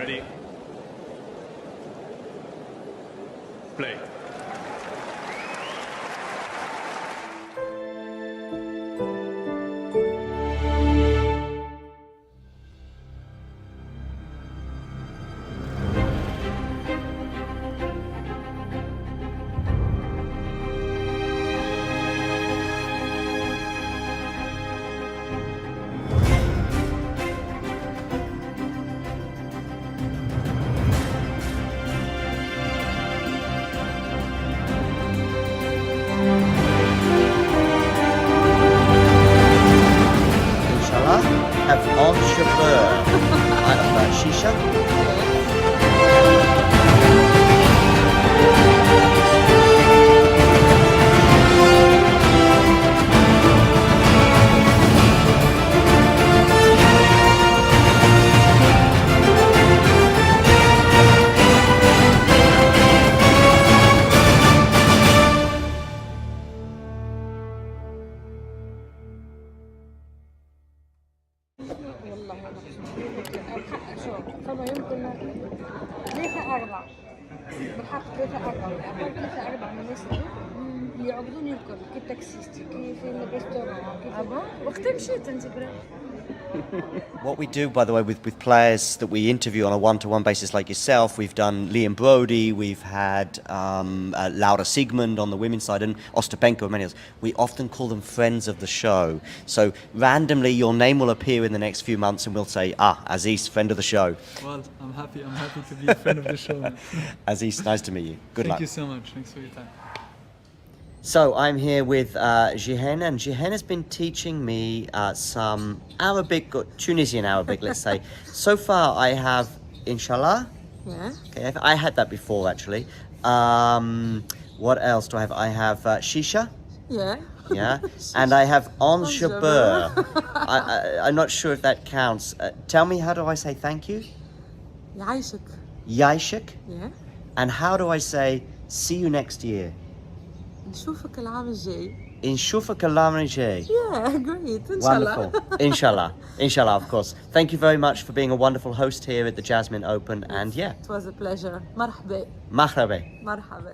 Ready? Play. Inshallah, have on chauffeur. Shisha. والله الحق فما يمكن ليس أربع بالحق ليس أربع بالحق ليس أربع من الناس اللي يعبدوني الكل كي تاكسيستي كي في الريستوران كي وقت مشيت انت What we do, by the way, with players that we interview on a one-to-one basis like yourself, we've done Liam Brody, we've had Laura Sigmund on the women's side, and Ostapenko and many others. We often call them friends of the show. So randomly, your name will appear in the next few months, and we'll say, Aziz, friend of the show. Well, I'm happy to be a friend of the show. Aziz, nice to meet you. Good luck. Thank you so much. Thanks for your time. So I'm here with Jihen, and Jihen has been teaching me some Arabic, or Tunisian Arabic, let's say. So far I have Inshallah. Yeah. Okay, I had that before actually. What else do I have? I have Shisha. Yeah. Yeah. And I have On Shabur. I'm not sure if that counts. Tell me, how do I say thank you? يعيشك. Yaishik. Yeah. And how do I say see you next year? نشوفك العام الجاي. Inshufa Kalamanje. Yeah, great. Inshallah. Wonderful. Inshallah. Inshallah, of course. Thank you very much for being a wonderful host here at the Jasmine Open. And yeah. It was a pleasure. مرحبا. Mahrabe. مرحبا.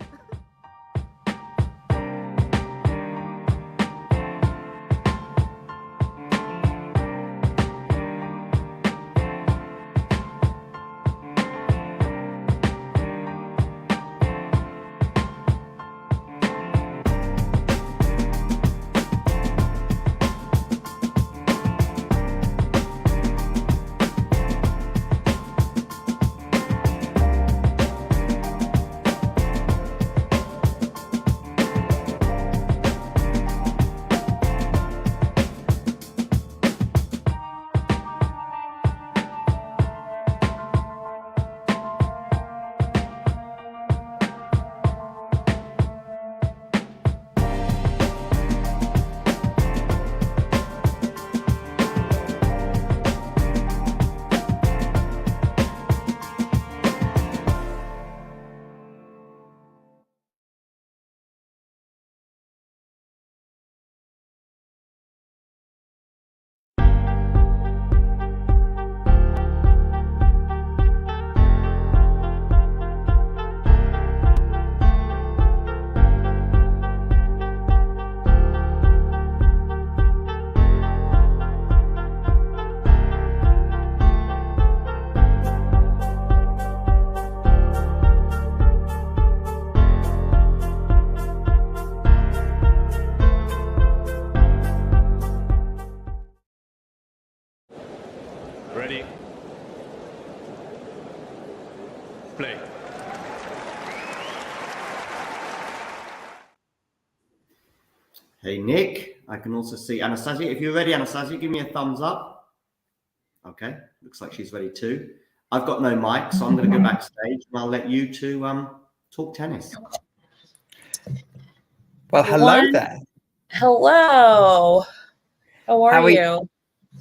Ready? Play. Hey, Nick. I can also see Anastasia. If you're ready, Anastasia, give me a thumbs up. Okay. Looks like she's ready too. I've got no mic, so I'm going to go backstage and I'll let you two talk tennis. Well, hello there. Hello. How are you?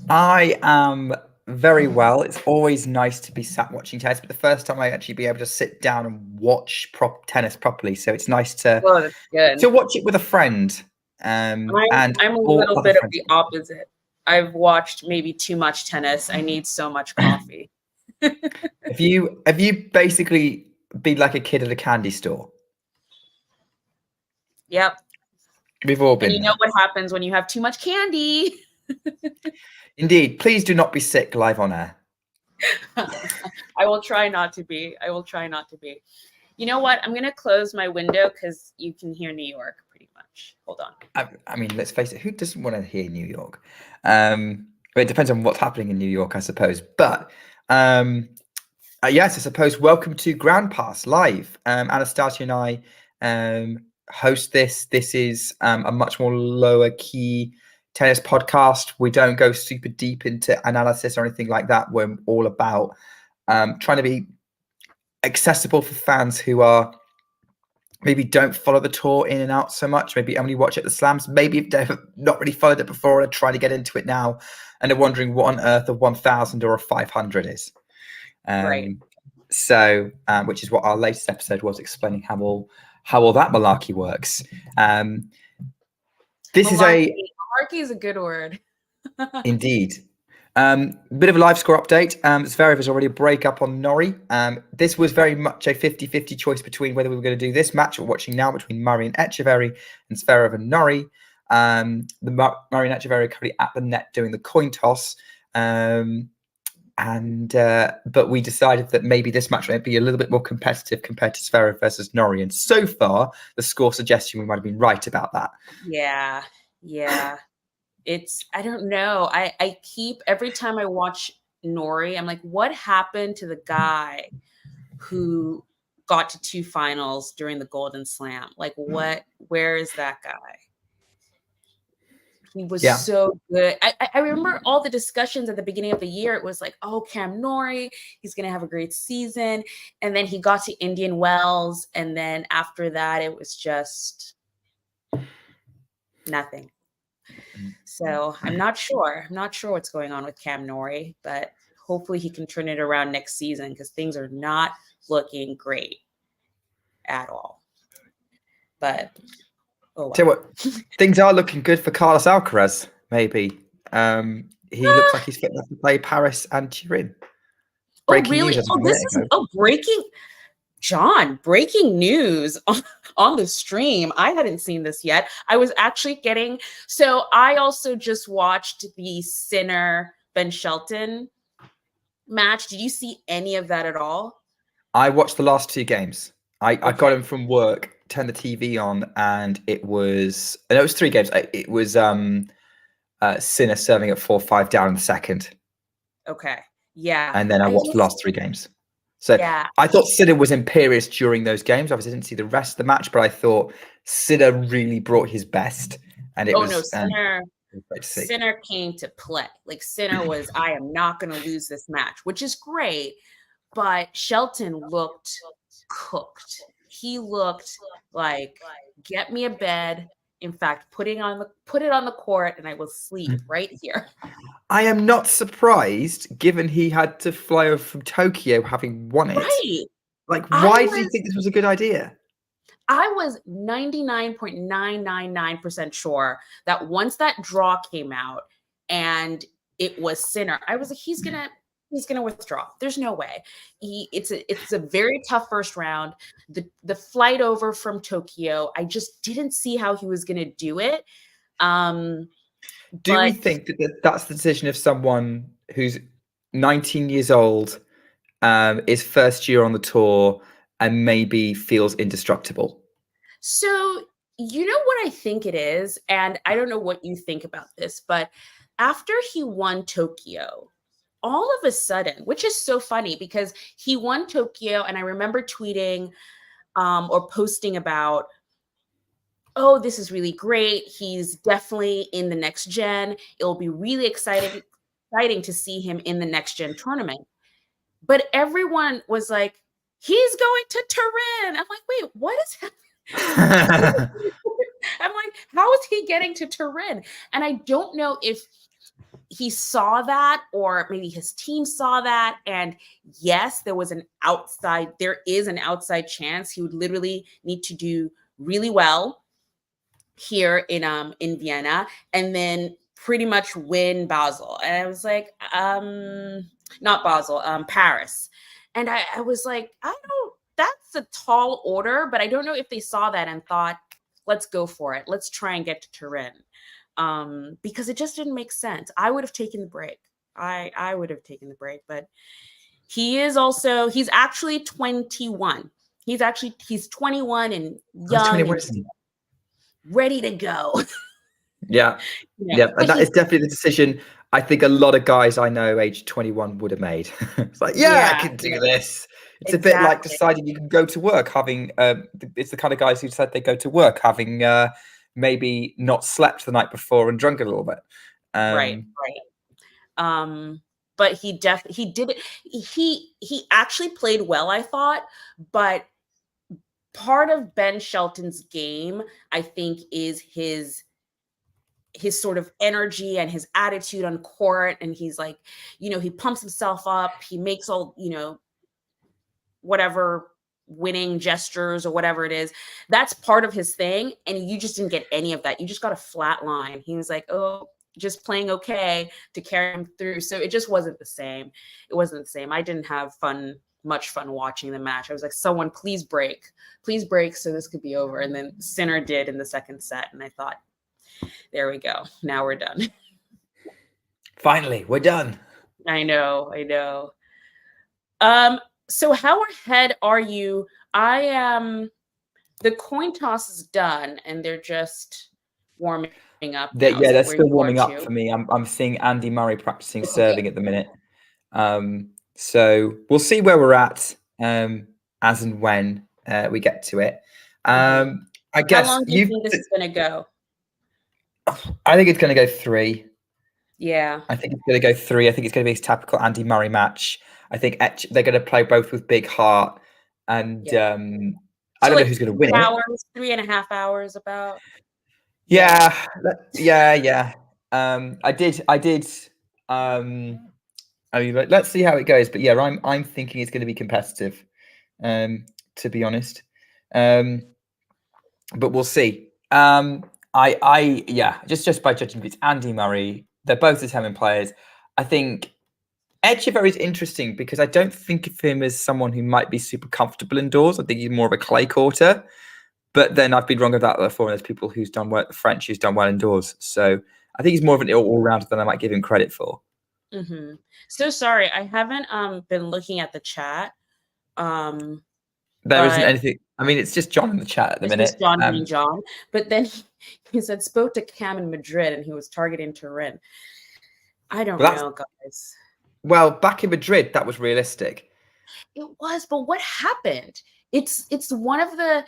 I am very well. It's always nice to be sat watching tennis, but the first time I actually be able to sit down and watch tennis properly. So it's nice to watch it with a friend. I'm a little bit of the opposite. I've watched maybe too much tennis. I need so much coffee. Have you basically been like a kid at a candy store? Yep. We've all been. And you know what happens when you have too much candy. Indeed. Please do not be sick live on air. I will try not to be. I will try not to be. You know what? I'm going to close my window because you can hear New York pretty much. Hold on. I mean, let's face it. Who doesn't want to hear New York? But it depends on what's happening in New York, I suppose. But yes, I suppose. Welcome to Grand Pass Live. Anastasia and I host this. This is a much more lower key tennis podcast. We don't go super deep into analysis or anything like that. We're all about trying to be accessible for fans who are maybe don't follow the tour in and out so much, maybe only watch it at the slams, maybe they've not really followed it before and are trying to get into it now and are wondering what on earth a 1000 or a 500 is. Right. So which is what our latest episode was, explaining how all that malarkey works. This malarkey is a good word. Indeed. Bit of a live score update. Zverev has already a break up on Norrie. This was very much a 50-50 choice between whether we were going to do this match we're watching now between Murray and Etcheverry and Zverev and Norrie. The Murray and Etcheverry are currently at the net doing the coin toss. But we decided that maybe this match might be a little bit more competitive compared to Zverev versus Norrie. And so far, the score suggestion we might have been right about that. Yeah. I don't know. I keep, every time I watch Norrie, I'm like, what happened to the guy who got to 2 finals during the Golden Slam? Like, where is that guy? He was so good. I remember all the discussions at the beginning of the year. It was like, oh, Cam Norrie, he's going to have a great season. And then he got to Indian Wells. And then after that, it was just nothing. So I'm not sure. I'm not sure what's going on with Cam Norrie, but hopefully he can turn it around next season because things are not looking great at all. But oh, wow. Tell you what, things are looking good for Carlos Alcaraz. Maybe he looks like he's fit enough to play Paris and Turin. Breaking news. Breaking news on the stream. I hadn't seen this yet. I was actually so I also just watched the Sinner Ben Shelton match. Did you see any of that at all? I watched the last 2 games. I got him from work, turned the TV on, and it was 3 games. It was Sinner serving at 4-5 down in the second. Okay. Yeah. And then I watched the last 3 games. So yeah. I thought Sinner was imperious during those games. Obviously, I didn't see the rest of the match, but I thought Sinner really brought his best. And Sinner came to play. Like Sinner was, I am not going to lose this match, which is great. But Shelton looked cooked. He looked like, get me a bed. In fact, put it on the court and I will sleep right here. I am not surprised, given he had to fly over from Tokyo having won it. Right. Like, why did you think this was a good idea? I was 99.999% sure that once that draw came out and it was Sinner, I was like, he's gonna withdraw. There's no way. It's a very tough first round. The flight over from Tokyo, I just didn't see how he was gonna do it. Do we think that that's the decision of someone who's 19 years old, is first year on the tour, and maybe feels indestructible? So you know what I think it is, and I don't know what you think about this, but after he won Tokyo, all of a sudden, which is so funny because he won Tokyo, and I remember tweeting or posting about, oh, this is really great. He's definitely in the next gen. It'll be really exciting to see him in the next gen tournament. But everyone was like, he's going to Turin. I'm like, wait, what is happening? I'm like, how is he getting to Turin? And I don't know if he saw that or maybe his team saw that. And yes, there is an outside chance he would literally need to do really well here in Vienna and then pretty much win Basel. And I was like, not Basel, Paris. And I was like, I don't, that's a tall order, but I don't know if they saw that and thought, let's go for it. Let's try and get to Turin. Because it just didn't make sense. I would have taken the break. I would have taken the break, but he's actually 21. He's 21 and young and ready to go. Yeah. Yeah. And that is definitely the decision I think a lot of guys I know age 21 would have made. It's like, I can do this. It's a bit like deciding you can go to work having, it's the kind of guys who said they go to work having maybe not slept the night before and drunk a little bit. Right. But he did it. He actually played well, I thought, but part of Ben Shelton's game, I think, is his sort of energy and his attitude on court. And he's like, he pumps himself up. He makes all, whatever winning gestures or whatever it is. That's part of his thing. And you just didn't get any of that. You just got a flat line. He was like, oh, just playing okay to carry him through. So it just wasn't the same. It wasn't the same. I didn't have much fun watching the match. I was like, someone please break so this could be over. And then Sinner did in the second set. And I thought, there we go. Now we're done. Finally, we're done. I know. So how ahead are you? I am. The coin toss is done, and they're just warming up. They're still warming up for me. I'm seeing Andy Murray practicing serving at the minute. So we'll see where we're at as and when we get to it. I guess how long do you think this is going to go? I think it's going to go 3. Yeah. I think it's going to go 3. I think it's going to be a typical Andy Murray match. I think they're going to play both with big heart. And I don't know who's going to win 3.5 hours about. Yeah. I did. I mean, let's see how it goes. But yeah, I'm thinking it's going to be competitive, to be honest. But we'll see. Just by judging, it's Andy Murray. They're both determined players. I think Etcheverry is interesting because I don't think of him as someone who might be super comfortable indoors. I think he's more of a clay courter. But then I've been wrong with that before. There's people who's done well, French who's done well indoors. So I think he's more of an all-rounder than I might give him credit for. Mm-hmm. So sorry, I haven't been looking at the chat. There isn't anything. I mean, it's just John in the chat at the minute. Just John being John. But then he said spoke to Cam in Madrid and he was targeting Turin. I don't know, guys. Well, back in Madrid, that was realistic. It was, but what happened? It's one of the.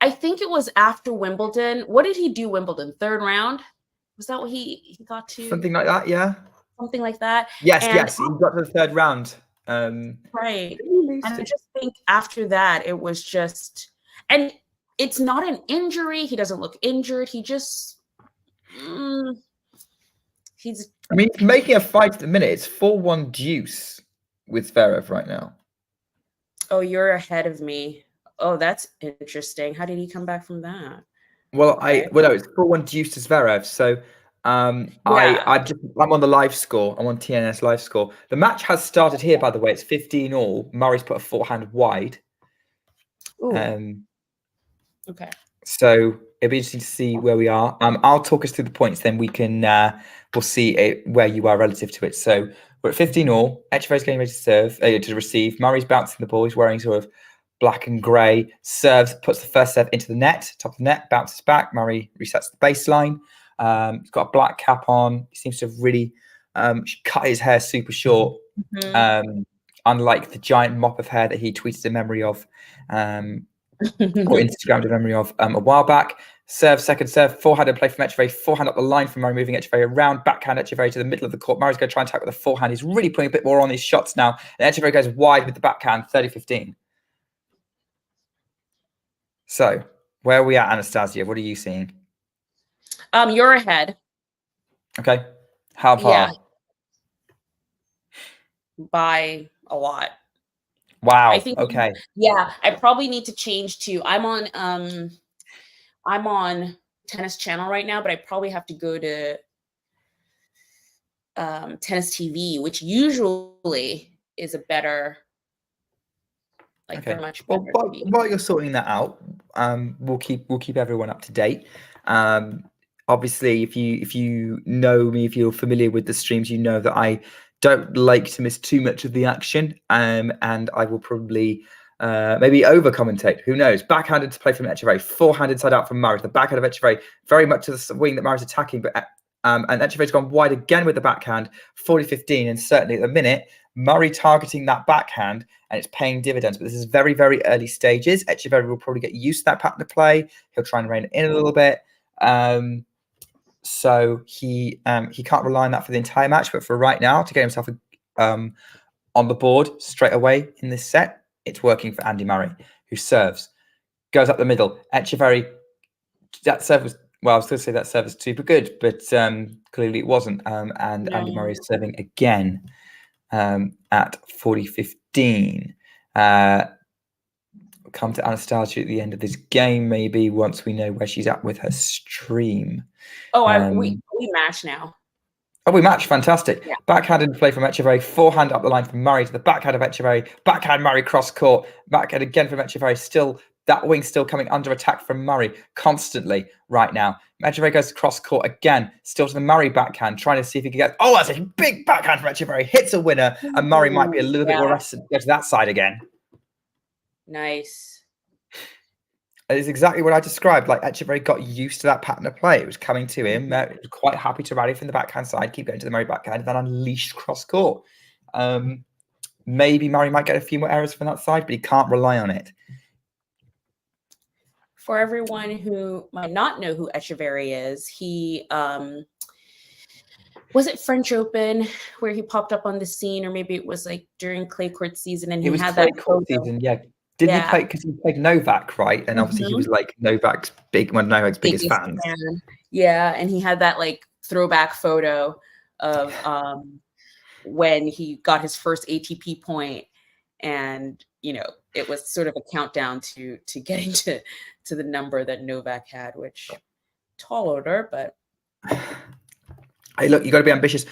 I think it was after Wimbledon. What did he do? Wimbledon 3rd round? Was that what he got to? Something like that, yeah. Something like that. Yes. He got to the 3rd round. Right. And I just think after that, it was just, and it's not an injury. He doesn't look injured. He just, he's making a fight at the minute. It's 4-1 deuce with Zverev right now. Oh, you're ahead of me. Oh, that's interesting. How did he come back from that? Well, no, it's 4-1 deuce to Zverev. So I'm on the live score. I'm on TNS live score. The match has started here, by the way. It's 15-all. Murray's put a forehand wide. Okay. So it'll be interesting to see where we are. I'll talk us through the points, then we can we'll see where you are relative to it. So we're at 15-all. Etcheverry's getting ready to serve to receive. Murray's bouncing the ball. He's wearing sort of black and grey. Serves, puts the first serve into the net, top of the net, bounces back. Murray resets the baseline. He's got a black cap on. He seems to have really cut his hair super short, unlike the giant mop of hair that he tweeted a memory of, or Instagrammed a memory of a while back. Serve, second serve, forehand in play from Etcheverry, forehand up the line from Murray, moving Etcheverry around, backhand Etcheverry to the middle of the court. Murray's going to try and attack with a forehand. He's really putting a bit more on his shots now. And Etcheverry goes wide with the backhand, 30-15. So, where are we at, Anastasia? What are you seeing? You're ahead. Okay. How far? Yeah. By a lot. Wow. I think I probably need to change to I'm on Tennis Channel right now, but I probably have to go to Tennis TV, which usually is a better, like Okay. they're much Well, better. while you're sorting that out, we'll keep everyone up to date. Obviously, if you know me, if you're familiar with the streams, you know that I don't like to miss too much of the action, and I will probably maybe over commentate. Who knows? Backhanded to play from Etcheverry, forehand inside out from Murray. The backhand of Etcheverry, very much to the wing that Murray's attacking, but and Etcheverry's gone wide again with the backhand, 40-15, and certainly at the minute Murray targeting that backhand, and it's paying dividends. But this is very, very early stages. Etcheverry will probably get used to that pattern of play. He'll try and rein it in a little bit. So he can't rely on that for the entire match. But for right now, to get himself on the board straight away in this set, it's working for Andy Murray, who serves, goes up the middle. Etcheverry, that serve was, well, I was going to say that serve was super good, but clearly it wasn't. And Andy Murray is serving again. At 40-15. Come to Anastasia at the end of this game, maybe once we know where she's at with her stream. Oh, we match now. Oh, we match. Fantastic. Yeah. Backhanded play from Etcheverry. Forehand up the line from Murray to the backhand of Etcheverry. Backhand Murray cross court. Backhand again from Etcheverry. Still, that wing still coming under attack from Murray constantly right now. Etcheverry goes cross court again. Still to the Murray backhand. Trying to see if he can get... Oh, that's a big backhand from Etcheverry. Hits a winner. And Murray might be a little bit more rested to go to that side again. Nice. It's exactly what I described. Like Etcheverry got used to that pattern of play. It was coming to him. He was quite happy to rally from the backhand side, keep going to the Murray backhand, and then unleashed cross court. Maybe Murray might get a few more errors from that side, but he can't rely on it. For everyone who might not know who Etcheverry is, he was it French Open where he popped up on the scene, or maybe it was like during clay court season, and he had that court season, yeah. Didn't he play, because he played Novak, right? And obviously he was like Novak's one of Novak's biggest fans. Fan. Yeah, and he had that like throwback photo of when he got his first ATP point, and you know, it was sort of a countdown to getting to the number that Novak had, which tall order, but hey, look, you got to be ambitious.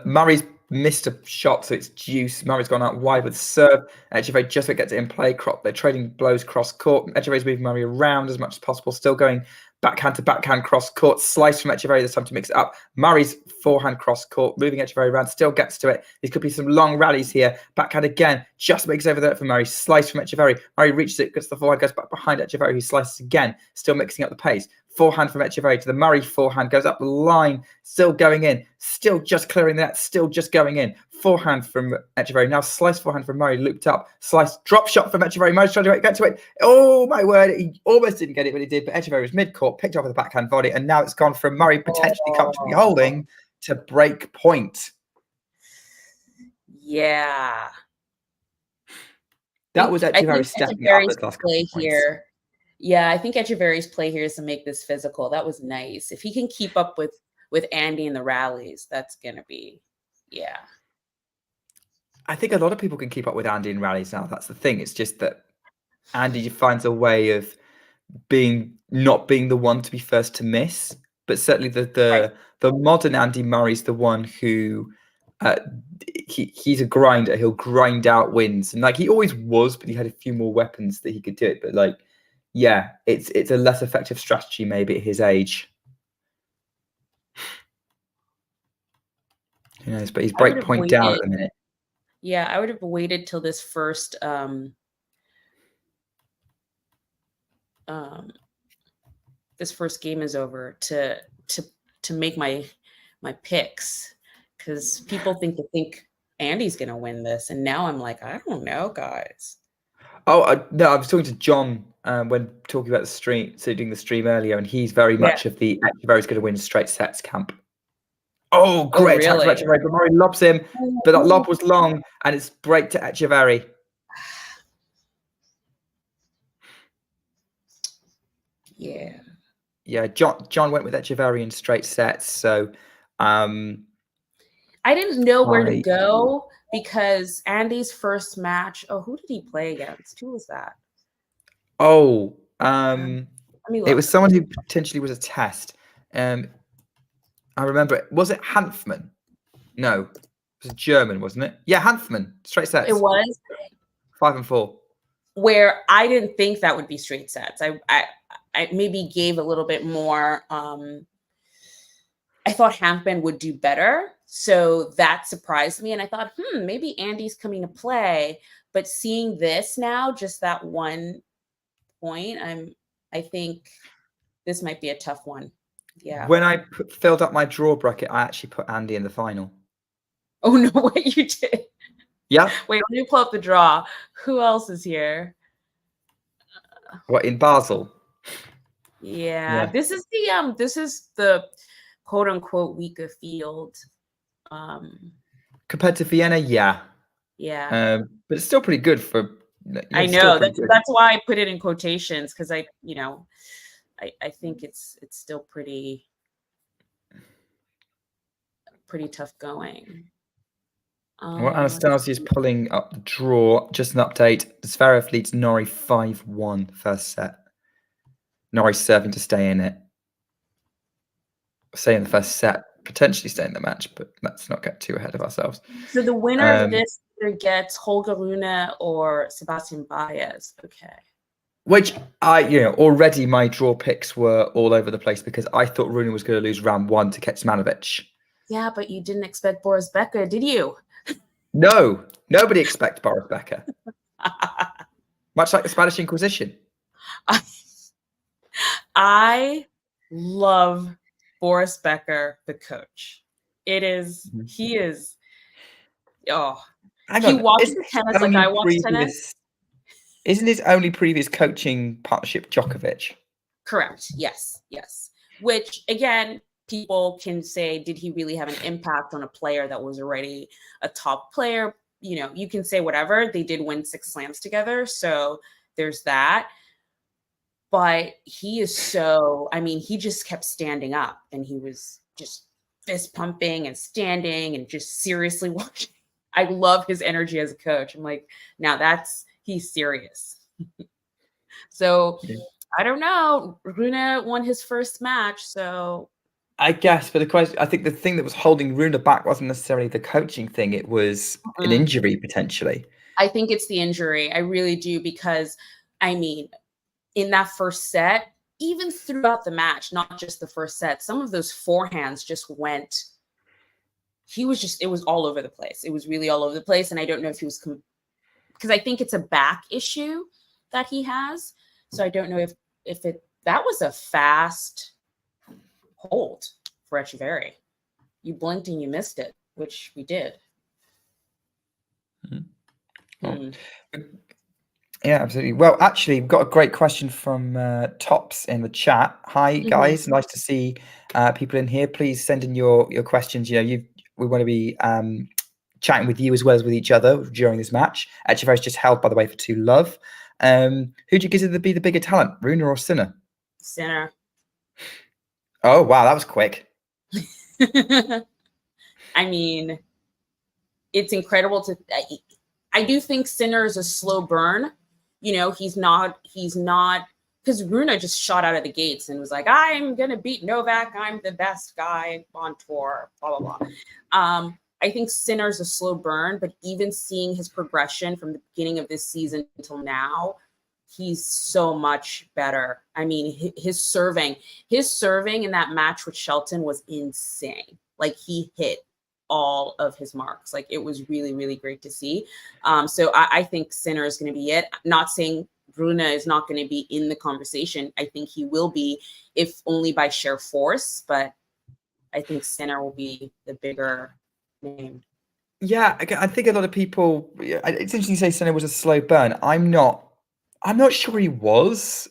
Murray's missed a shot, so it's deuce. Murray's gone out wide with serve. Etcheverry just gets it in play. They're trading blows cross court. Etcheverry's moving Murray around as much as possible, still going backhand to backhand cross court. Slice from Etcheverry this time to mix it up. Murray's forehand cross court, moving Etcheverry around, still gets to it. These could be some long rallies here. Backhand again, just makes over there for Murray. Slice from Etcheverry. Murray reaches it, gets the forehand, goes back behind Etcheverry, who slices again, still mixing up the pace. Forehand from Etcheverry to the Murray forehand, goes up the line, still going in, still just clearing the net, still just going in. Forehand from Etcheverry, now slice forehand from Murray, looped up, slice, drop shot from Etcheverry. Murray's trying to get to it. Oh my word, he almost didn't get it, but he did. But Etcheverry was mid-court, picked up with a backhand volley, and now it's gone from Murray potentially comfortably holding to break point. yeah. That was Etcheverry stepping up the last play here. Yeah, I think Etcheverry's play here is to make this physical. That was nice. If he can keep up with Andy in the rallies, that's gonna be, yeah. I think a lot of people can keep up with Andy in rallies now. That's the thing. It's just that Andy finds a way of not being the one to be first to miss. But certainly the modern Andy Murray's the one who he's a grinder. He'll grind out wins, and like he always was, but he had a few more weapons that he could do it. But like, yeah, it's a less effective strategy maybe at his age. Who knows? But he's break point down at the minute. Yeah, I would have waited till this first this first game is over to make my picks, because people think Andy's gonna win this, and now I'm like, I don't know, guys. Oh no, I was talking to John when talking about the stream, doing the stream earlier, and he's very much of the Etcheverry's going to win straight sets camp. Oh, great attack from Etcheverry, but Murray lobs him, but that lob was long, and it's break to Etcheverry. Yeah. John went with Etcheverry in straight sets, so I didn't know where to go, because Andy's first match. Oh, who did he play against? Who was that? Oh, it was someone who potentially was a test. I remember it. Was it Hanfman? No, it was a German, wasn't it? Yeah, Hanfman, straight sets. It was 5-4. where I didn't think that would be straight sets. I maybe gave a little bit more. I thought Hampman would do better. So that surprised me. And I thought, maybe Andy's coming to play. But seeing this now, just that one point, I think this might be a tough one. Yeah. When I filled up my draw bracket, I actually put Andy in the final. Oh, no, what you did? Yeah. Wait, let me pull up the draw. Who else is here? What, in Basel? Yeah. This is the quote unquote weaker field. Compared to Vienna, yeah. Yeah. But it's still pretty good for. I know that's why I put it in quotations, because I think it's still pretty tough going. Well, Anastasia is pulling up the draw. Just an update. Zverev leads Norrie 5-1 first set. Norrie serving to stay in it. Stay in the first set. Potentially stay in the match, but let's not get too ahead of ourselves. So the winner of this either gets Holger Rune or Sebastian Baez. Okay. Which already my draw picks were all over the place because I thought Rune was going to lose round 1 to Kecmanovic. Yeah, but you didn't expect Boris Becker, did you? No, nobody expects Boris Becker. Much like the Spanish Inquisition. I love Boris Becker, the coach. He is, he watches tennis like I watch tennis. Isn't his only previous coaching partnership Djokovic? Correct. Yes. Which, again, people can say, did he really have an impact on a player that was already a top player? You can say whatever. They did win 6 slams together. So there's that. But he is he just kept standing up, and he was just fist pumping and standing and just seriously watching. I love his energy as a coach. I'm like, now he's serious. So I don't know. Rune won his first match, so I guess. But I think the thing that was holding Rune back wasn't necessarily the coaching thing. It was an injury potentially. I think it's the injury. I really do, because in that first set, even throughout the match, not just the first set, some of those forehands just went. It was all over the place. It was really all over the place. And I don't know if he was, because I think it's a back issue that he has. So I don't know if that was a fast hold for Etcheverry. You blinked and you missed it, which we did. Yeah, absolutely. Well, actually, we've got a great question from Tops in the chat. Hi, guys. Nice to see people in here. Please send in your questions. We want to be chatting with you as well as with each other during this match. Etcheverry's just held, by the way, for 2-love. Who do you consider to be the bigger talent, Rune or Sinner? Sinner. Oh, wow. That was quick. It's incredible I do think Sinner is a slow burn. He's not, because Rune just shot out of the gates and was like, I'm going to beat Novak. I'm the best guy on tour, blah, blah, blah. I think Sinner's a slow burn, but even seeing his progression from the beginning of this season until now, he's so much better. His serving in that match with Shelton was insane. Like, he hit all of his marks. Like, it was really, really great to see. So I think Sinner is going to be it. I'm not saying Rune is not going to be in the conversation. I think he will be, if only by sheer force, but I think Sinner will be the bigger name. Yeah, I think a lot of people, it's interesting you say Sinner was a slow burn. I'm not sure he was,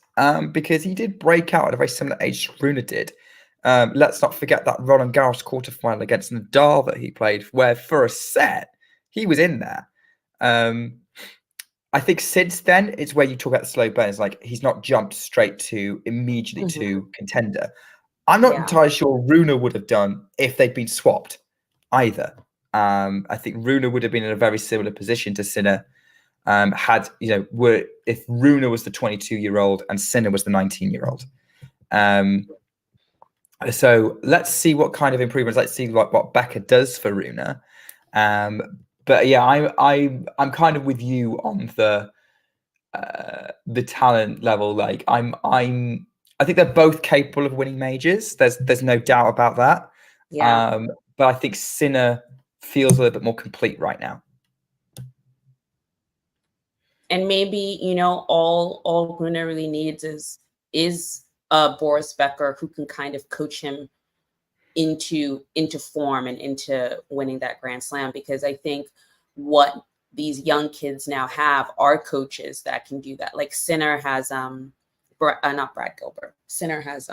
because he did break out at a very similar age to Rune did. Let's not forget that Roland Garros quarterfinal against Nadal that he played, where for a set he was in there. I think since then it's where you talk about the slow burn. It's like he's not jumped straight to immediately to contender. I'm not entirely sure Rune would have done if they'd been swapped either. I think Rune would have been in a very similar position to Sinner. If Rune was the 22-year-old and Sinner was the 19-year-old. So let's see what kind of improvements. Let's see what Becca does for Runa. But yeah, I'm kind of with you on the talent level. Like I think they're both capable of winning majors. There's no doubt about that. Yeah. But I think Sinner feels a little bit more complete right now. And maybe, you know, all Runa really needs is Boris Becker, who can kind of coach him into form and into winning that Grand Slam, because I think what these young kids now have are coaches that can do that. Like Sinner has not Brad Gilbert. Sinner has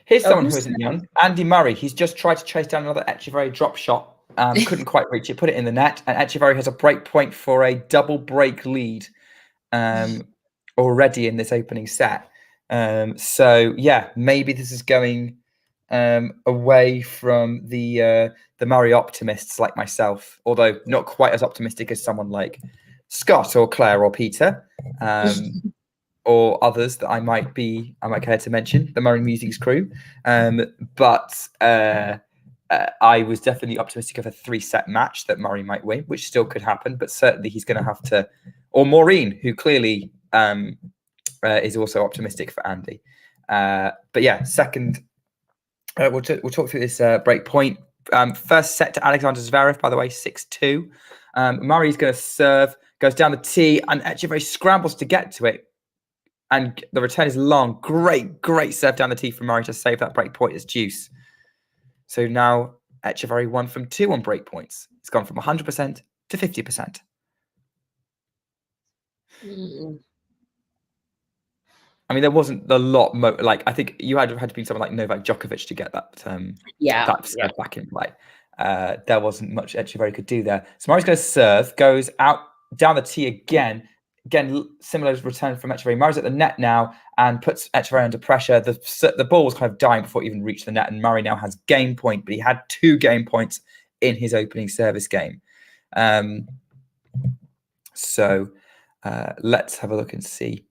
Here's someone who isn't young. Andy Murray. He's just tried to chase down another Etcheverry drop shot. Couldn't quite reach it. Put it in the net. And Etcheverry has a break point for a double break lead already in this opening set. So yeah, maybe this is going away from the Murray optimists like myself, although not quite as optimistic as someone like Scott or Claire or Peter. Or others that I might care to mention, the Murray Musings crew. But I was definitely optimistic of a 3-set match that Murray might win, which still could happen, but certainly he's going to have to, or Maureen, who clearly is also optimistic for Andy. But yeah, second, we'll talk through this break point. First set to Alexander Zverev, by the way, 6-2. Murray's going to serve, goes down the tee, and Etcheverry scrambles to get to it. And the return is long. Great serve down the tee from Murray to save that break point as deuce. So now Etcheverry 1 from 2 on break points. It's gone from 100% to 50%. I mean, there wasn't a lot. I think you had to be someone like Novak Djokovic to get that serve back in play. There wasn't much Etcheverry could do there. So Murray's going to serve, goes out down the tee again. Again, similar return from Etcheverry. Murray's at the net now and puts Etcheverry under pressure. The ball was kind of dying before it even reached the net, and Murray now has game point, but he had 2 game points in his opening service game. So let's have a look and see.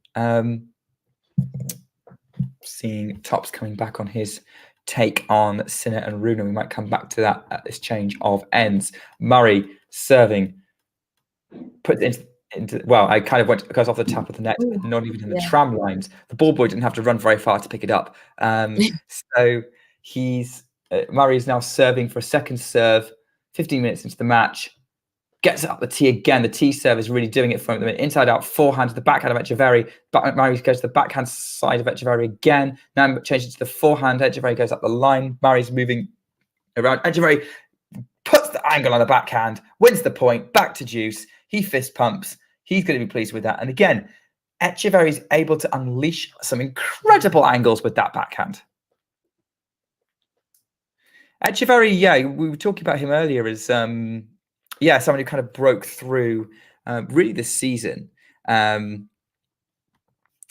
Seeing Tops coming back on his take on Sinner and Runa. We might come back to that at this change of ends. Murray serving, puts into well, I kind of goes off the top of the net, not even in the tram lines. The ball boy didn't have to run very far to pick it up. So Murray is now serving for a second serve, 15 minutes into the match. Gets it up the tee again. The tee serve is really doing it for him. Inside out forehand to the backhand of Etcheverry. Murray goes to the backhand side of Etcheverry again. Now changes to the forehand. Etcheverry goes up the line. Murray's moving around. Etcheverry puts the angle on the backhand, wins the point, back to deuce. He fist pumps. He's going to be pleased with that. And again, Etcheverry is able to unleash some incredible angles with that backhand. Etcheverry, yeah, we were talking about him earlier as someone who kind of broke through really this season.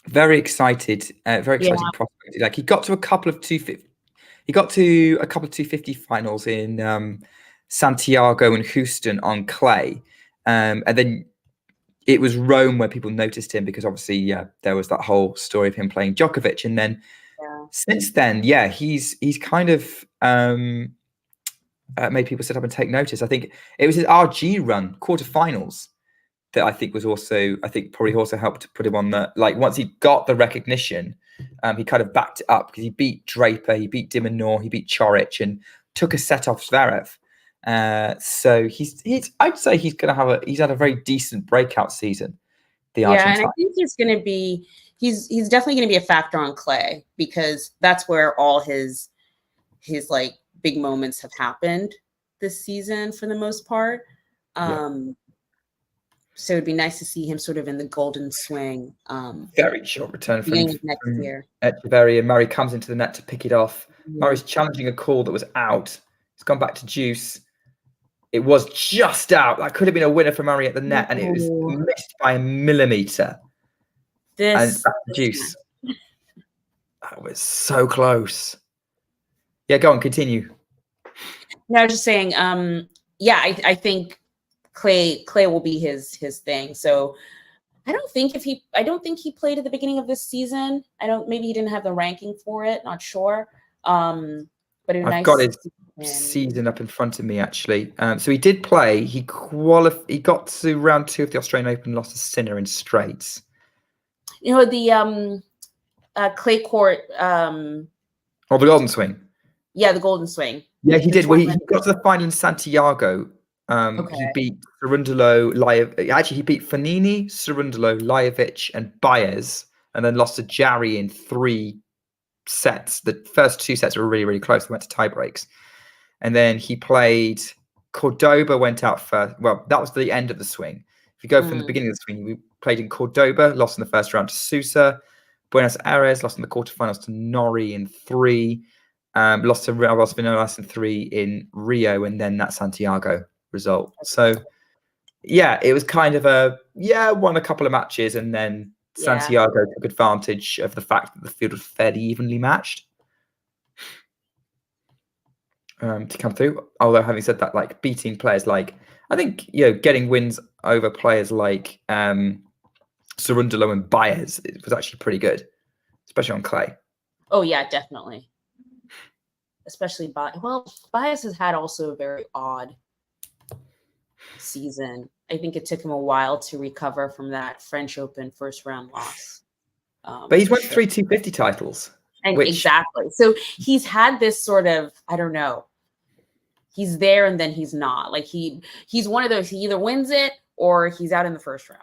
Very excited, very exciting prospect. Like he got to a couple of 250 finals in Santiago and Houston on clay. And then it was Rome where people noticed him because obviously, there was that whole story of him playing Djokovic. And then since then, he's kind of made people sit up and take notice. I think it was his RG run, quarterfinals, that I think probably also helped put him on the, like, once he got the recognition, he kind of backed it up because he beat Draper, he beat Dimonor, he beat Chorich and took a set off Zverev. So I'd say he's had a very decent break-out season. The Argentine. And I think he's definitely going to be a factor on clay because that's where all his like big moments have happened this season for the most part. So it'd be nice to see him sort of in the golden swing. Very short return from next year. Etcheverry, and Murray comes into the net to pick it off. Murray's challenging a call that was out. It's gone back to deuce. It was just out. That could have been a winner for Murray at the net, and it was missed by a millimetre. And it's back to deuce. That was so close. Yeah, go on, continue. No, I was just saying, I think clay will be his thing. So I don't think he played at the beginning of this season. Maybe he didn't have the ranking for it. Not sure. But I've got his season up in front of me actually. So he did play. He got to round 2 of the Australian Open, lost to Sinner in straights. You know, the clay court. The Golden Swing. Yeah, the Golden Swing. Yeah, he did. Well, he got to the final in Santiago. He beat Cerundolo, actually he beat Fanini, Cerundolo, Lajovic, and Baez, and then lost to Jarry in 3 sets. The first 2 sets were really, really close. They went to tie breaks. And then he played Cordoba, went out first. Well, that was the end of the swing. If you go from the beginning of the swing, we played in Cordoba, lost in the first round to Sousa. Buenos Aires, lost in the quarterfinals to Nori in 3. Lost to Raul Vinolas in 3 in Rio, and then that Santiago result. So, yeah, it was kind of won a couple of matches, and then Santiago took advantage of the fact that the field was fairly evenly matched to come through. Although, having said that, like beating players like, I think, getting wins over players like Cerundolo and Baez, it was actually pretty good, especially on clay. Oh, yeah, definitely. Especially Baez has had also a very odd season. I think it took him a while to recover from that French Open first round loss. But he's won 3 250 titles. And exactly. So he's had this sort of, I don't know, he's there and then he's not. Like he's one of those, he either wins it or he's out in the first round.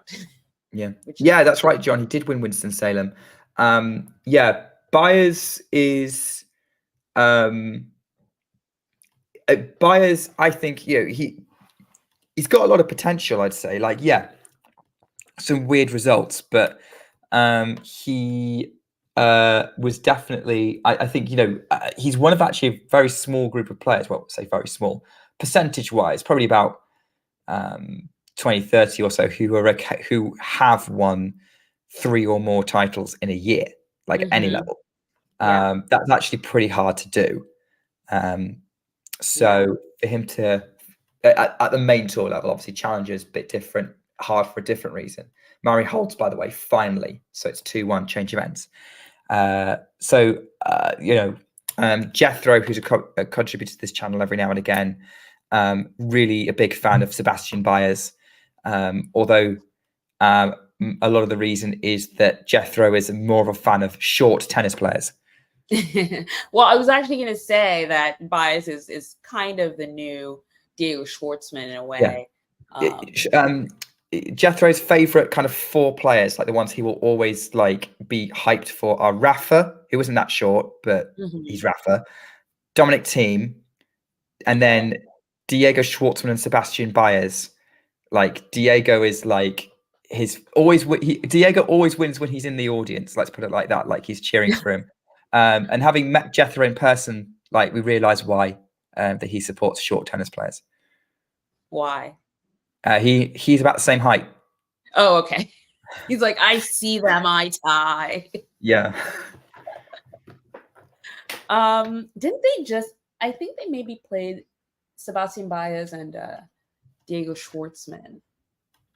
Yeah, that's right, John. He did win Winston-Salem. Baez is Baez, I think, he's got a lot of potential, I'd say. Like, some weird results, but he was definitely, I think, he's one of actually a very small group of players. Well, say very small, percentage-wise, probably about 20, 30 or so who have won 3 or more titles in a year, like at any level. That's actually pretty hard to do. So for him to, at the main tour level, obviously Challenger's a bit different, hard for a different reason. Murray Holtz, by the way, finally. So it's 2-1 change events. Jethro, who's a contributor to this channel every now and again, really a big fan of Sebastian Baez. Although a lot of the reason is that Jethro is more of a fan of short tennis players. Well, I was actually going to say that Baez is kind of the new Diego Schwartzman in a way. Jethro's favorite kind of 4 players, like the ones he will always like be hyped for, are Rafa, who isn't that short, but he's Rafa, Dominic Thiem, and then Diego Schwartzman and Sebastian Baez. Like Diego is like Diego always wins when he's in the audience. Let's put it like that. Like he's cheering for him. And having met Jethro in person, like we realize why that he supports short tennis players. Why? He's about the same height. Oh, okay. He's like, I see them eye to eye. Yeah. Didn't they I think they maybe played Sebastian Baez and Diego Schwartzman.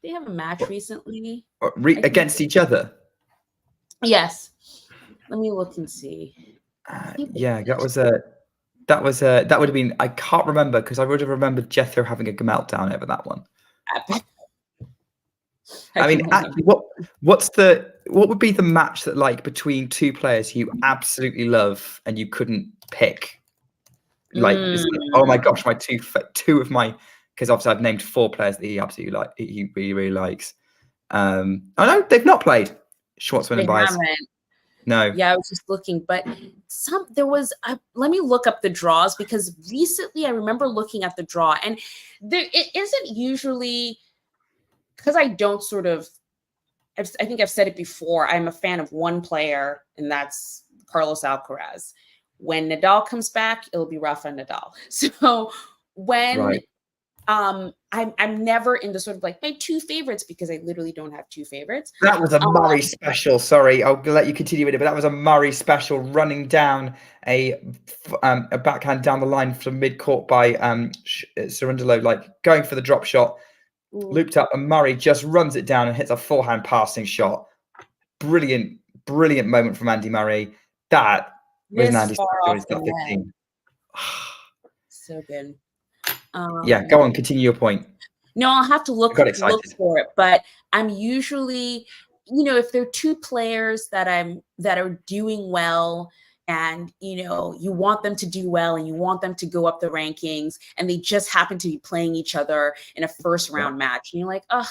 They have a match recently. Against each other? Yes. Let me look and see. That would have been, I can't remember because I would have remembered Jethro having a meltdown over that one. I mean, actually, what would be the match that, like, between 2 players you absolutely love and you couldn't pick? Like, oh my gosh, my two of my, because obviously I've named 4 players that he absolutely like, he really, really likes. Oh no, they've not played. Schwartzman and Baez. No. Yeah, I was just looking, but let me look up the draws, because recently I remember looking at the draw, and it isn't usually, because I don't I think I've said it before, I'm a fan of one player, and that's Carlos Alcaraz. When Nadal comes back, it'll be Rafa Nadal. So when I'm never in the sort of like my 2 favorites, because I literally don't have 2 favorites. That was a Murray special. Sorry, I'll let you continue with it, but that was a Murray special, running down a backhand down the line from mid-court by Cerundolo, like going for the drop shot. looped up, and Murray just runs it down and hits a forehand passing shot. Brilliant moment from Andy Murray. That was an Andy Murray 15. So good. Yeah, go on, continue your point. No, I'll have to look for it, but I'm usually, if there are two players that are doing well, and you want them to do well and you want them to go up the rankings, and they just happen to be playing each other in a first round match, and you're like, oh,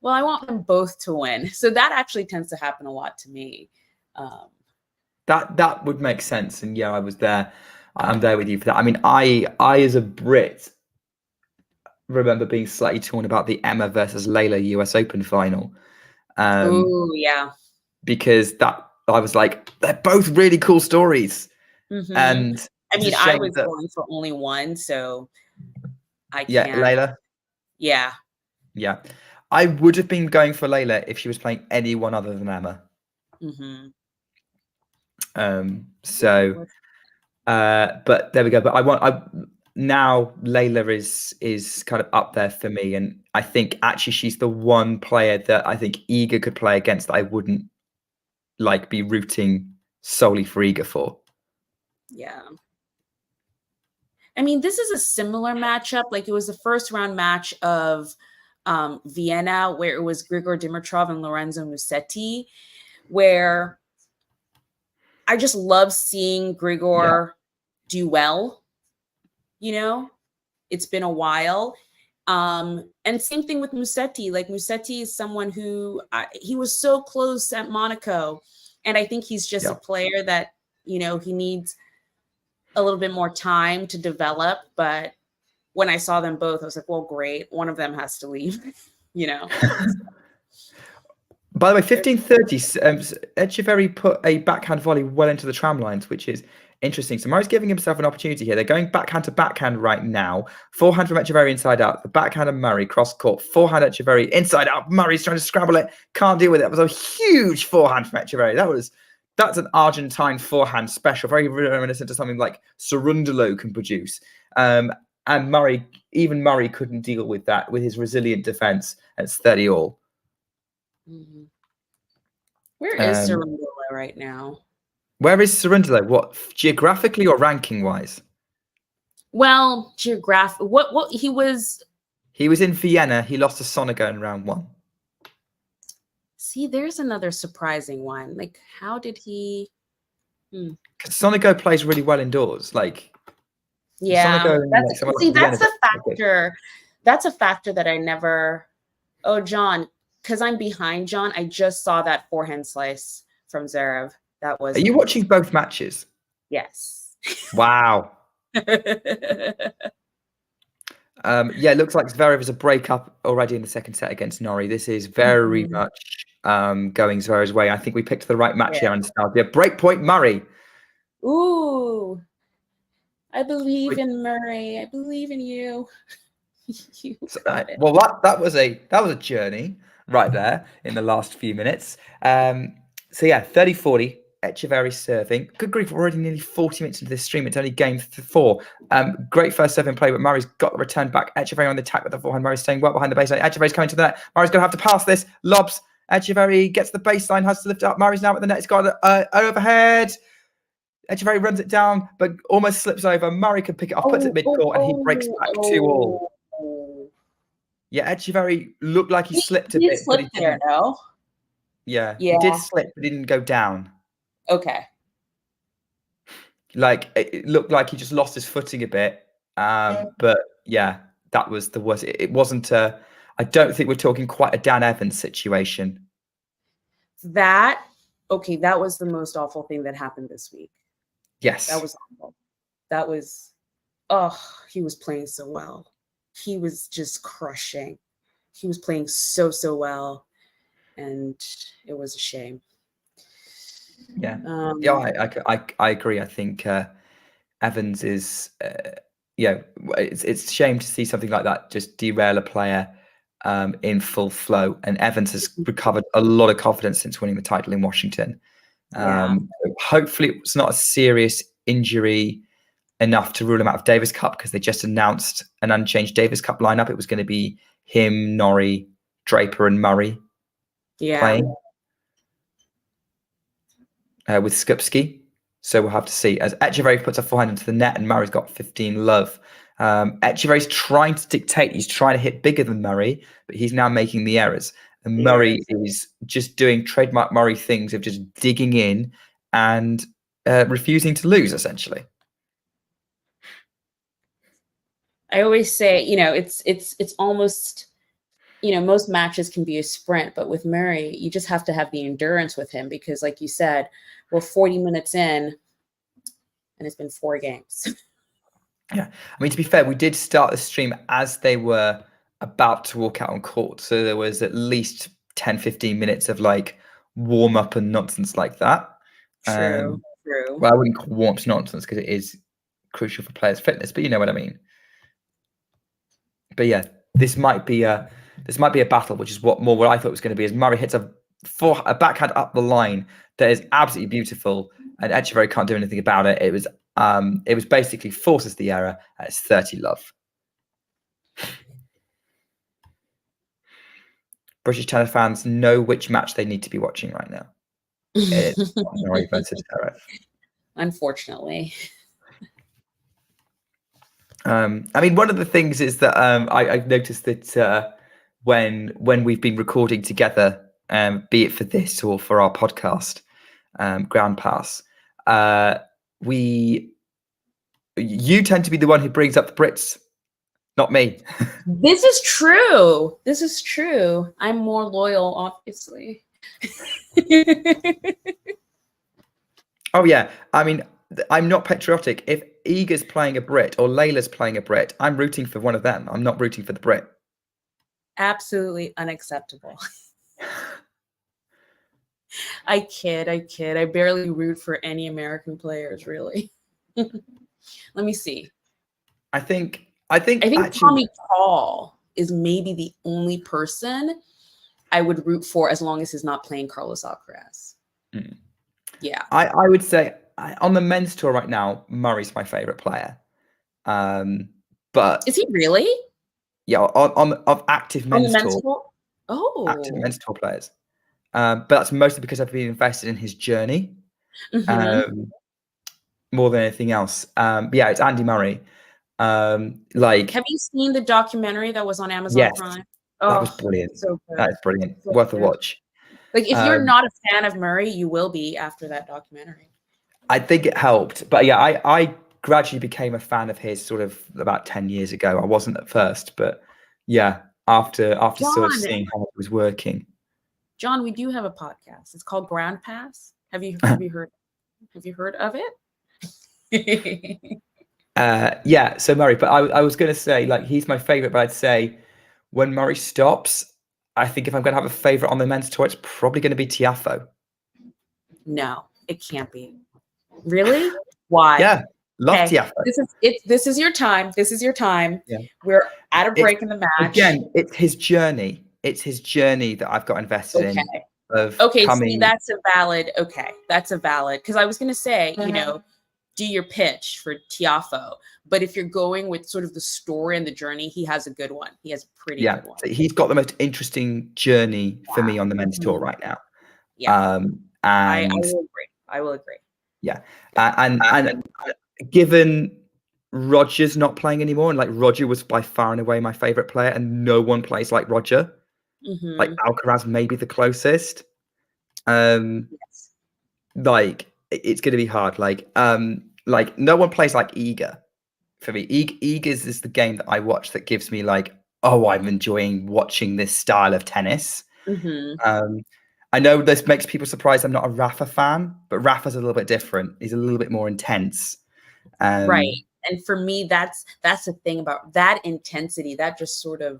well, I want them both to win. So that actually tends to happen a lot to me. That would make sense, and yeah, I was there. I'm there with you for that. I mean, I as a Brit remember being slightly torn about the Emma versus Layla US Open final. Oh yeah, because I was like, they're both really cool stories. And I mean, I was going for only one, so I can't. Layla. Yeah. I would have been going for Layla if she was playing anyone other than Emma. But there we go. But now Layla is kind of up there for me, and I think actually she's the one player that I think Iga could play against that I wouldn't be rooting solely for Iga for. Yeah. I mean, this is a similar matchup. Like, it was the first round match of Vienna, where it was Grigor Dimitrov and Lorenzo Musetti, where I just love seeing Grigor do well. It's been a while. And same thing with Musetti. Like, Musetti is someone who he was so close at Monaco. And I think he's just a player that, he needs a little bit more time to develop. But when I saw them both, I was like, well, great. One of them has to leave, By the way, 15:30, Etcheverry put a backhand volley well into the tram lines, which is interesting. So Murray's giving himself an opportunity here. They're going backhand to backhand right now. Forehand from Etcheverry inside out. The backhand of Murray cross court. Forehand Etcheverry inside out. Murray's trying to scramble it. Can't deal with it. It was a huge forehand from Etcheverry. That's an Argentine forehand special. Very reminiscent to something like Cerundolo can produce. And Murray couldn't deal with that with his resilient defense. It's 30 all. Where is Cerundolo right now? Where is Cerundolo? What, geographically or ranking wise? Well, what he was in Vienna. He lost to Sonigo in round 1. See, there's another surprising one. Like, how did he? Sonigo plays really well indoors. Yeah, Sonigo, that's a factor. That's a factor that I never. Oh, John, because I'm behind John. I just saw that forehand slice from Zverev. That was. Are you watching both matches? Yes. Wow. It looks like Zverev is a breakup already in the second set against Norrie. This is very much going Zverev's way. I think we picked the right match here on Nostalgia. Breakpoint Murray. Ooh. I believe in Murray. I believe in you. Well, that was a journey right there in the last few minutes. 30-40. Etcheverry serving. Good grief, we're already nearly 40 minutes into this stream. It's only game 4. Great first serving play, but Murray's got the return back. Etcheverry on the attack with the forehand. Murray's staying well behind the baseline. Etcheverry's coming to the net. Murray's going to have to pass this. Lobs. Etcheverry gets the baseline, has to lift it up. Murray's now at the net. It's got overhead. Etcheverry runs it down, but almost slips over. Murray can pick it up, puts it mid-court, and he breaks back 2-all. Yeah, Etcheverry looked like he slipped a bit. He slipped there, no? Yeah, he did slip, but he didn't go down. Okay. It looked like he just lost his footing a bit. But yeah, that was the worst. It wasn't I don't think we're talking quite a Dan Evans situation. That was the most awful thing that happened this week. Yes. That was awful. That was, he was playing so well. He was just crushing. He was playing so well. And it was a shame. Yeah, I agree. I think Evans is, it's a shame to see something like that just derail a player in full flow. And Evans has recovered a lot of confidence since winning the title in Washington. Hopefully, it's not a serious injury enough to rule him out of Davis Cup, because they just announced an unchanged Davis Cup lineup. It was going to be him, Norrie, Draper, and Murray playing with Skupski. So we'll have to see. As Etcheverry puts a forehand into the net and Murray's got 15 love. Etcheverry's trying to dictate. He's trying to hit bigger than Murray, but he's now making the errors. And Murray is just doing trademark Murray things of just digging in and refusing to lose, essentially. I always say, it's almost, most matches can be a sprint, but with Murray, you just have to have the endurance with him because, like you said, we're 40 minutes in and it's been 4 games. Yeah. I mean, to be fair, we did start the stream as they were about to walk out on court. So there was at least 10, 15 minutes of like warm up and nonsense like that. True. Well, I wouldn't call warm up nonsense because it is crucial for players' fitness, but you know what I mean. But yeah, this might be a battle, which is what I thought it was going to be. As Murray hits a backhand up the line that is absolutely beautiful, and Etcheverry can't do anything about it. It was basically forces the error. It's 30 love. British tennis fans know which match they need to be watching right now. It's Norrie versus Zverev. Unfortunately. I mean, one of the things is that I've noticed that when we've been recording together, be it for this or for our podcast, Ground Pass, you tend to be the one who brings up the Brits, not me. This is true. I'm more loyal, obviously. Oh yeah, I mean, I'm not patriotic. If Iga's playing a Brit or Layla's playing a Brit, I'm rooting for one of them. I'm not rooting for the Brit. Absolutely unacceptable. I kid. I barely root for any American players, really. Let me see. I think actually, Tommy Paul is maybe the only person I would root for as long as he's not playing Carlos Alcaraz. Yeah. I would say on the men's tour right now, Murray's my favorite player. But is he really? Yeah, of active men's tour. Oh, active men's tour players. But that's mostly because I've been invested in his journey more than anything else. Yeah, it's Andy Murray. Have you seen the documentary that was on Amazon Prime? Oh, that was brilliant. So good. That is brilliant. So Worth good. a watch. Like, if you're not a fan of Murray, you will be after that documentary. I think it helped. But yeah, I gradually became a fan of his sort of about 10 years ago. I wasn't at first, but yeah, after sort of seeing how it was working. John, we do have a podcast. It's called Ground Pass. Have you heard of it? Yeah, so Murray, but I was going to say, like, he's my favorite, but I'd say when Murray stops, I think if I'm going to have a favorite on the men's tour, it's probably going to be Tiafoe. No, it can't be. Really? Why? Yeah, love Tiafoe. This is your time. This is your time. Yeah. We're at a break in the match. Again, it's his journey. It's his journey that I've got invested in. See, that's a valid. Okay, that's a valid. Because I was going to say, do your pitch for Tiafoe. But if you're going with sort of the story and the journey, he has a good one. He has a pretty good one. He's got the most interesting journey for me on the men's tour right now. Yeah. I will agree. Yeah. And given Roger's not playing anymore, and like Roger was by far and away my favorite player, and no one plays like Roger. Like Alcaraz may be the closest. Yes. Like it's going to be hard. Like no one plays like Iga for me. Iga's is the game that I watch that gives me like, oh, I'm enjoying watching this style of tennis. I know this makes people surprised I'm not a Rafa fan, but Rafa's a little bit different. He's a little bit more intense. Right. And for me, that's the thing about that intensity, that just sort of,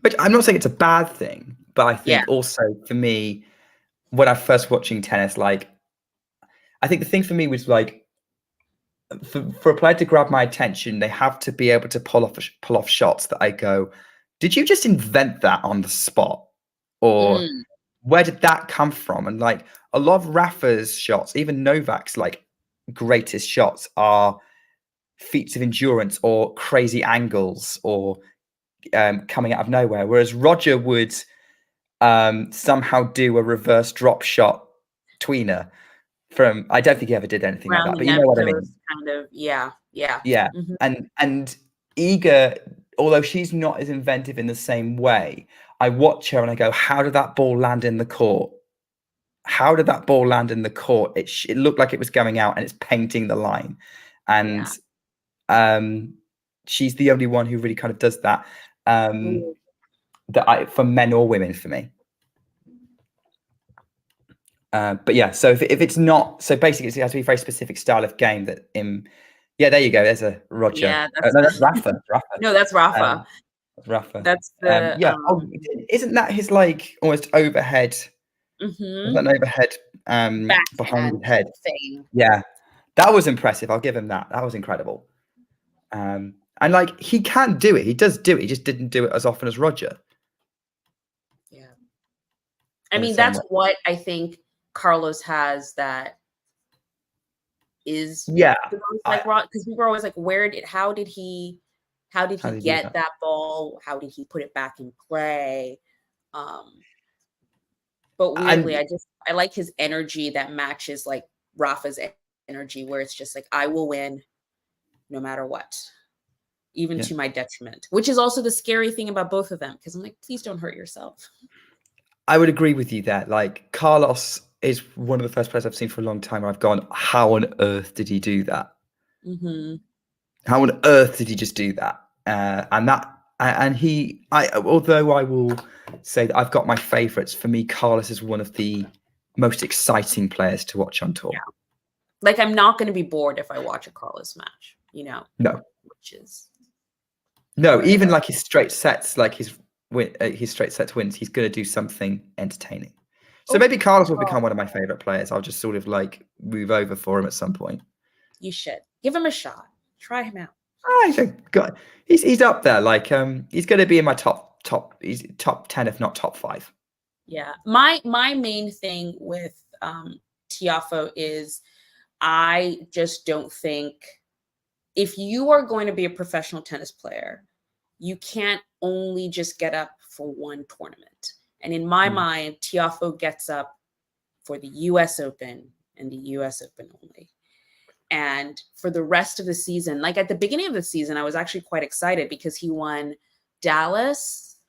Which I'm not saying it's a bad thing, but I think also for me, when I first watching tennis, like, I think the thing for me was like, for a player to grab my attention, they have to be able to pull off shots that I go, did you just invent that on the spot? Or where did that come from? And like a lot of Rafa's shots, even Novak's like greatest shots are feats of endurance or crazy angles or coming out of nowhere, whereas Roger would somehow do a reverse drop shot tweener from. I don't think he ever did anything like that, but you know what I mean. Kind of, yeah. Mm-hmm. And Iga, although she's not as inventive in the same way, I watch her and I go, how did that ball land in the court? How did that ball land in the court? It looked like it was going out and it's painting the line. And she's the only one who really kind of does that. For men or women, for me. But yeah, so if it's not, so basically it has to be a very specific style of game that there you go. There's a Roger. Yeah, that's Rafa. No, that's Rafa. Rafa. That's the isn't that his like almost overhead? Mm-hmm. An overhead behind his head thing. Yeah, that was impressive. I'll give him that. That was incredible. And like he can do it. He does do it. He just didn't do it as often as Roger. Yeah. I mean, that's what I think Carlos has that is like because we were always like, how did he get that ball? How did he put it back in play? But weirdly, I like his energy that matches like Rafa's energy, where it's just like, I will win no matter what, even to my detriment, which is also the scary thing about both of them. Because I'm like, please don't hurt yourself. I would agree with you there. Like Carlos is one of the first players I've seen for a long time where I've gone, how on earth did he do that? Mm-hmm. How on earth did he just do that? Although I will say that I've got my favorites, for me, Carlos is one of the most exciting players to watch on tour. Yeah. Like, I'm not going to be bored if I watch a Carlos match, No. Which is... No, even like his straight sets, like his straight sets wins, he's going to do something entertaining. So maybe Carlos will become one of my favorite players. I'll just sort of like move over for him at some point. You should. Give him a shot. Try him out. I think he's up there. Like he's going to be in my top 10, if not top 5. Yeah, my main thing with Tiafoe is I just don't think if you are going to be a professional tennis player, you can't only just get up for one tournament. And in my mind, Tiafoe gets up for the US Open and the US Open only. And for the rest of the season, like at the beginning of the season, I was actually quite excited because he won Dallas,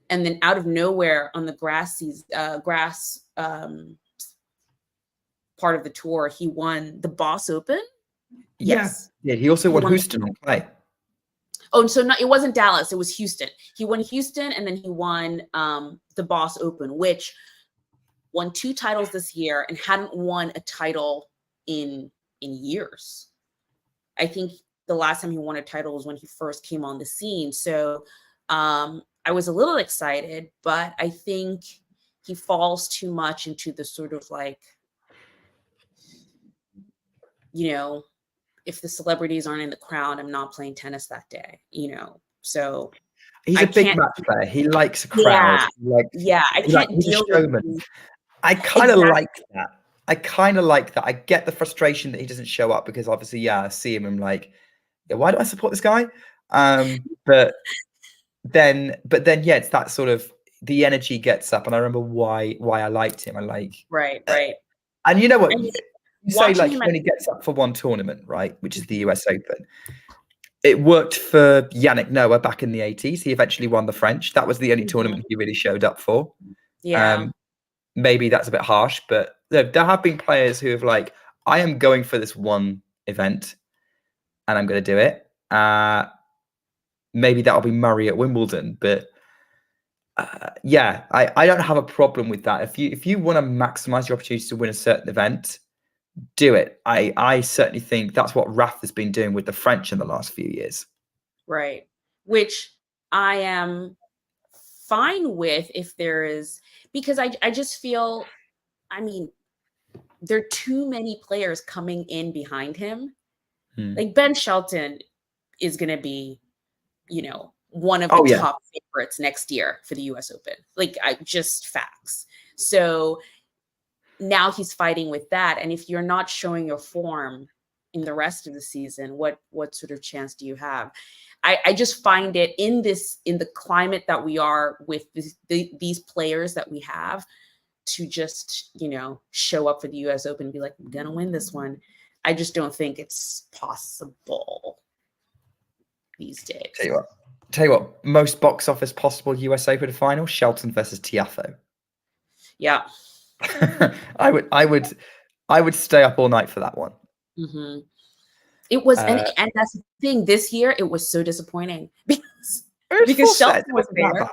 and then out of nowhere on the grass part of the tour, he won the Boss Open. Yes. Yeah. He also won Houston on clay. Oh, so it wasn't Dallas. It was Houston. He won Houston, and then he won the Boss Open, which won 2 titles this year and hadn't won a title in years. I think the last time he won a title was when he first came on the scene. So I was a little excited, but I think he falls too much into the sort of like, if the celebrities aren't in the crowd, I'm not playing tennis that day, So he's a big match player. He likes a crowd. I can't deal with. I kind of like that. I get the frustration that he doesn't show up because obviously, I see him. I'm like, why do I support this guy? But then, it's that sort of the energy gets up, and I remember why I liked him. I like right. And you know what? You say like he only gets up for one tournament, right? Which is the US Open. It worked for Yannick Noah back in the 80s. He eventually won the French. That was the only tournament he really showed up for. Yeah. Maybe that's a bit harsh, but there have been players who have like, I am going for this one event and I'm going to do it. Maybe that'll be Murray at Wimbledon, but I don't have a problem with that. If you want to maximize your opportunity to win a certain event, do it. I certainly think that's what Raf has been doing with the French in the last few years. Right. Which I am fine with if there is, because I just feel, there are too many players coming in behind him. Like Ben Shelton is going to be, one of the top favorites next year for the US Open. Like just facts. So now he's fighting with that. And if you're not showing your form in the rest of the season, what sort of chance do you have? I just find it in the climate that we are with these players that we have, to just, show up for the US Open and be like, I'm gonna win this one. I just don't think it's possible these days. Tell you what, most box office possible US Open final, Shelton versus Tiafoe. Yeah. I would stay up all night for that one. Mm-hmm. It was, and that's the thing. This year, it was so disappointing because Shelton was there.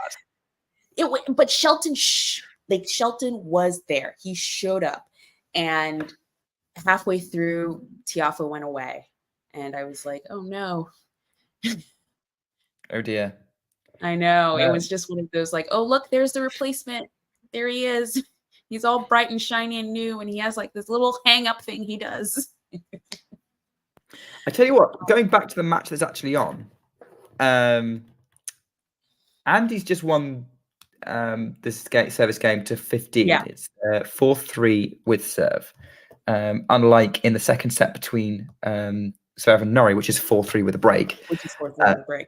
But Shelton, Shelton was there. He showed up, and halfway through, Tiafoe went away, and I was like, "Oh no." Oh dear. I know. It was just one of those like, "Oh look, there's the replacement. There he is. He's all bright and shiny and new, and he has like this little hang up thing he does." I tell you what, going back to the match that's actually on, Andy's just won this service game to 15. Yeah. It's 4-3 with serve. Unlike in the second set between Zverev and Norrie, which is 4-3 with a break. Which is 4-3 with a break.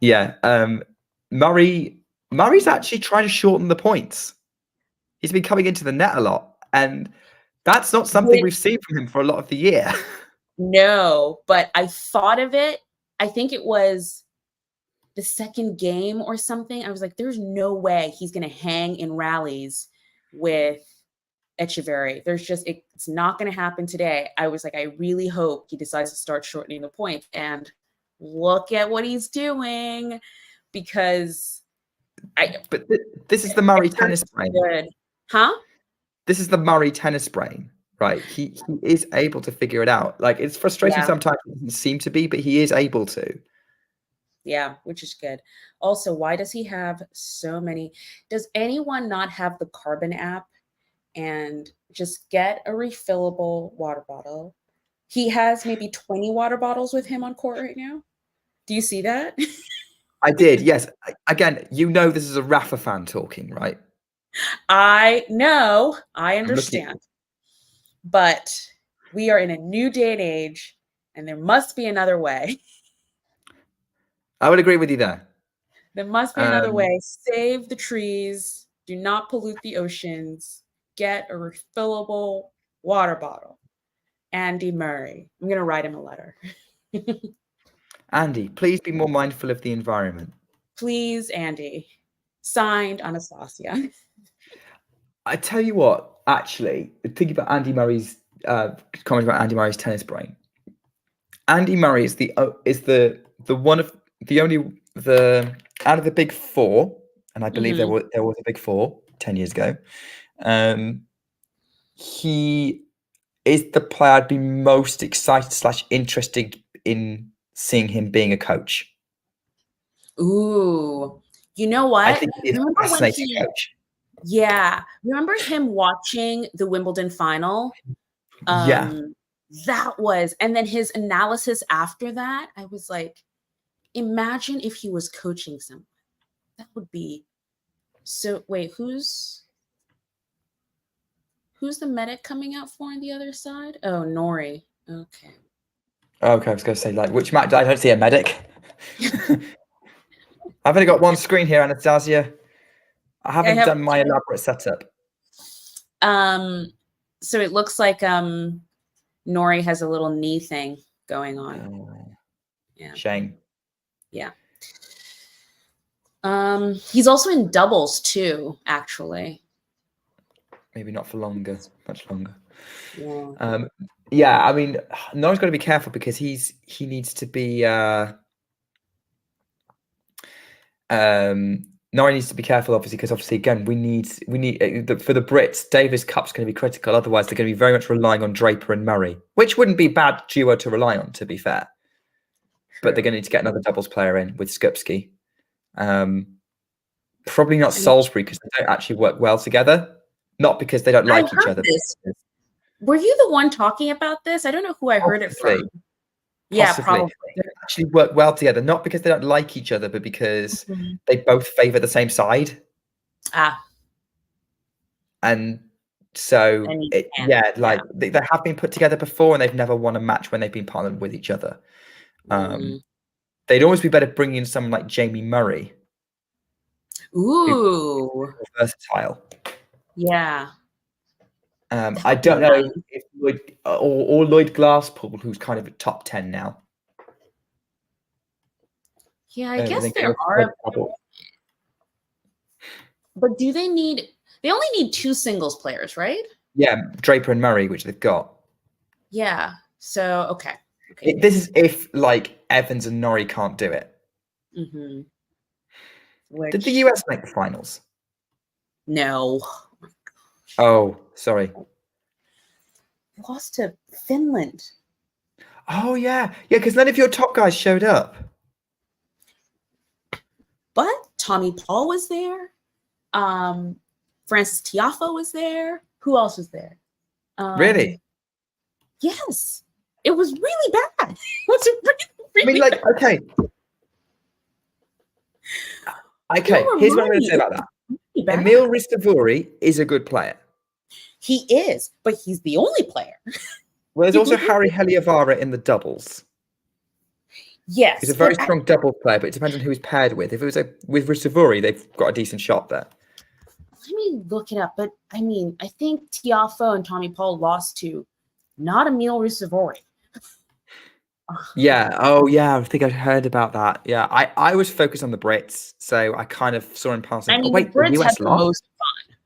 Yeah. Murray's actually trying to shorten the points. He's been coming into the net a lot, and that's not something we've seen from him for a lot of the year. No, but I thought of it. I think it was the second game or something. I was like, there's no way he's going to hang in rallies with Etcheverry. It's not going to happen today. I was like, I really hope he decides to start shortening the points. And look at what he's doing, because this is the Murray tennis brain. Good. Huh? This is the Murray tennis brain. Right, he is able to figure it out. Like, it's frustrating sometimes, it doesn't seem to be, but he is able to. Yeah, which is good. Also, why does he have so many? Does anyone not have the Carbon app and just get a refillable water bottle? He has maybe 20 water bottles with him on court right now. Do you see that? I did, yes. Again, this is a Rafa fan talking, right? I know, I understand. But we are in a new day and age, and there must be another way. I would agree with you there. There must be another way. Save the trees. Do not pollute the oceans. Get a refillable water bottle. Andy Murray. I'm going to write him a letter. Andy, please be more mindful of the environment. Please, Andy. Signed, Anastasia. I tell you what. Actually, thinking about Andy Murray's comment about Andy Murray's tennis brain. Andy Murray is the one of the only out of the big four, and I believe there was a big four 10 years ago. He is the player I'd be most excited / interested in seeing him being a coach. Ooh, you know what? I think he's a fascinating coach. Yeah. Remember him watching the Wimbledon final? That was, and then his analysis after that, I was like, imagine if he was coaching someone. That would be so. Wait, who's the medic coming out for on the other side? Oh, Norrie. Okay. Okay, I was going to say, like, which match? I don't see a medic. I've only got one screen here, Anastasia. I haven't done my elaborate setup. So it looks like Norrie has a little knee thing going on. Yeah. Shame. Yeah. He's also in doubles too, actually. Maybe not for longer, much longer. Yeah. I mean, Norrie's got to be careful because he needs to be Norrie needs to be careful, obviously, because obviously, again, we need for the Brits, Davis Cup's going to be critical. Otherwise, they're going to be very much relying on Draper and Murray, which wouldn't be a bad duo to rely on, to be fair. But they're going to need to get another doubles player in with Skupski. Probably not Salisbury, because they don't actually work well together. Not because they don't like each other. Were you the one talking about this? I don't know who I heard it from. Yeah, probably. They don't actually work well together, not because they don't like each other, but because they both favor the same side. Ah. And So And you can't. yeah, like they have been put together before, and they've never won a match when they've been partnered with each other. They'd always be better bringing in someone like Jamie Murray. Ooh, versatile. yeah. I don't know if Lloyd or Lloyd Glasspool, who's kind of a top 10 now. Yeah, I guess there are. But do they need? They only need 2 singles players, right? Yeah, Draper and Murray, which they've got. Yeah. So okay. This is if like Evans and Norrie can't do it. Did the US make the finals? No. Oh, sorry. Lost to Finland. Oh yeah, because none of your top guys showed up. But Tommy Paul was there. Francis Tiafoe was there. Who else was there? Really? Yes. It was really bad. It was really I mean, like, bad. Okay, here's what I'm going to say about that. Emil Ristovori is a good player. He is, but he's the only player. Well, there's also Harry Heliovara in the doubles. Yes. He's a very strong doubles player, but it depends on who he's paired with. If it was with Ristovori, they've got a decent shot there. Let me look it up. But, I mean, I think Tiafoe and Tommy Paul lost to not Emil Ristovori. Yeah. Oh, yeah. I think I heard about that. Yeah. I was focused on the Brits, so I kind of saw in passing. I mean, wait, the Brits US had the most fun.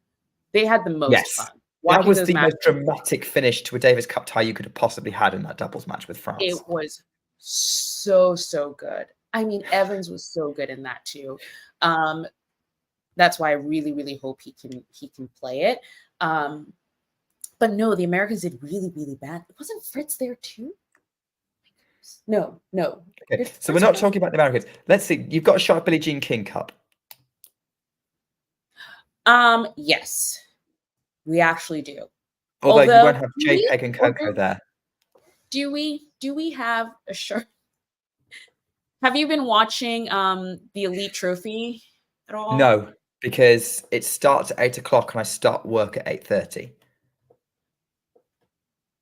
They had the most fun. That was the most dramatic finish to a Davis Cup tie you could have possibly had in that doubles match with France. It was so good. I mean, Evans was so good in that too. That's why I really hope he can play it. But no, the Americans did really bad. Wasn't Fritz there too? No. Okay, so we're not talking about the Americans. Let's see. You've got a shot at Billie Jean King Cup. Yes, we actually do. Although you won't have JPEG and Coco there. Do we have a shirt? Have you been watching the Elite Trophy at all? No, because it starts at 8 o'clock and I start work at 8:30.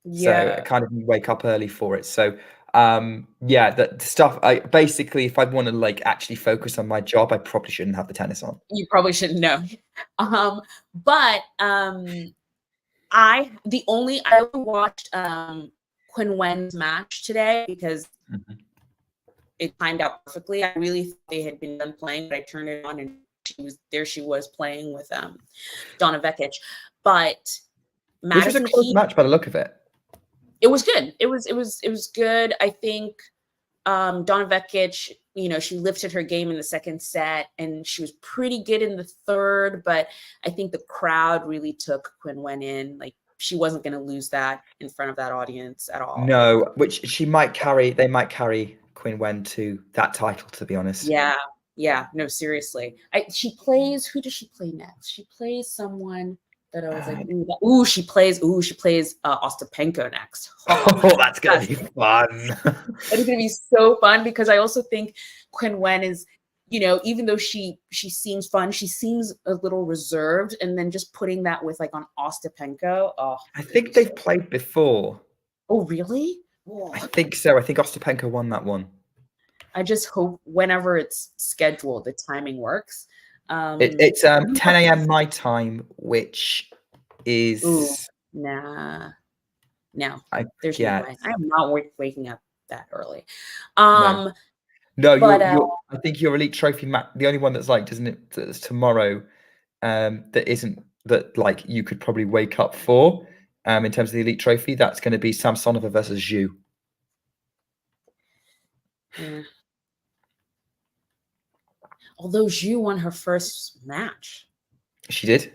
Yeah. So I kind of wake up early for it. So the stuff basically, if I want to like actually focus on my job, I probably shouldn't have the tennis on. You probably shouldn't know. But I watched Quinn Wen's match today because it timed out perfectly. I really thought they had been done playing, but I turned it on and she was playing with Donna Vekic. But Which was a close match by the look of it. It was good. It was good. I think Donna Vekic, she lifted her game in the second set and she was pretty good in the third, but I think the crowd really took Quinn Wen in. Like she wasn't going to lose that in front of that audience at all. No, which they might carry Quinn Wen to that title, to be honest. Yeah. No, seriously. Who does she play next? She plays someone that I was like, she plays Ostapenko next. Oh, that's gonna be fun. That is gonna be so fun because I also think Quinn Wen is, even though she seems fun, she seems a little reserved, and then just putting that with like on Ostapenko. Oh, I think they've played before. Oh, really? I think so. I think Ostapenko won that one. I just hope whenever it's scheduled, the timing works. It's 10 a.m. my time, which is no. There's no way. I'm not waking up that early. No, I think your Elite Trophy match, the only one that's like, isn't it? That's tomorrow. That like you could probably wake up for. In terms of the Elite Trophy, that's going to be Samsonova versus Zhu. Yeah. Although Zhu won her first match. She did.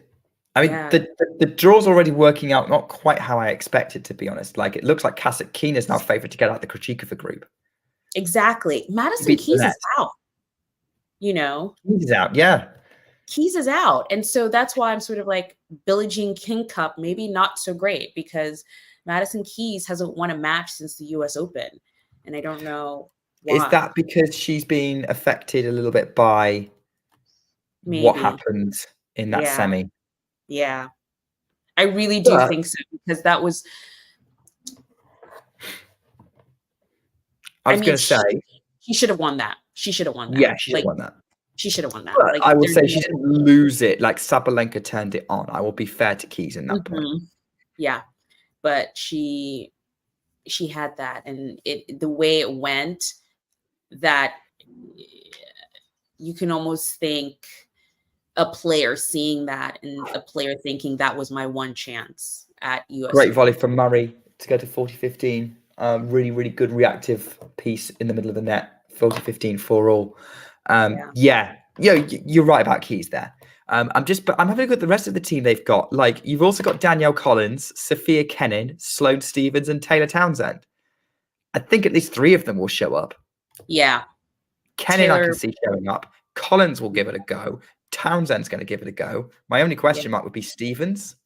I mean, the draw's already working out not quite how I expected, to be honest. Like, it looks like Kasatkina is now favored to get out the Krejcikova group. Exactly. Madison Keys is out. Keys is out, yeah. Keys is out. And so that's why I'm sort of like, Billie Jean King Cup, maybe not so great, because Madison Keys hasn't won a match since the US Open. And I don't know why. Is that because she's been affected a little bit by what happened in that semi? Yeah. I really do think so, because that was. I was going to say he should have won that. She should have won that. Yeah, she should have won that. She should have won that. But I will say she didn't lose it. Like Sabalenka turned it on. I will be fair to Keys in that point. Yeah, but she had that, and the way it went, that you can almost think a player seeing that and a player thinking that was my one chance at US. Great volley from Murray to go to 40-15. Really, really good reactive piece in the middle of the net. 40-15 for all. You're right about Keys there. I'm having a look at the rest of the team they've got. Like, you've also got Danielle Collins, Sophia Kennan, Sloane Stephens, and Taylor Townsend. I think at least 3 of them will show up. Yeah. Kennan, I can see showing up. Collins will give it a go. Townsend's going to give it a go. My only question mark would be Stephens.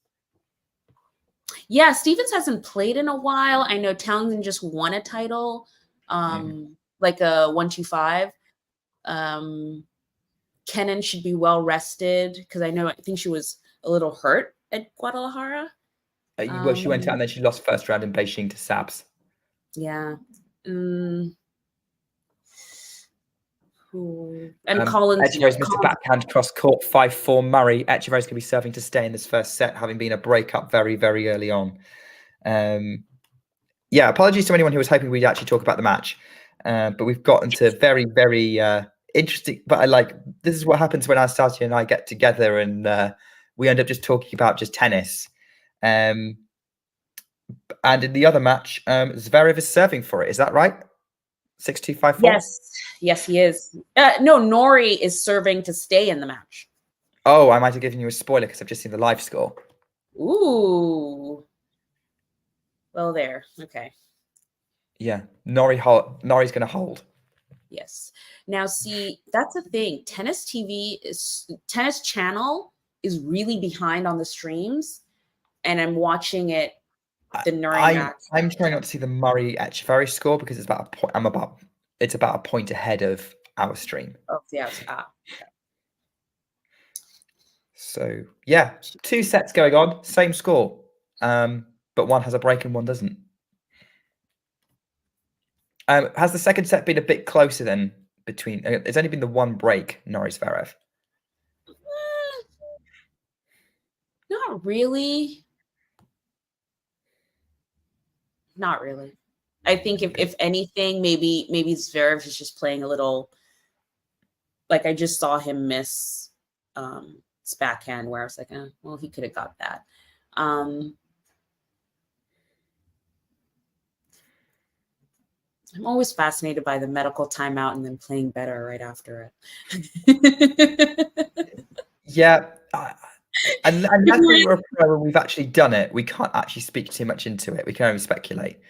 Yeah, Stephens hasn't played in a while. I know Townsend just won a title, like a 125. Kennan should be well rested, because I think she was a little hurt at Guadalajara. Well, she went out and then she lost first round in Beijing to Sabs. Yeah. And Collins. Etcheverry's missed a backhand cross court, 5-4 Murray. Etcheverry's going to be serving to stay in this first set, having been a breakup very, very early on. Apologies to anyone who was hoping we'd actually talk about the match. But we've gotten to very, very interesting. But this is what happens when Anastasia and I get together and we end up just talking about just tennis. And in the other match, Zverev is serving for it. Is that right? 6-2-5-4? Yes, he is. No, Nori is serving to stay in the match. Oh, I might have given you a spoiler because I've just seen the live score. Ooh. Well, there. Okay. Yeah, Nori's going to hold. Yes. Now, see, that's the thing. Tennis Channel is really behind on the streams, and I'm watching it. I'm trying not to see the Murray Etcheverry score because it's about a point. It's about a point ahead of our stream. Oh, yes. So 2 sets going on, same score, but one has a break and one doesn't. Has the second set been a bit closer than between? It's only been the one break, Norris Zverev. Not really. Not really. I think if anything, maybe Zverev is just playing a little. Like, I just saw him miss his backhand, where I was like, well, he could have got that. I'm always fascinated by the medical timeout and then playing better right after it. Yeah. And unless we were a pro and we've actually done it, we can't actually speak too much into it. We can only speculate.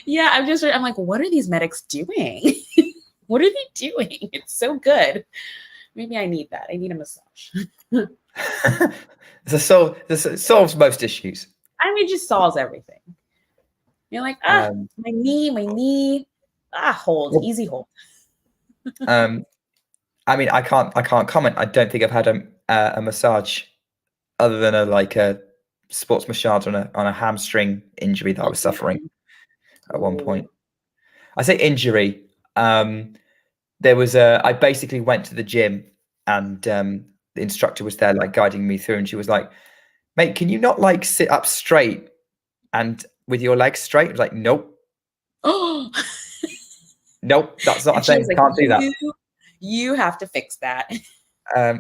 Yeah, I'm like, what are these medics doing? What are they doing? It's so good. Maybe I need that. I need a massage. This solves most issues. I mean, it just solves everything. You're like, my knee. Hold, easy hold. I mean, I can't comment. I don't think I've had a massage other than a sports massage on a hamstring injury that I was suffering at one point. I say injury. There was I basically went to the gym and the instructor was there guiding me through, and she was like, "Mate, can you not sit up straight and with your legs straight?" I was like, "Nope." Oh. Nope, that's not a thing. Can't do that. You have to fix that.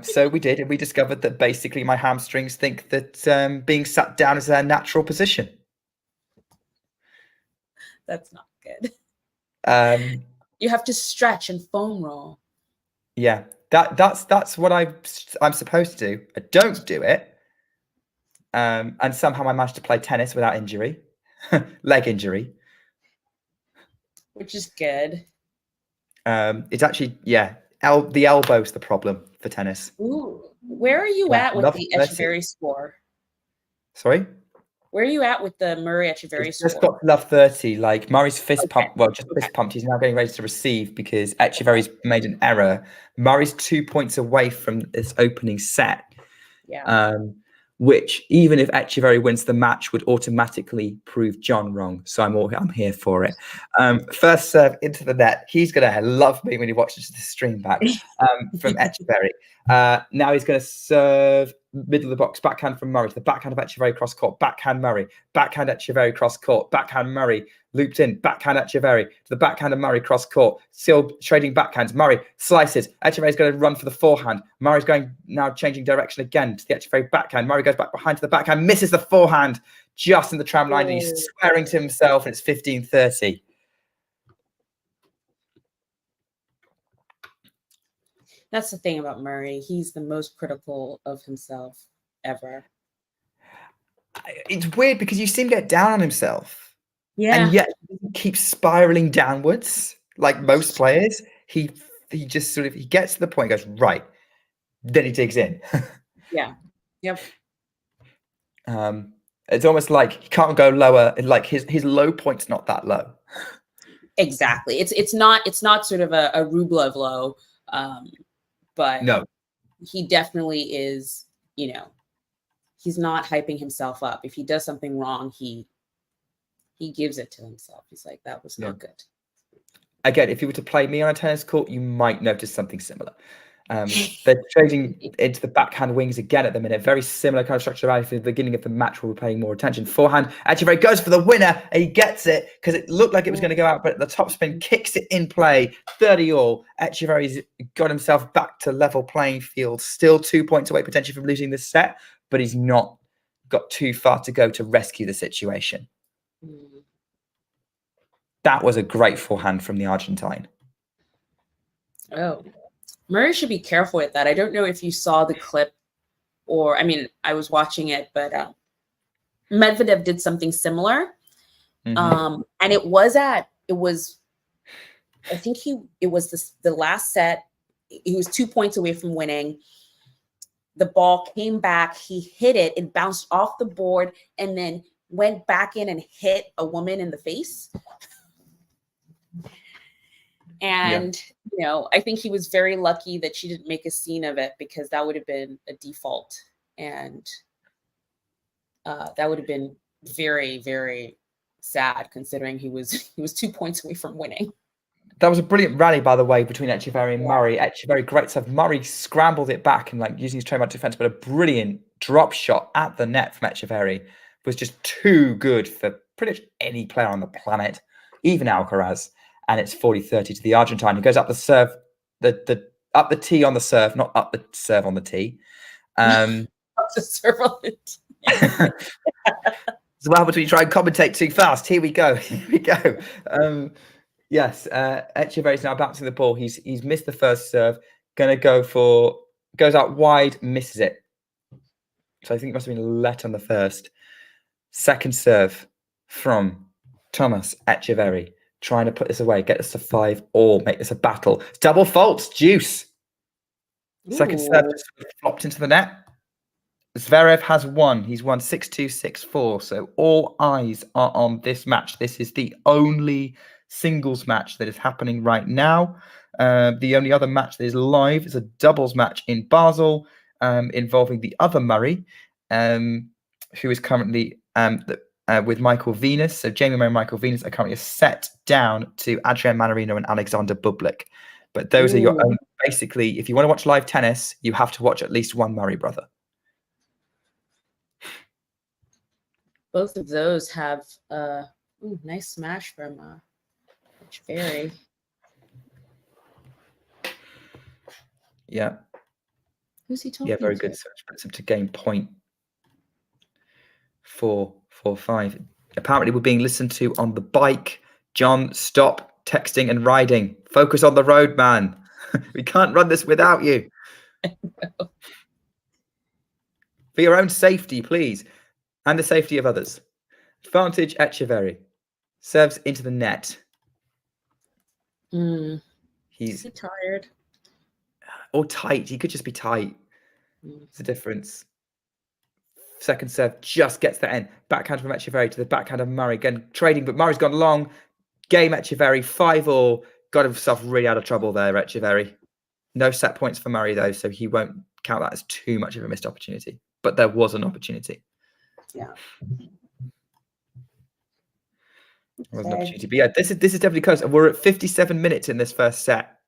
So we did, and we discovered that basically my hamstrings think that being sat down is their natural position. That's not good. You have to stretch and foam roll. Yeah, that's what I'm supposed to do. I don't do it, and somehow I managed to play tennis without injury, leg injury, which is good. It's actually the elbow's the problem for tennis. Ooh, where are you at with the Etcheverry score? Sorry? Where are you at with the Murray Etcheverry score? Just got love 30. Murray's fist pump. Well, just fist pumped. He's now getting ready to receive because Etcheverry's made an error. Murray's 2 points away from this opening set. Yeah. which, even if Etcheverry wins the match, would automatically prove John wrong. So I'm here for it. First serve into the net. He's going to love me when he watches the stream back from Etcheverry. Now he's going to serve middle of the box, backhand from Murray to the backhand of Etcheverry cross court, backhand Murray, backhand Etcheverry cross court, backhand Murray looped in, backhand Etcheverry to the backhand of Murray cross court, still trading backhands. Murray slices. Etcheverry's going to run for the forehand. Murray's going now changing direction again to the Etcheverry backhand. Murray goes back behind to the backhand, misses the forehand just in the tram line. And he's swearing to himself, and it's 15-30. That's the thing about Murray. He's the most critical of himself ever. It's weird because you see him get down on himself. Yeah. And yet he keeps spiraling downwards like most players. He just sort of, he gets to the point, goes, right. Then he digs in. Yeah. Yep. It's almost like he can't go lower. Like his low point's not that low. Exactly. It's not sort of a Rublev low. But no, he definitely is, he's not hyping himself up. If he does something wrong, he gives it to himself. He's like, that was not good. Again, if you were to play me on a tennis court, you might notice something similar. They're trading into the backhand wings again at the minute. Very similar kind of structure right from the beginning of the match where we're paying more attention. Forehand, Etcheverry goes for the winner and he gets it because it looked like it was going to go out, but the topspin kicks it in play. 30-all. Etcheverry's got himself back to level playing field. Still 2 points away potentially from losing this set, but he's not got too far to go to rescue the situation. That was a great forehand from the Argentine. Oh. Murray should be careful with that. I don't know if you saw the clip or, I was watching it, but Medvedev did something similar. And it was the last set. He was 2 points away from winning. The ball came back. He hit it. It bounced off the board and then went back in and hit a woman in the face. And, I think he was very lucky that she didn't make a scene of it because that would have been a default. And that would have been very, very sad considering he was 2 points away from winning. That was a brilliant rally, by the way, between Etcheverry and Murray. Etcheverry, great stuff. Murray scrambled it back and using his trademark defense, but a brilliant drop shot at the net from Etcheverry was just too good for pretty much any player on the planet, even Alcaraz. And it's 40-30 to the Argentine. He goes up the serve, up the tee on the serve, not up the serve on the tee. Up the serve on the tee. So what happens when you try and commentate too fast? Here we go. Yes, Etcheverry's now bouncing the ball. He's missed the first serve. Goes out wide, misses it. So I think it must have been let on the first. Second serve from Tomás Etcheverry. Trying to put this away, get us to 5-all, make this a battle. Double faults, juice. Second serve just flopped into the net. Zverev has won. He's won 6-2, 6-4. So all eyes are on this match. This is the only singles match that is happening right now. The only other match that is live is a doubles match in Basel involving the other Murray, who is currently with Michael Venus. So Jamie Murray and Michael Venus are currently set down to Adrian Manarino and Alexander Bublik. But those are your own. Basically, if you want to watch live tennis, you have to watch at least one Murray brother. Both of those have nice smash from Etcheverry. Yeah. Who's he talking to? Yeah, very good search. Puts him to game point 4-4-5. Apparently, we're being listened to on the bike. John, stop texting and riding. Focus on the road, man. We can't run this without you. For your own safety, please. And the safety of others. Advantage Etcheverry. Serves into the net. Is he tired? Or tight. He could just be tight. It's the difference. Second serve just gets the end. Backhand from Etcheverry to the backhand of Murray. Again, trading, but Murray's gone long. Game Etcheverry, 5-all. Got himself really out of trouble there, Etcheverry. No set points for Murray, though, so he won't count that as too much of a missed opportunity. but there was an opportunity. Yeah. There was an opportunity. But yeah, this is definitely close. We're at 57 minutes in this first set.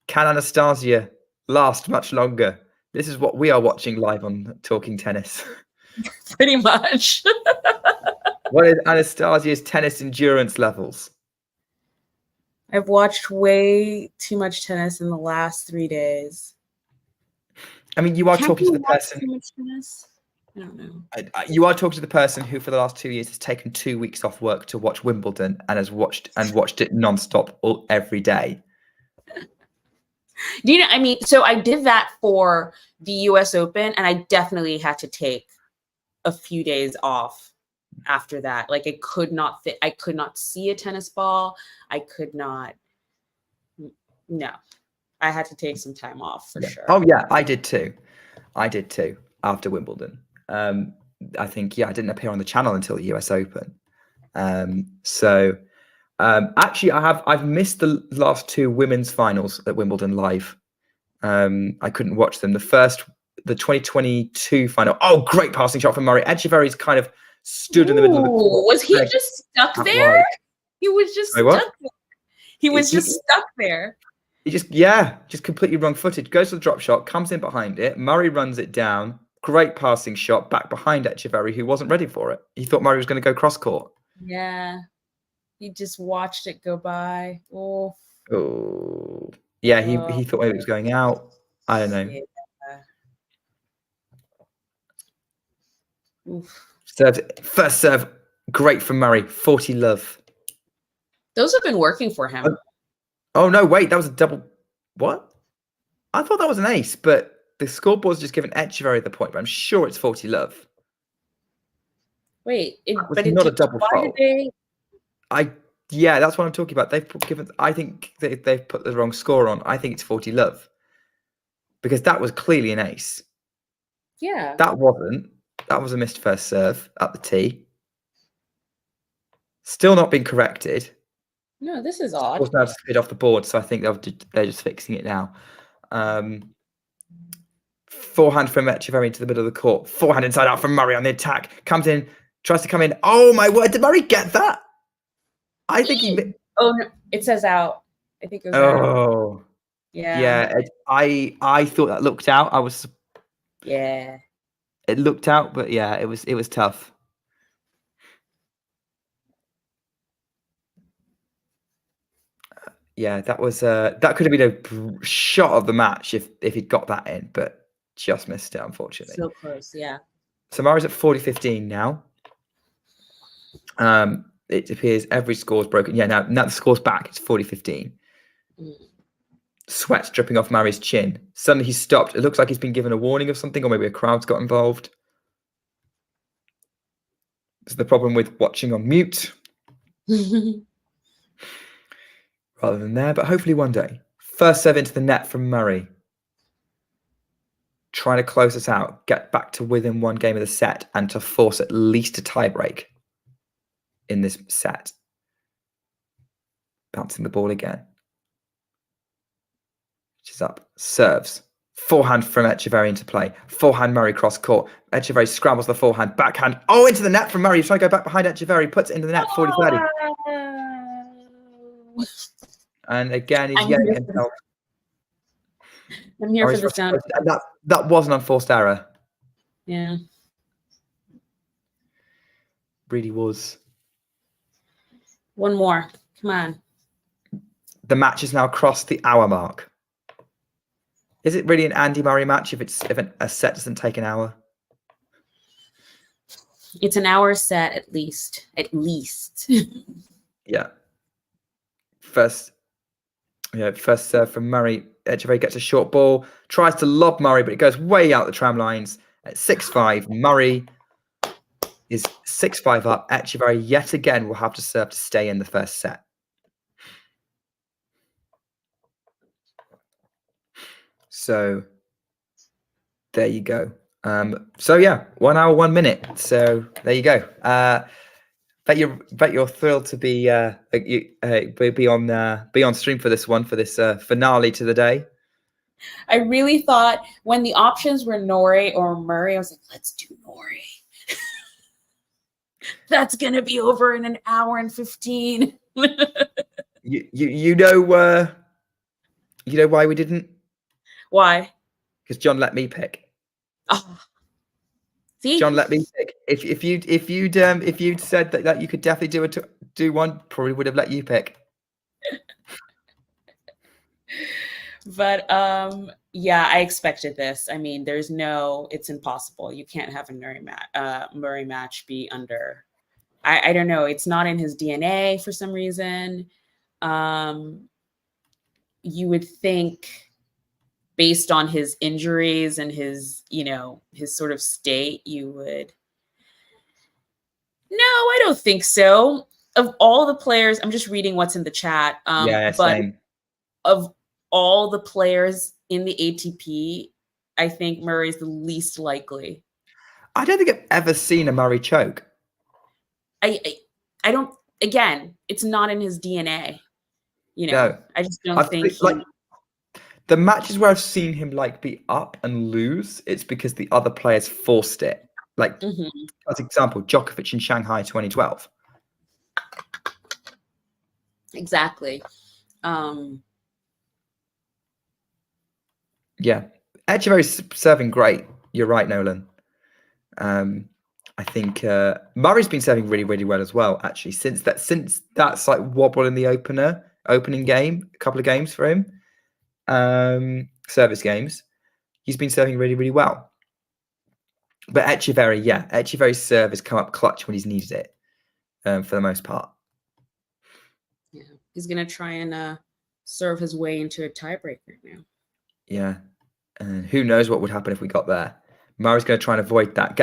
Can Anastasia last much longer? This is what we are watching live on Talking Tennis. Pretty much. What is Anastasia's tennis endurance levels? I've watched way too much tennis in the last 3 days. I mean, you are Can't talking to you the watch person. too much tennis? I don't know. You are talking to the person who, for the last 2 years, has taken 2 weeks off work to watch Wimbledon and has watched it nonstop every day. Do you know? I mean, so I did that for the U.S. Open, and I definitely had to take a few days off after that. Like, I could not fit. I could not see a tennis ball. I could not. No, I had to take some time off for sure. Oh yeah, I did too. After Wimbledon. I think I didn't appear on the channel until the US Open. Actually, I've missed the last 2 women's finals at Wimbledon live. I couldn't watch them. The 2022 final. Oh, great passing shot from Murray. Etcheverry's kind of stood in the middle of the court. Was he just stuck there? Wide. He was just Sorry, stuck there. He was just stuck there. He just completely wrong-footed. Goes to the drop shot, comes in behind it. Murray runs it down. Great passing shot back behind Etcheverry, who wasn't ready for it. He thought Murray was going to go cross court. Yeah. He just watched it go by. Oh. Yeah, he thought maybe it was going out. I don't know. Yeah. First serve, great from Murray. 40 love. Those have been working for him. Oh no, wait, that was a double. What? I thought that was an ace, but the scoreboard's just given Etcheverry the point, but I'm sure it's 40 love. Wait, but it's not a double fault. Yeah, that's what I'm talking about. I think they've put the wrong score on. I think it's 40 love. Because that was clearly an ace. Yeah. That was a missed first serve at the tee. Still not been corrected. No, this is odd. Of course, now it's slid off the board, so I think they're just fixing it now. Forehand from Etcheverry into the middle of the court. Forehand inside out from Murray on the attack. Comes in, tries to come in. Oh my word! Did Murray get that? I think he. Oh no! It says out. I think it was. Oh. Out. Yeah. Yeah. I thought that looked out. Yeah. It looked out, but yeah, it was tough. Yeah, that could have been a shot of the match if he'd got that in, but just missed it, unfortunately. So close, yeah. So Murray's at 40-15 now. It appears every score's broken. Yeah, now the score's back. It's 40-15. Sweat's dripping off Murray's chin. Suddenly he's stopped. It looks like he's been given a warning of something, or maybe a crowd's got involved. This is the problem with watching on mute. Rather than there, but hopefully one day. First serve into the net from Murray. Trying to close us out, get back to within 1 game of the set, and to force at least a tiebreak in this set. Bouncing the ball again. Which is up. Serves. Forehand from Etcheverry into play. Forehand Murray cross court. Etcheverry scrambles the forehand. Backhand. Oh, into the net from Murray. He's trying to go back behind Etcheverry. Puts it into the net. 40-30. And again, he's getting himself. I'm here for the sound. That was an unforced error. Yeah. Really was. One more. Come on. The match has now crossed the hour mark. Is it really an Andy Murray match if a set doesn't take an hour? It's an hour set at least. At least. Yeah. First serve from Murray. Etcheverry gets a short ball, tries to lob Murray, but it goes way out the tram lines. At 6-5, Murray is 6-5 up. Etcheverry yet again will have to serve to stay in the first set. So there you go. So yeah, 1 hour, 1 minute. So there you go. Bet you're thrilled to be on stream for this one, for this finale to the day. I really thought when the options were Norrie or Murray, I was like, let's do Norrie. That's gonna be over in an hour and 15. You know why we didn't? Why? Because John let me pick. Oh, see, John let me pick. If you'd said that you could definitely do one, probably would have let you pick. But yeah, I expected this. I mean, it's impossible. You can't have a Murray match be under. I don't know. It's not in his DNA for some reason. You would think, based on his injuries and his sort of state, you would. No, I don't think so. Of all the players, I'm just reading what's in the chat. Yeah, but same. Of all the players in the ATP, I think Murray's the least likely. I don't think I've ever seen a Murray choke. I don't. Again, it's not in his DNA. No, I just don't think the matches where I've seen him be up and lose, it's because the other players forced it. As example, Djokovic in Shanghai 2012. Exactly. Yeah, Etcheverry's serving great. You're right, Nolan. I think Murray's been serving really, really well as well. Actually, since that's wobble in the opening game, a couple of games for him, service games, he's been serving really, really well. But Etcheverry's serve has come up clutch when he's needed it, for the most part. Yeah, he's gonna try and serve his way into a tiebreaker now. Yeah, and who knows what would happen if we got there. Murray's going to try and avoid that.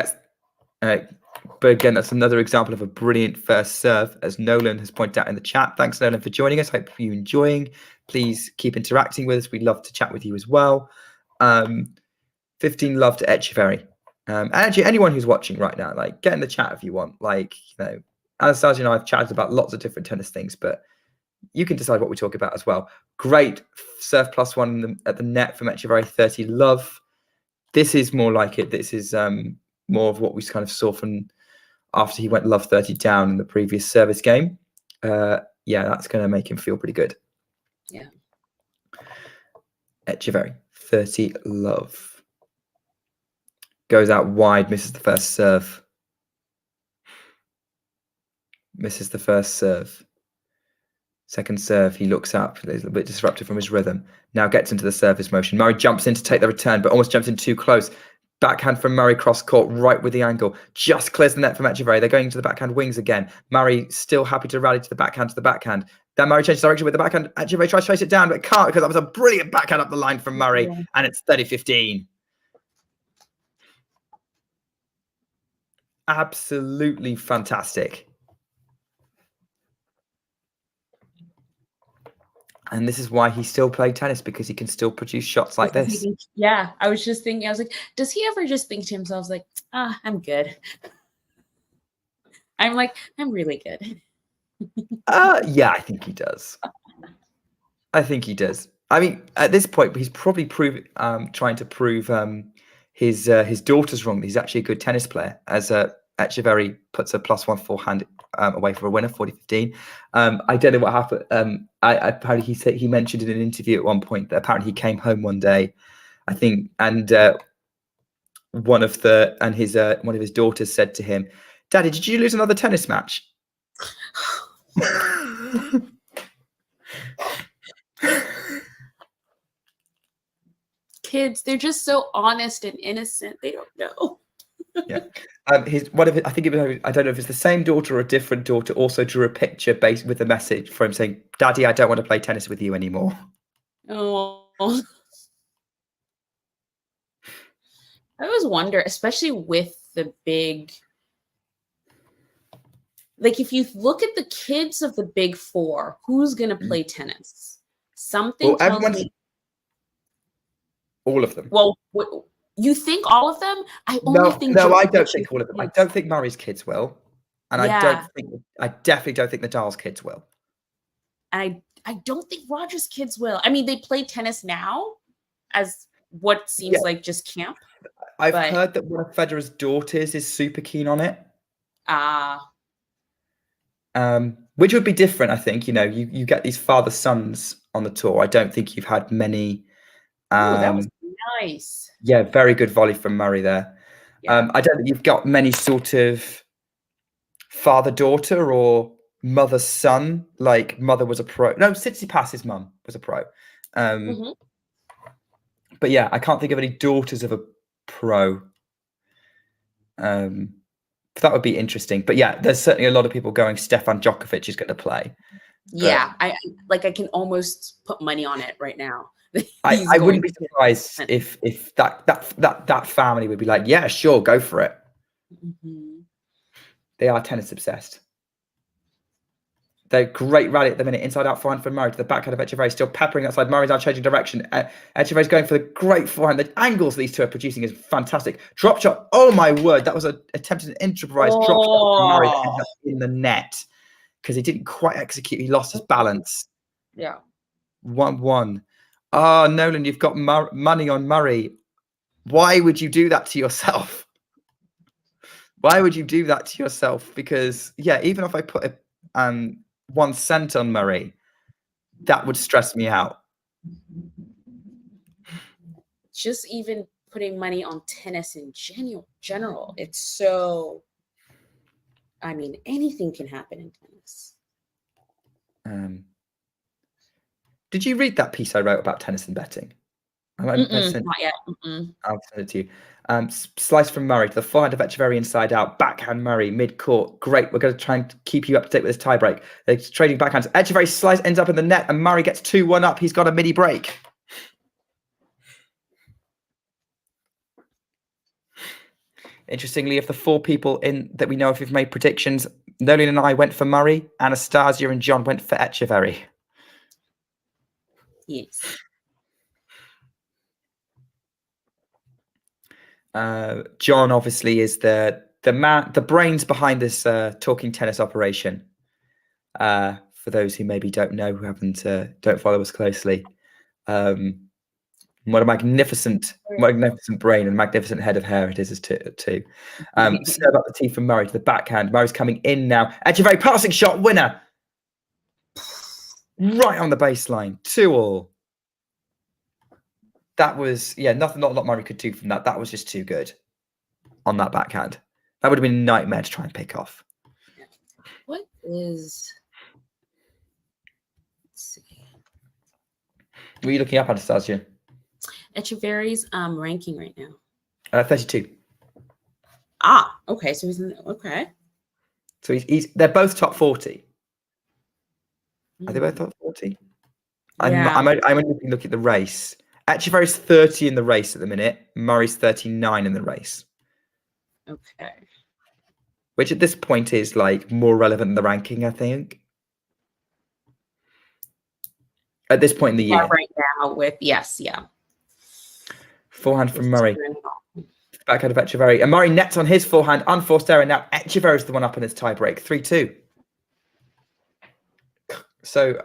But again, that's another example of a brilliant first serve, as Nolan has pointed out in the chat. Thanks, Nolan, for joining us. Hope you're enjoying. Please keep interacting with us. We'd love to chat with you as well. 15 love to Etcheverry. And actually, anyone who's watching right now, get in the chat if you want. Anastasia and I have chatted about lots of different tennis things, but you can decide what we talk about as well. Great serve +1 at the net from Etcheverry, 30 love. This is more like it. This is more of what we kind of saw from after he went love 30 down in the previous service game. Yeah, that's going to make him feel pretty good. Yeah. Etcheverry, 30 love. Goes out wide, misses the first serve. Misses the first serve. Second serve, he looks up. He's a little bit disrupted from his rhythm. Now gets into the service motion. Murray jumps in to take the return, but almost jumps in too close. Backhand from Murray cross court, right with the angle. Just clears the net from Etcheverry. They're going to the backhand wings again. Murray still happy to rally to the backhand. Then Murray changes direction with the backhand. Etcheverry tries to chase it down, but can't because that was a brilliant backhand up the line from Murray. Yeah. And it's 30-15. Absolutely fantastic. And this is why he still played tennis, because he can still produce shots like this. Yeah, I was just thinking, I was like, does he ever just think to himself, I'm good? I'm really good. Yeah, I think he does. I think he does. I mean, at this point, he's probably trying to prove his daughters wrong. He's actually a good tennis player, as Etcheverry puts a +1 forehand away for a winner, 40-15. I don't know what happened. Apparently he mentioned in an interview at one point that apparently he came home one day, I think, and one of his daughters said to him, "Daddy, did you lose another tennis match?" Kids, they're just so honest and innocent. They don't know. Yeah. I think it was, I don't know if it's the same daughter or a different daughter, also drew a picture based with a message for him saying, "Daddy, I don't want to play tennis with you anymore." Oh. I always wonder, especially with the big, if you look at the kids of the big four, who's going to play tennis? Something tells me. All of them. Well, you think all of them? I don't think all of them. I don't think Murray's kids will, and I definitely don't think Nadal's kids will. And I don't think Roger's kids will. I mean, they play tennis now, as what seems like just camp. I've heard that one of Federer's daughters is super keen on it. Which would be different, I think. You know, you get these father sons on the tour. I don't think you've had many. That was nice. Yeah, very good volley from Murray there. Yeah. I don't think you've got many sort of father-daughter or mother-son. Like mother was a pro. No, Tsitsipas' mum was a pro. But yeah, I can't think of any daughters of a pro. That would be interesting. But yeah, there's certainly a lot of people going Stefan Djokovic is going to play. Yeah, I can almost put money on it right now. I wouldn't be surprised if that family would be like, yeah, sure, go for it. They are tennis obsessed. They're great rally at the minute. Inside out forehand from Murray to the backhand of Etcheverry, still peppering outside. Murray's now changing direction. Etcheverry's going for the great forehand. The angles these two are producing is fantastic. Drop shot. Oh my word. That was an attempted improvised drop shot from Murray that ended up in the net because he didn't quite execute. He lost his balance. Yeah. 1-1. Oh, Nolan, you've got money on Murray. Why would you do that to yourself? Why would you do that to yourself? Because, yeah, even if I put a 1 cent on Murray, that would stress me out. Just even putting money on tennis in general, it's so, I mean, anything can happen in tennis. Did you read that piece I wrote about tennis and betting? Not yet. I'll send it to you. Slice from Murray to the forehand of Etcheverry inside out. Backhand Murray mid-court. Great. We're going to try and keep you up to date with this tie break. They're trading backhands. Etcheverry slice ends up in the net and Murray gets 2-1 up. He's got a mini break. Interestingly, of the 4 people in that we know if who've made predictions, Nolan and I went for Murray. Anastasia and John went for Etcheverry. Yes. John obviously is the man, the brains behind this talking tennis operation. For those who maybe don't know, who don't follow us closely, what a magnificent brain and magnificent head of hair it is too. Serve up the tee from Murray to the backhand. Murray's coming in now. Etcheverry passing shot winner, right on the baseline. 2-2. That was, yeah, not a lot Murray could do from that. That was just too good on that backhand. That would have been a nightmare to try and pick off. What is... Let's see. What are you looking up, Anastasia? Etcheverry's ranking right now. 32. Okay. So he's in... Okay. So they're both top 40. Are they both top 40? Yeah. I'm only looking at the race. Etcheverry's 30 in the race at the minute. Murray's 39 in the race. Okay. Which at this point is like more relevant than the ranking, I think. At this point in the year. Right now with, yes, yeah. Forehand from Murray. Backhand of Etcheverry. And Murray nets on his forehand. Unforced error. Now Etcheverry's the one up in his tie break. 3-2. So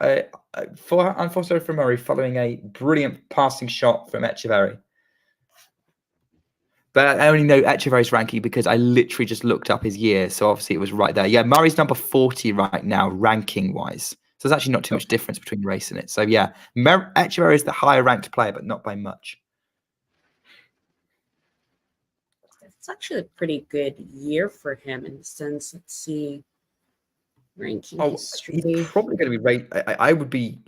unforced error from Murray following a brilliant passing shot from Etcheverry. But I only know Etcheverry's ranking because I literally just looked up his year. So obviously it was right there. Yeah, Murray's number 40 right now, ranking-wise. So there's actually not too much difference between the race and it. So yeah, Etcheverry is the higher ranked player, but not by much. It's actually a pretty good year for him in the sense, let's see. Ranking history. He's probably going to be rated. I would be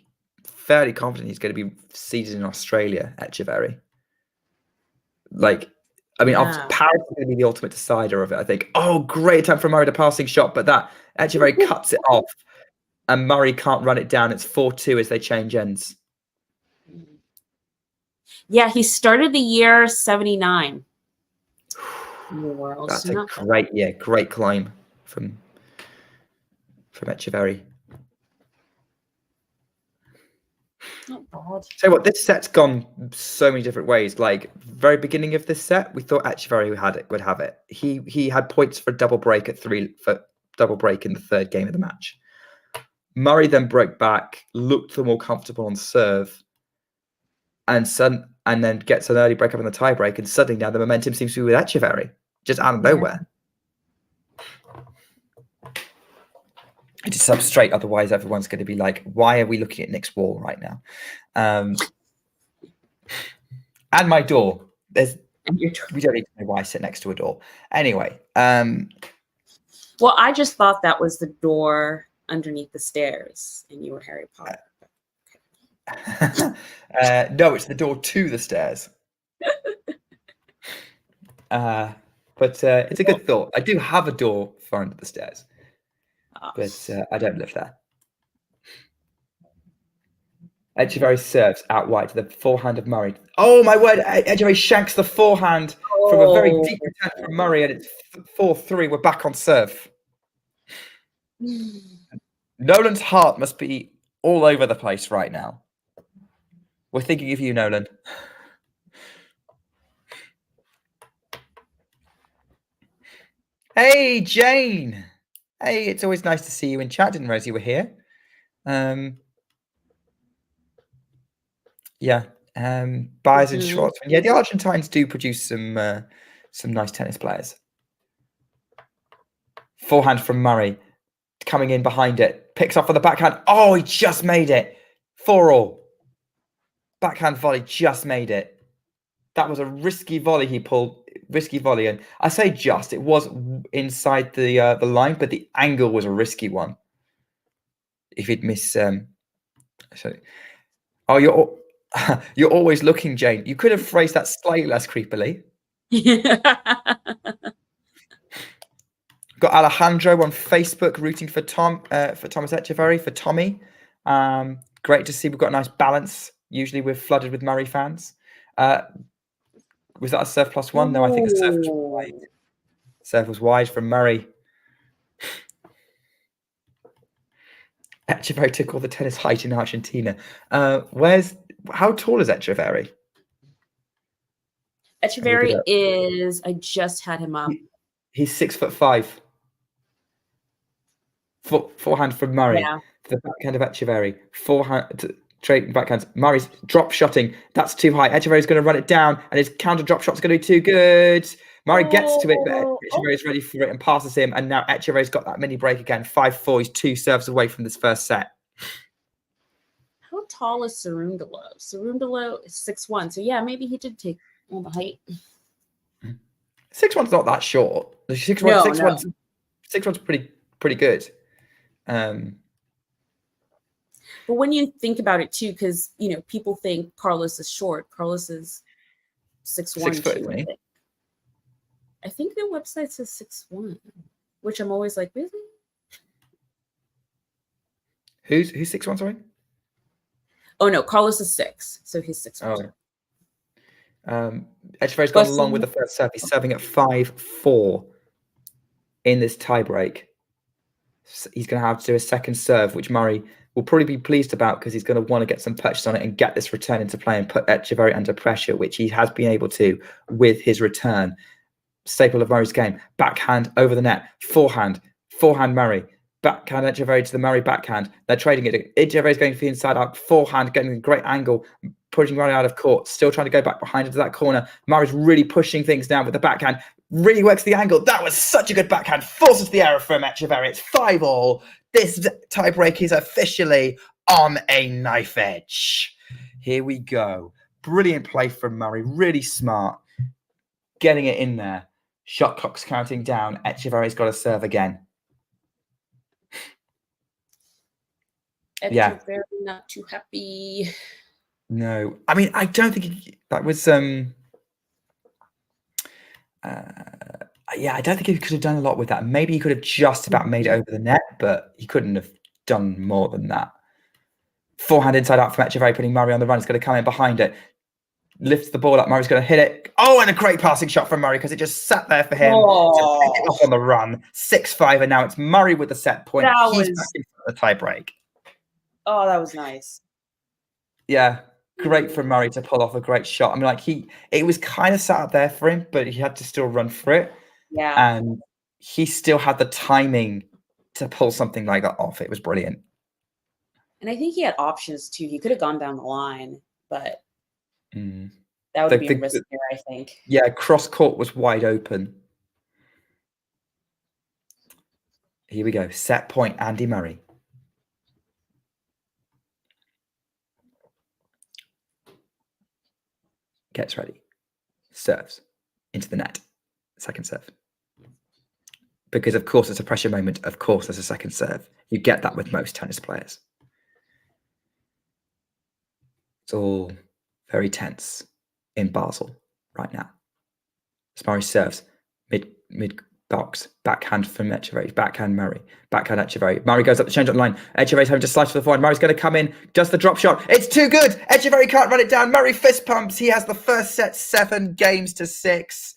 fairly confident he's going to be seeded in Australia, Etcheverry. Like, I mean, Paris is going to be the ultimate decider of it, I think. Oh, great attempt from Murray, the passing shot, but that Etcheverry cuts it off and Murray can't run it down. It's 4-2 as they change ends. Yeah, he started the year 79 in the world. That's a great year, great climb from Etcheverry. Not bad. So what, this set's gone so many different ways. Like very beginning of this set, we thought Etcheverry would have it. He had points for double break in the third game of the match. Murray then broke back, looked more comfortable on serve, and then gets an early break up in the tie break, and suddenly now the momentum seems to be with Etcheverry, just out of nowhere. It just sub straight, otherwise everyone's going to be like, why are we looking at Nick's wall right now? And my door. We don't need to know why I sit next to a door. Anyway. Well, I just thought that was the door underneath the stairs, and you were Harry Potter. No, it's the door to the stairs. But it's a good thought. I do have a door far under the stairs, but I don't live there. Etcheverry serves out wide to the forehand of Murray. Oh my word! Etcheverry shanks the forehand from a very deep return from Murray, and it's 4-3. We're back on serve. Nolan's heart must be all over the place right now. We're thinking of you, Nolan. Hey, Jane. Hey, it's always nice to see you in chat. Didn't realize you were here. Yeah. Buyers and shorts. Yeah, the Argentines do produce some nice tennis players. Forehand from Murray. Coming in behind it. Picks off on the backhand. Oh, he just made it. 4-all. Backhand volley just made it. That was a risky volley he pulled. Risky volley. And I say just. It was inside the line, but the angle was a risky one. If he'd miss... Oh, you're always looking, Jane. You could have phrased that slightly less creepily. Got Alejandro on Facebook rooting for Thomas Etcheverry, for Tommy. Great to see we've got a nice balance. Usually we're flooded with Murray fans. Was that a serve +1? No, I think the serve was wide. Serve was wide from Murray. Etcheverry took all the tennis height in Argentina. How tall is Etcheverry? Etcheverry is, I just had him up. He's 6'5". Forehand from Murray. Yeah. To the backhand of Etcheverry. Forehand, straight backhand. Murray's drop shotting. That's too high. Etcheverry's going to run it down, and his counter drop shot's going to be too good. Murray gets to it, but Etcheverry's ready for it and passes him. And now Etcheverry's got that mini break again. 5-4. He's 2 serves away from this first set. How tall is Cerundolo? Cerundolo is 6'1". So yeah, maybe he did take all the height. 6'1's not that short. 6'1's pretty good. But when you think about it too, because people think Carlos is short. Carlos is 6'1". 6 foot, isn't he? I think their website says 6'1", which I'm always like, really? Who's 6'1", sorry? Oh no, Carlos is 6, so he's 6'1". Etcheverry's gone along with the first serve. He's serving at 5-4 in this tiebreak. He's going to have to do a second serve, which Murray will probably be pleased about because he's going to want to get some purchase on it and get this return into play and put Etcheverry under pressure, which he has been able to with his return. Staple of Murray's game. Backhand over the net. Forehand Murray. Backhand Etcheverry to the Murray backhand. They're trading it. Etcheverry's going for the inside out. Forehand, getting a great angle, pushing Murray out of court. Still trying to go back behind into that corner. Murray's really pushing things down with the backhand. Really works the angle. That was such a good backhand. Forces the error from Etcheverry. It's 5-all. This tiebreak is officially on a knife edge. Here we go. Brilliant play from Murray. Really smart. Getting it in there. Shot clock's counting down. Etcheverry's got to serve again. Etcheverry not too happy. No, I mean, I don't think that was. Yeah, I don't think he could have done a lot with that. Maybe he could have just about made it over the net, but he couldn't have done more than that. Forehand inside out from Etcheverry, putting Murray on the run. It's going to come in behind it. Lifts the ball up. Murray's going to hit it. Oh, and a great passing shot from Murray because it just sat there for him to pick it up on the run. 6-5, and now it's Murray with the set point. He's back in the tie break. Oh, that was nice. Yeah, great for Murray to pull off a great shot. I mean, like it was kind of sat up there for him, but he had to still run for it. Yeah. And he still had the timing to pull something like that off. It was brilliant. And I think he had options too. He could have gone down the line, but Mm. That would be riskier, I think. Yeah, cross court was wide open. Here we go. Set point, Andy Murray. Gets ready. Serves into the net. Second serve. Because, of course, it's a pressure moment. Of course, there's a second serve. You get that with most tennis players. It's all very tense in Basel right now. Murray serves mid box, backhand from Etcheverry, backhand Murray, backhand Etcheverry. Murray goes up the change-up line. Etcheverry's having to slice to the forehand. Murray's going to come in, does the drop shot. It's too good. Etcheverry can't run it down. Murray fist pumps. He has the first set 7-6.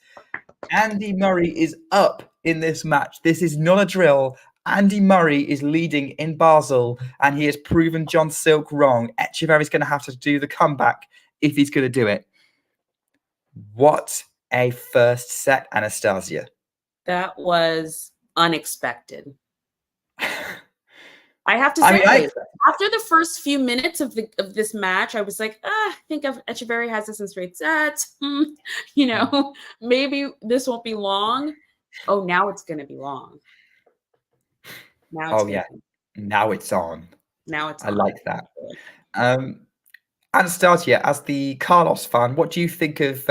Andy Murray is up in this match. This is not a drill. Andy Murray is leading in Basel, and he has proven John Silk wrong. Etcheverry's going to have to do the comeback if he's going to do it. What a first set, Anastasia. That was unexpected. I have to say, after the first few minutes of this match, I was like, I think Etcheverry has this in straight sets. You know, maybe this won't be long. Oh, now it's going to be long. Now it's now it's on. Now it's I like that. Anastasia, as the Carlos fan, what do you think of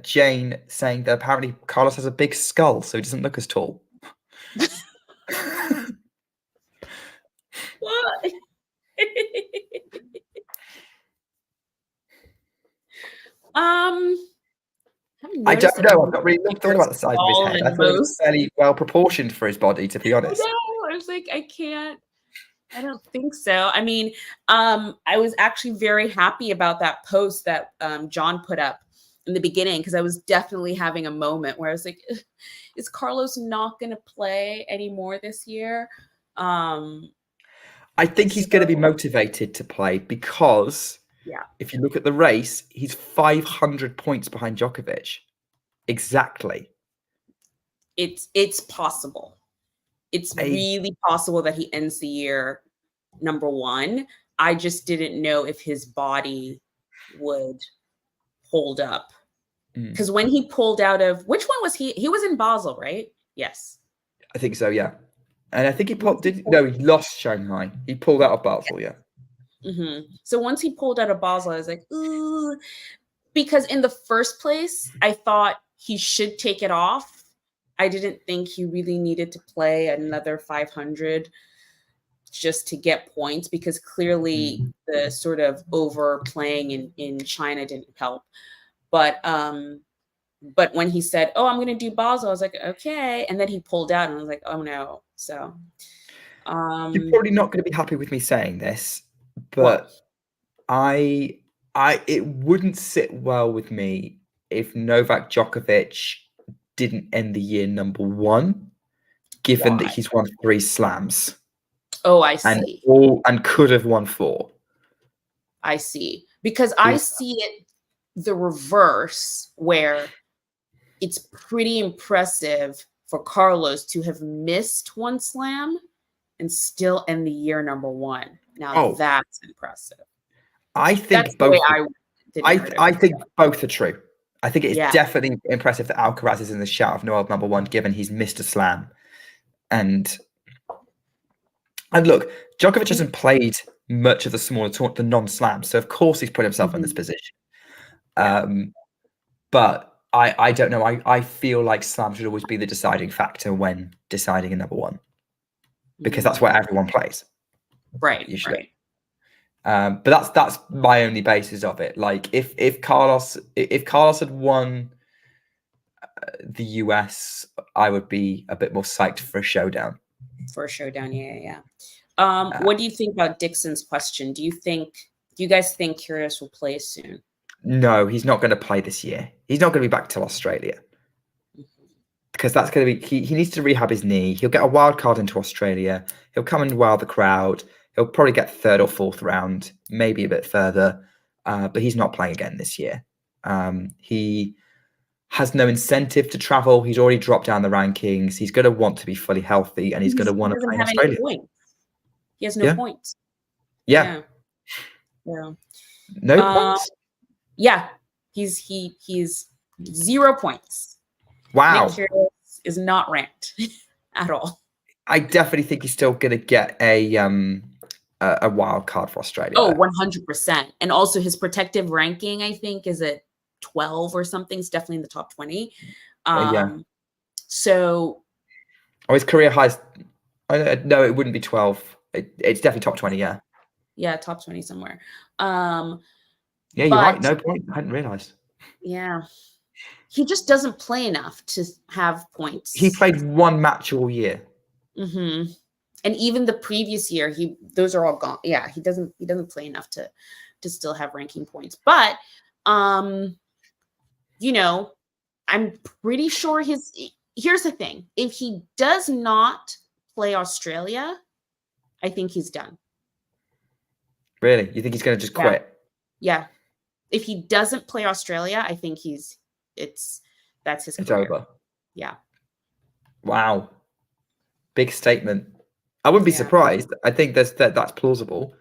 Jane saying that apparently Carlos has a big skull, so he doesn't look as tall? What? I don't know. I've not really thought about the size of his head. I thought it was fairly well proportioned for his body, to be honest. No, I was like, I don't think so. I mean, I was actually very happy about that post that John put up in the beginning, because I was definitely having a moment where I was like, is Carlos not going to play anymore this year? I think he's going to be motivated to play because if you look at the race, he's 500 points behind Djokovic. Exactly. It's possible. It's really possible that he ends the year number one. I just didn't know if his body would hold up. Because when he pulled out of, which one was he? He was in Basel, right? Yes. I think so, yeah. And I think he lost Shanghai. He pulled out of Basel, yeah. Mm-hmm. So once he pulled out of Basel, I was like, ooh. Because in the first place, I thought he should take it off. I didn't think he really needed to play another 500 just to get points, because clearly the sort of overplaying in China didn't help. But when he said, "Oh, I'm going to do Basel," I was like, "Okay," and then he pulled out, and I was like, "Oh no!" So you're probably not going to be happy with me saying this, but it wouldn't sit well with me if Novak Djokovic didn't end the year number one, given that he's won 3 slams. Oh, I see. And could have won 4. I see. Because I see it the reverse, where it's pretty impressive for Carlos to have missed 1 slam and still end the year number one. Now that's impressive. I think both. I think both are true. I think it is definitely impressive that Alcaraz is in the shout of no number one, given he's missed a slam. And look, Djokovic hasn't played much of the smaller tournament, the non-slam, so of course he's put himself in this position. But I don't know. I feel like slam should always be the deciding factor when deciding a number one, because that's where everyone plays, right? Usually, but that's my only basis of it. Like if Carlos had won the US, I would be a bit more psyched for a showdown. For a showdown, yeah. What do you think about Dixon's question? Do you guys think Kyrgios will play soon? No, he's not going to play this year. He's not going to be back till Australia, because that's going to be. He needs to rehab his knee. He'll get a wild card into Australia. He'll come and wow the crowd. He'll probably get 3rd or 4th round, maybe a bit further. But he's not playing again this year. He has no incentive to travel. He's already dropped down the rankings. He's going to want to be fully healthy, and he's going to want to play in Australia. He has no points. Yeah. No points? Yeah, he's 0 points. Wow. Nick Kyrgios is not ranked at all. I definitely think he's still going to get a wild card for Australia. Oh, 100%. And also his protective ranking, I think, is at 12 or something. It's definitely in the top 20. Yeah. So. Oh, his career highs. No, it wouldn't be 12. It's definitely top 20, yeah. Yeah, top 20 somewhere. Yeah, you're right. No point. I hadn't realized. Yeah. He just doesn't play enough to have points. He played one match all year. Mm-hmm. And even the previous year, those are all gone. Yeah, he doesn't play enough to still have ranking points. But you know, I'm pretty sure here's the thing. If he does not play Australia, I think he's done. Really? You think he's going to just quit? Yeah. If he doesn't play Australia, I think that's his career. It's over. Yeah. Wow. Big statement. I wouldn't be surprised. I think that's plausible.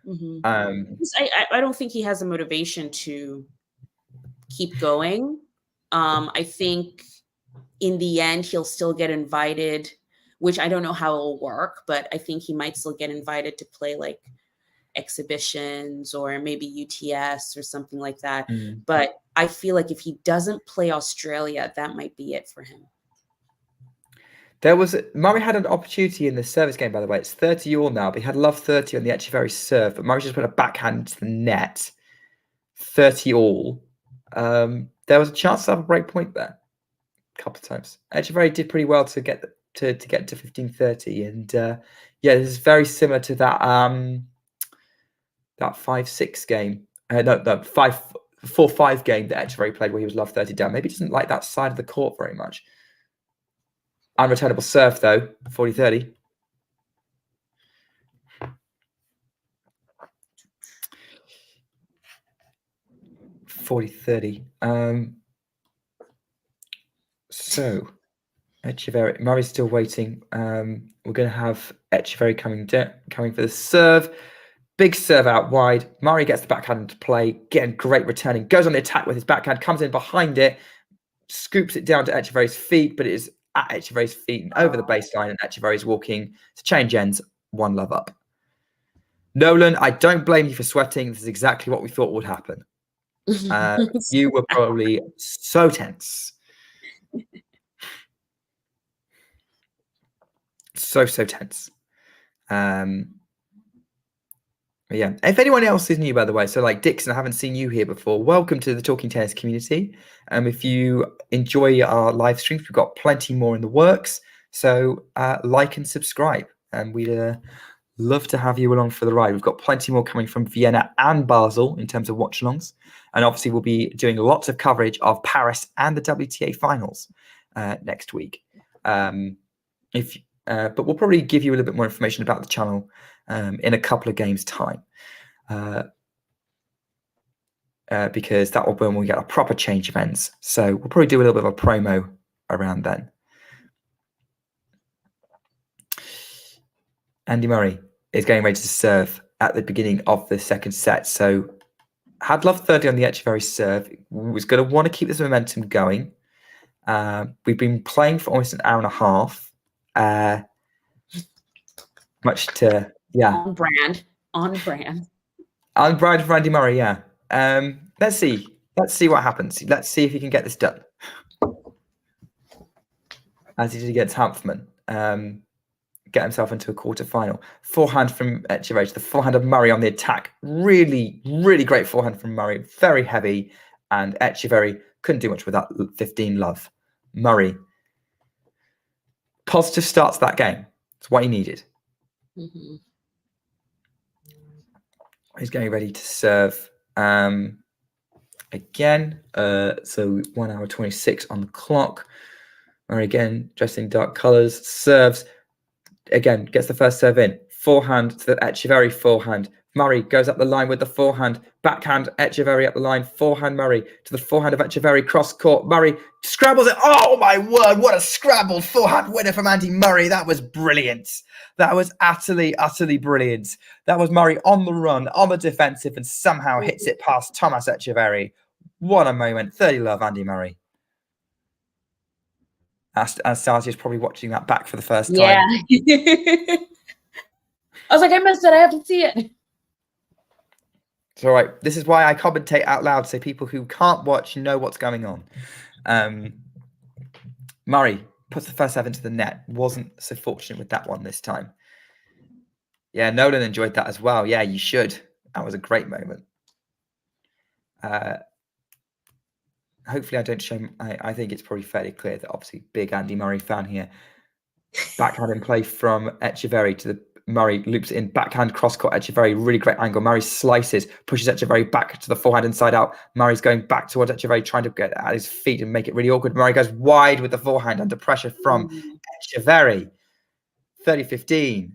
Mm-hmm. I don't think he has the motivation to keep going. I think in the end he'll still get invited, which I don't know how it'll work, but I think he might still get invited to play like exhibitions or maybe UTS or something like that. But I feel like if he doesn't play Australia, that might be it for him. Murray had an opportunity in the service game, by the way. It's 30-all now, but he had love 30 on the Etcheverry serve, but Murray just put a backhand into the net. 30-all. There was a chance to have a break point there a couple of times. Etcheverry did pretty well to get to 15-30, and yeah, this is very similar to that 5-6 game. No, 4-5 game that Etcheverry played where he was love 30 down. Maybe he doesn't like that side of the court very much. Unreturnable serve though, 40-30. So Etcheverry, Murray's still waiting. We're going to have Etcheverry coming for the serve. Big serve out wide. Murray gets the backhand into play, getting great returning. Goes on the attack with his backhand, comes in behind it, scoops it down to Etcheverry's feet, but it is at Etcheverry's feet and over the baseline, and Etcheverry's walking to change ends, 1-love up. Nolan, I don't blame you for sweating. This is exactly what we thought would happen. You were probably so tense. So tense. Yeah. If anyone else is new, by the way, so like Dixon, I haven't seen you here before. Welcome to the Talking Tennis community. If you enjoy our live streams, we've got plenty more in the works. So like and subscribe, and we'd love to have you along for the ride. We've got plenty more coming from Vienna and Basel in terms of watch-alongs, and obviously we'll be doing lots of coverage of Paris and the WTA finals next week. But we'll probably give you a little bit more information about the channel in a couple of games' time, because that will be when we get a proper change of ends. So we'll probably do a little bit of a promo around then. Andy Murray is getting ready to serve at the beginning of the second set. So had love 30 on the Etcheverry serve. Was going to want to keep this momentum going. We've been playing for almost an hour and a half. Much to on brand for Andy Murray, yeah. Let's see what happens. Let's see if he can get this done, as he did against Hanfman. Get himself into a quarter-final. Forehand from Etcheverry, the forehand of Murray on the attack. Really great forehand from Murray, very heavy, and Etcheverry couldn't do much with that 15-love. Murray, positive start to that game. It's what he needed. Mm-hmm. He's getting ready to serve again. So 1 hour 26 on the clock. Murray again, dressed in dark colours, serves again, gets the first serve in. Forehand to the Etcheverry forehand. Murray goes up the line with the forehand. Backhand, Etcheverry up the line. Forehand, Murray to the forehand of Etcheverry. Cross court, Murray scrabbles it. Oh, my word. What a scrabbled forehand winner from Andy Murray. That was brilliant. That was utterly, utterly brilliant. That was Murray on the run, on the defensive, and somehow hits it past Tomás Etcheverry. What a moment. 30 love, Andy Murray. Anastasia's probably watching that back for the first time. Yeah. I was like, I missed it. I have to see it. It's all right. This is why I commentate out loud so people who can't watch know what's going on. Murray puts the first serve into the net. Wasn't so fortunate with that one this time. Yeah, Nolan enjoyed that as well. Yeah, you should. That was a great moment. Hopefully I don't show... I think it's probably fairly clear that obviously big Andy Murray fan here. Backhand in play from Etcheverry to the... Murray loops in, backhand cross-court, Etcheverry, really great angle. Murray slices, pushes Etcheverry back to the forehand inside out. Murray's going back towards Etcheverry, trying to get at his feet and make it really awkward. Murray goes wide with the forehand under pressure from Etcheverry. 30-15.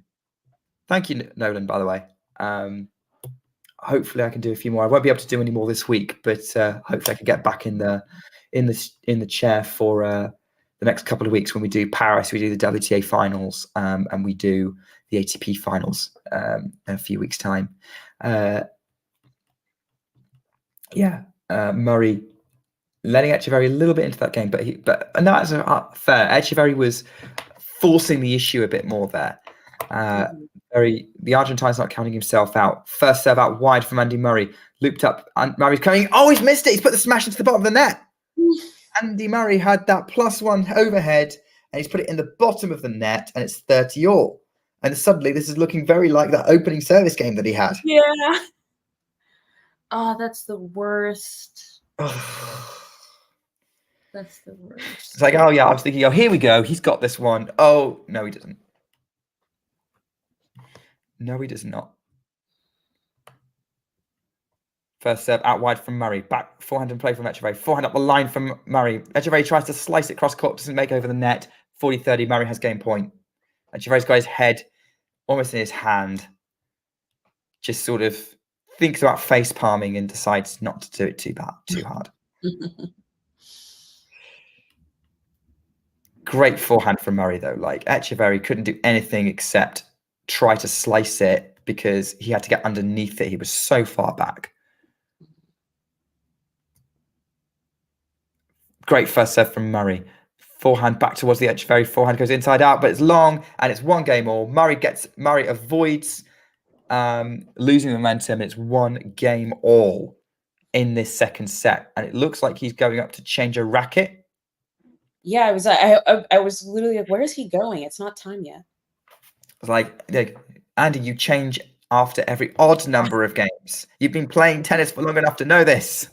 Thank you, Nolan, by the way. Hopefully I can do a few more. I won't be able to do any more this week, but hopefully I can get back in the chair for the next couple of weeks when we do Paris, we do the WTA finals, and we do the ATP finals in a few weeks' time. Murray letting Etcheverry a little bit into that game, but no, that's fair. Etcheverry was forcing the issue a bit more there. The Argentine's not counting himself out. First serve out wide from Andy Murray, looped up, and Murray's coming. Oh, he's missed it. He's put the smash into the bottom of the net. Andy Murray had that +1 overhead, and he's put it in the bottom of the net, and it's 30-all. And suddenly, this is looking very like that opening service game that he had. Yeah. Oh, that's the worst. That's the worst. It's like, oh, yeah, I was thinking, oh, here we go. He's got this one. Oh, no, he doesn't. No, he does not. First serve out wide from Murray. Back forehand and play from Etcheverry. Forehand up the line from Murray. Etcheverry tries to slice it cross court, doesn't make over the net. 40-30, Murray has game point. Etcheverry's got his head almost in his hand. Just sort of thinks about face palming and decides not to do it too hard. Great forehand from Murray, though. Like, Etcheverry couldn't do anything except try to slice it because he had to get underneath it. He was so far back. Great first serve from Murray. Forehand back towards the Etcheverry. Forehand goes inside out, but it's long and it's 1 game all. Murray avoids losing momentum. It's 1 game all in this second set, and it looks like he's going up to change a racket. Yeah, I was literally like, where is he going? It's not time yet. It's like, Andy, you change after every odd number of games. You've been playing tennis for long enough to know this.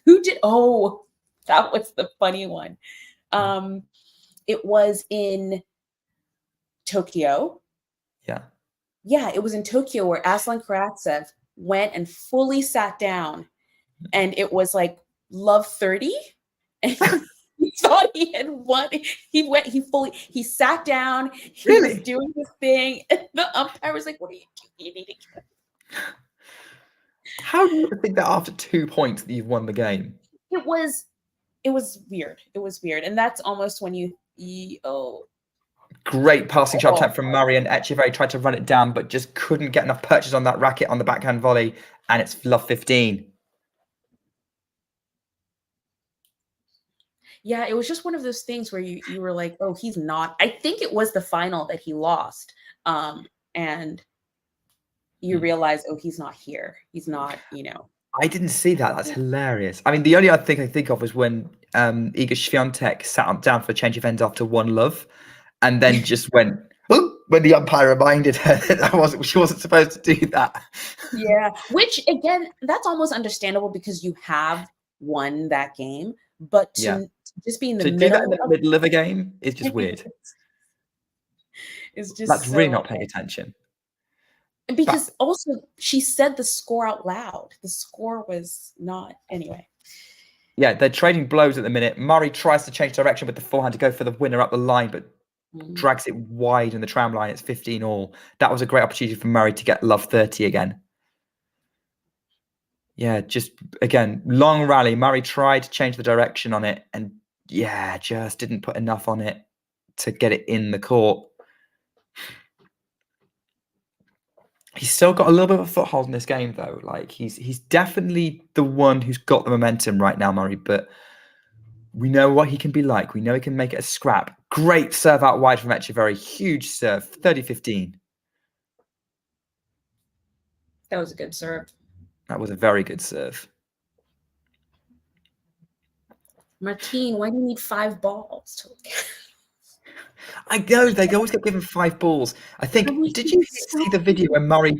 Who did? Oh, that was the funny one. It was in Tokyo. Yeah. Yeah, it was in Tokyo where Aslan Karatsev went and fully sat down, and it was like love 30, and he thought he had won. He sat down, he was doing his thing, and the umpire was like, what are you doing? How do you think that after 2 points that you've won the game? It was weird. It was weird. And that's almost when Great passing shot attempt from Murray, and Etcheverry tried to run it down, but just couldn't get enough purchase on that racket on the backhand volley, and it's love 15. Yeah, it was just one of those things where you were like, oh, he's not. I think it was the final that he lost. And you realize, oh, he's not here. He's not, I didn't see that. That's hilarious. I mean, the only other thing I think of was when Iga Swiatek sat down for a change of ends after 1 love, and then just went, oh, when the umpire reminded her that she wasn't supposed to do that. Yeah, which again, that's almost understandable because you have won that game, but to just be in the middle, do that in the middle of a game is just weird. It's just that's really not paying attention. Because also she said the score out loud. The score was not anyway. Yeah, they're trading blows at the minute. Murray tries to change direction with the forehand to go for the winner up the line, but drags it wide in the tram line. It's 15 all. That was a great opportunity for Murray to get love 30 again. Yeah, just again, long rally. Murray tried to change the direction on it and yeah, just didn't put enough on it to get it in the court. He's still got a little bit of a foothold in this game, though. Like he's definitely the one who's got the momentum right now, Murray. But we know what he can be like. We know he can make it a scrap. Great serve out wide from Etcheverry. Huge serve, 30-15. That was a good serve. That was a very good serve. Martine, why do you need 5 balls? I know they always get given 5 balls. I think. Did you see the video where Murray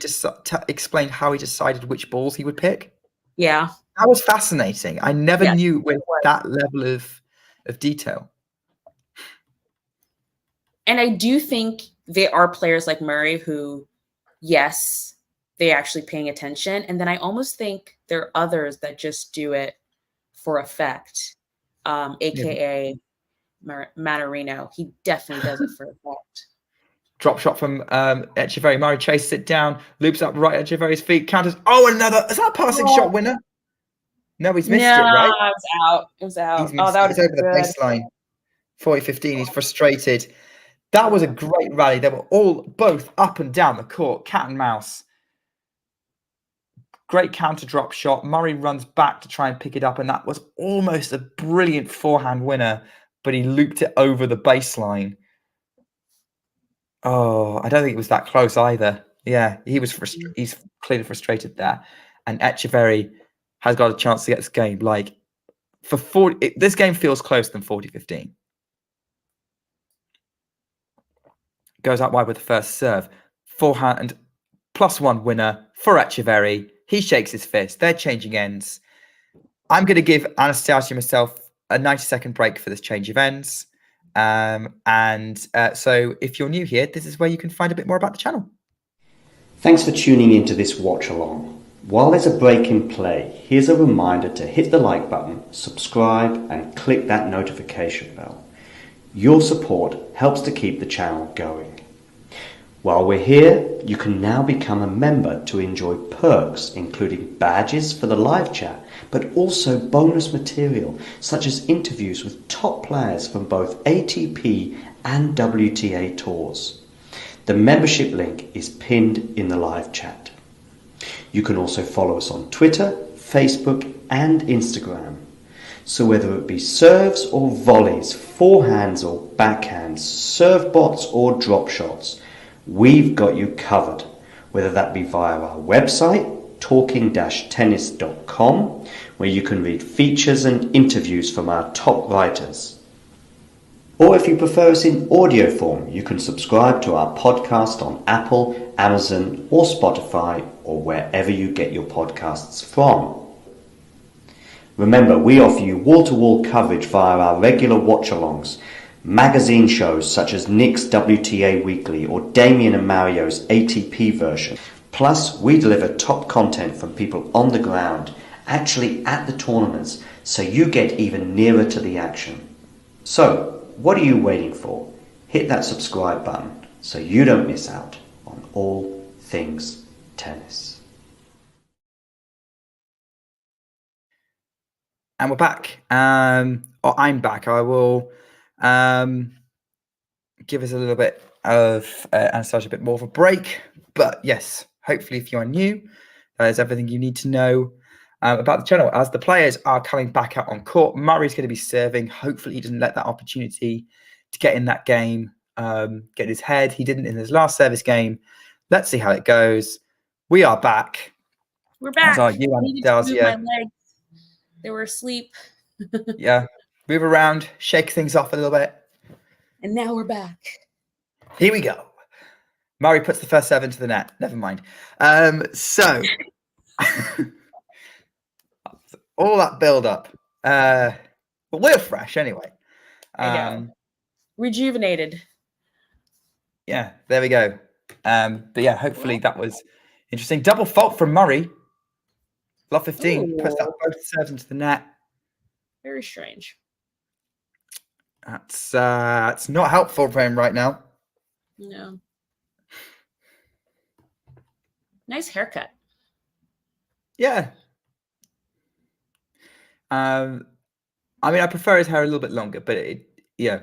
explained how he decided which balls he would pick? Yeah, that was fascinating. I never knew it went that level of detail. And I do think there are players like Murray who, yes, they're actually paying attention, and then I almost think there are others that just do it for effect, aka. Manarino, he definitely does it for effect. Drop shot from Etcheverry. Murray chases it down, loops up right at Etcheverry's feet, counters. Oh, another! Is that a passing shot winner? No, he's missed it, right? It was out. It was out. He's that was over the baseline. 40-15. He's frustrated. That was a great rally. They were both up and down the court, cat and mouse. Great counter drop shot. Murray runs back to try and pick it up, and that was almost a brilliant forehand winner. But he looped it over the baseline. Oh, I don't think it was that close either. Yeah, he's clearly frustrated there. And Etcheverry has got a chance to get this game. Like, for 40, this game feels closer than 40-15. Goes out wide with the first serve. Forehand +1 winner for Etcheverry. He shakes his fist. They're changing ends. I'm going to give Anastasia myself a 90-second break for this change of ends. So if you're new here, this is where you can find a bit more about the channel. Thanks for tuning into this watch along. While there's a break in play, here's a reminder to hit the like button, subscribe and click that notification bell. Your support helps to keep the channel going. While we're here, you can now become a member to enjoy perks including badges for the live chat, but also bonus material such as interviews with top players from both ATP and WTA tours. The membership link is pinned in the live chat. You can also follow us on Twitter, Facebook and Instagram. So whether it be serves or volleys, forehands or backhands, serve bots or drop shots, we've got you covered, whether that be via our website, talking-tennis.com, where you can read features and interviews from our top writers. Or if you prefer us in audio form, you can subscribe to our podcast on Apple, Amazon or Spotify or wherever you get your podcasts from. Remember, we offer you wall-to-wall coverage via our regular watch-alongs, magazine shows such as Nick's WTA Weekly or Damien and Mario's ATP version. Plus, we deliver top content from people on the ground, actually at the tournaments, so you get even nearer to the action. So, what are you waiting for? Hit that subscribe button so you don't miss out on all things tennis. And we're back. Or I'm back. I will give us a little bit of Anastasia a bit more of a break. But yes, hopefully if you are new, that is everything you need to know about the channel. As the players are coming back out on court, Murray's going to be serving. Hopefully he doesn't let that opportunity to get in that game get his head. He didn't in his last service game. Let's see how it goes. We are back. We're back. As are you, Anastasia. My legs. They were asleep. Yeah. Move around, shake things off a little bit. And now we're back. Here we go. Murray puts the first serve into the net. Never mind. So all that build up. But we're fresh anyway. I know. Rejuvenated. Yeah, there we go. But yeah, hopefully that was interesting. Double fault from Murray. Love 15. Puts that both serves into the net. Very strange. That's not helpful for him right now. No. Nice haircut. Yeah. I mean, I prefer his hair a little bit longer, but yeah,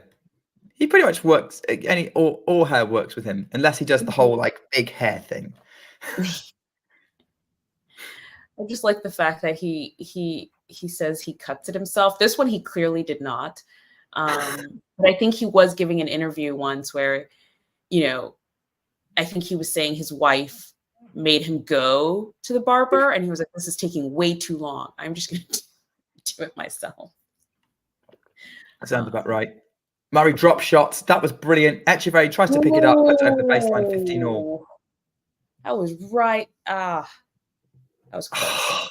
he pretty much works. All hair works with him, unless he does the whole like big hair thing. I just like the fact that he says he cuts it himself. This one he clearly did not. But I think he was giving an interview once where, I think he was saying his wife made him go to the barber, and he was like, "This is taking way too long. I'm just going to do it myself." That sounds about right. Murray drop shots. That was brilliant. Etcheverry tries to pick it up, puts it over the baseline, 15-all. That was right. That was close.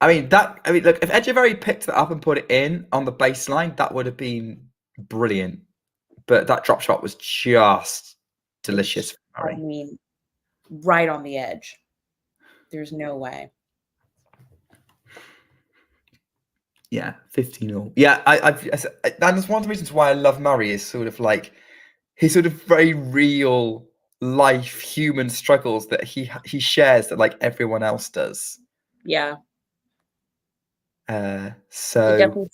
I mean, look, if Etcheverry picked that up and put it in on the baseline, that would have been brilliant. But that drop shot was just delicious for Murray. I mean, right on the edge. There's no way. Yeah, 15-all. Yeah, that's one of the reasons why I love Murray is sort of like his sort of very real life human struggles that he shares that like everyone else does. Yeah. So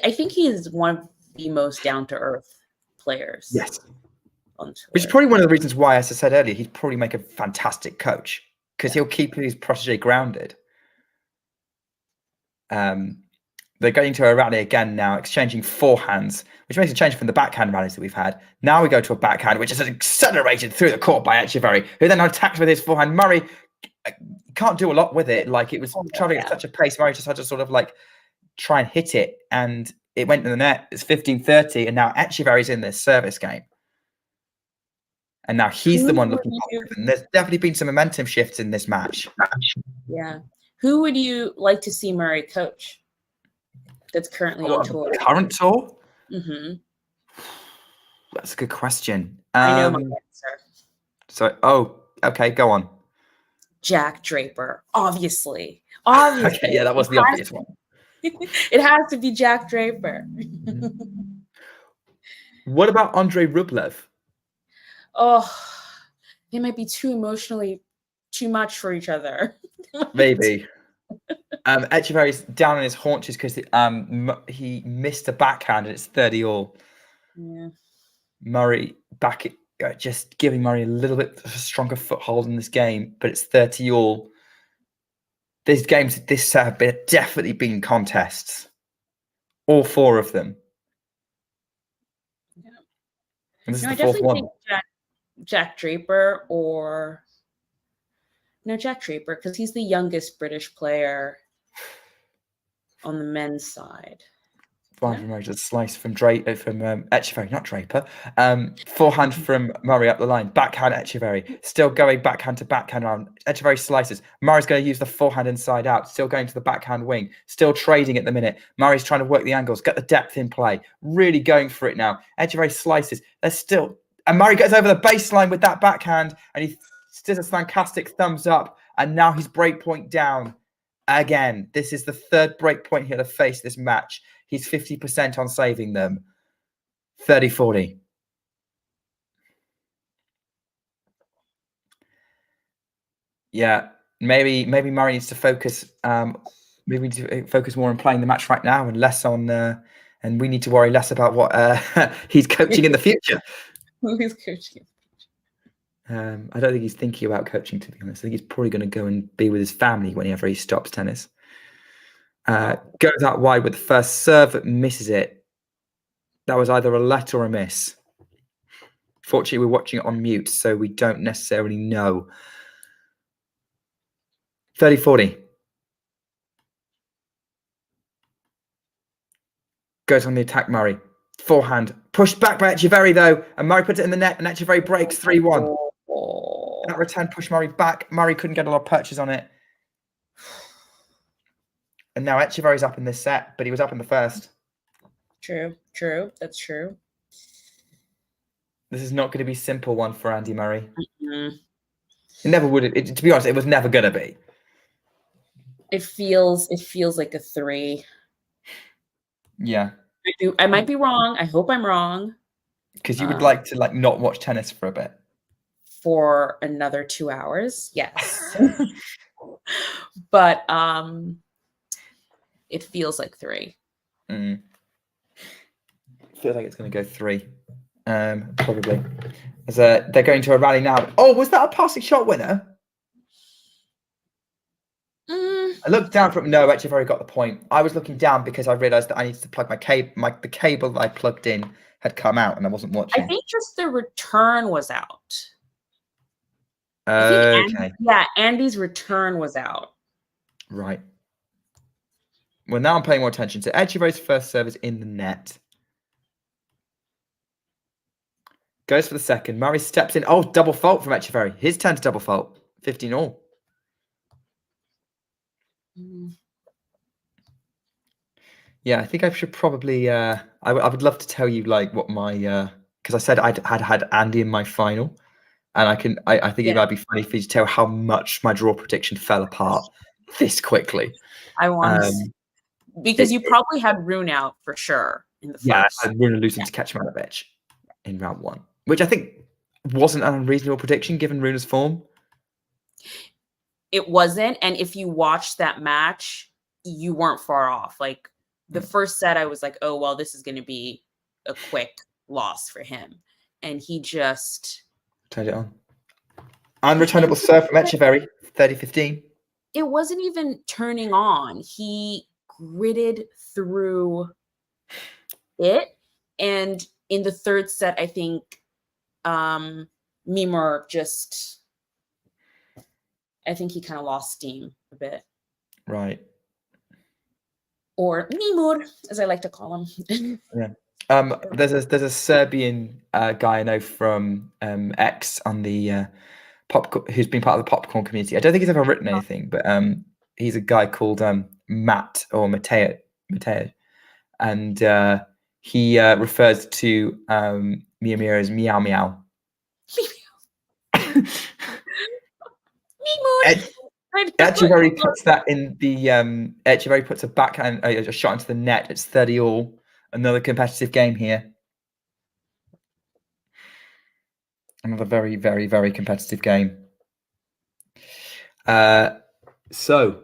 I think he is one of the most down to earth players. Yes. On tour. Which is probably one of the reasons why, as I said earlier, he'd probably make a fantastic coach because he'll keep his protege grounded. They're going to a rally again now, exchanging forehands, which makes a change from the backhand rallies that we've had. Now we go to a backhand, which is accelerated through the court by Etcheverry, who then attacks with his forehand. Murray can't do a lot with it. Like, it was traveling at such a pace. Murray just had to sort of like try and hit it, and it went to the net. It's 15-30, and now Etcheverry's in this service game. And now he's the one looking forward. And there's definitely been some momentum shifts in this match. Yeah. Who would you like to see Murray coach that's currently on tour? Current tour? Mm-hmm. That's a good question. I know my answer. So, okay, go on. Jack Draper, obviously. Okay, yeah, that was the obvious one. It has to be Jack Draper. What about Andrei Rublev? Oh, they might be too much for each other. Maybe. Etcheverry's down on his haunches because he missed a backhand and it's 30-all. Yeah. Murray just giving Murray a little bit of a stronger foothold in this game, but it's 30-all. These games, this set have definitely been contests. All four of them. Yeah. And this is I the fourth one. think Jack Draper Jack Draper, because he's the youngest British player on the men's side. Murray just slice from Etcheverry, not Draper. Forehand from Murray up the line. Backhand Etcheverry. Still going backhand to backhand round. Etcheverry slices. Murray's going to use the forehand inside out. Still going to the backhand wing. Still trading at the minute. Murray's trying to work the angles, get the depth in play. Really going for it now. Etcheverry slices. And Murray gets over the baseline with that backhand, and he does a fantastic thumbs up. And now he's break point down again. This is the third break point he'll have faced this match. He's 50% on saving them. 30-40. Yeah, maybe Murray needs to focus. Maybe we need to focus more on playing the match right now and less on. And we need to worry less about what he's coaching in the future. He's coaching. I don't think he's thinking about coaching, to be honest. I think he's probably going to go and be with his family whenever he stops tennis. Goes out wide with the first serve, misses it. That was either a let or a miss. Fortunately, we're watching it on mute, so we don't necessarily know. 30-40. Goes on the attack, Murray. Forehand. Pushed back by Etcheverry, though, and Murray puts it in the net, and Etcheverry breaks 3-1. That return pushed Murray back. Murray couldn't get a lot of purchase on it. And now Etcheverry's up in this set, but he was up in the first. True. That's true. This is not going to be a simple one for Andy Murray. Mm-hmm. It never would. To be honest, it was never going to be. It feels like a 3. Yeah. I might be wrong. I hope I'm wrong. Because you would like to not watch tennis for a bit. For another 2 hours, yes. But it feels like 3. Feels like it's going to go 3. Probably. As they're going to a rally now. Oh, was that a passing shot winner? I looked down from Etcheverry got the point. I was looking down because I realized that I needed to plug my cable. The cable that I plugged in had come out, and I wasn't watching. I think just the return was out. Okay. Andy's return was out. Right. Well, now I'm paying more attention. So Etcheverry's first serve is in the net. Goes for the second. Murray steps in. Oh, double fault from Etcheverry. His turn to double fault. 15-all. Yeah, I think I should probably. I would love to tell you what my because I said I had Andy in my final, and I think it might be funny for you to tell how much my draw prediction fell apart this quickly. I want because you probably had Rune out for sure in the first. Yeah, I had Rune losing to Kecmanovic in round 1, which I think wasn't an unreasonable prediction given Rune's form. It wasn't, and if you watched that match, you weren't far off. Like the first set, I was like, "Oh well, this is going to be a quick loss for him," and he just turned it on. Unreturnable serve from Etcheverry, 30-15. It wasn't even turning on. He gritted through it, and in the third set, I think Mimur just. I think he kind of lost steam a bit. Right. Or Mimur, as I like to call him. Yeah. There's a Serbian guy I know from X on the who's been part of the popcorn community. I don't think he's ever written anything, but he's a guy called Matt or Mateo, and he refers to Mimur as meow meow. Etcheverry puts that in the Etcheverry puts a backhand a shot into the net. It's 30-all. Another competitive game here. Another very, very, very competitive game. So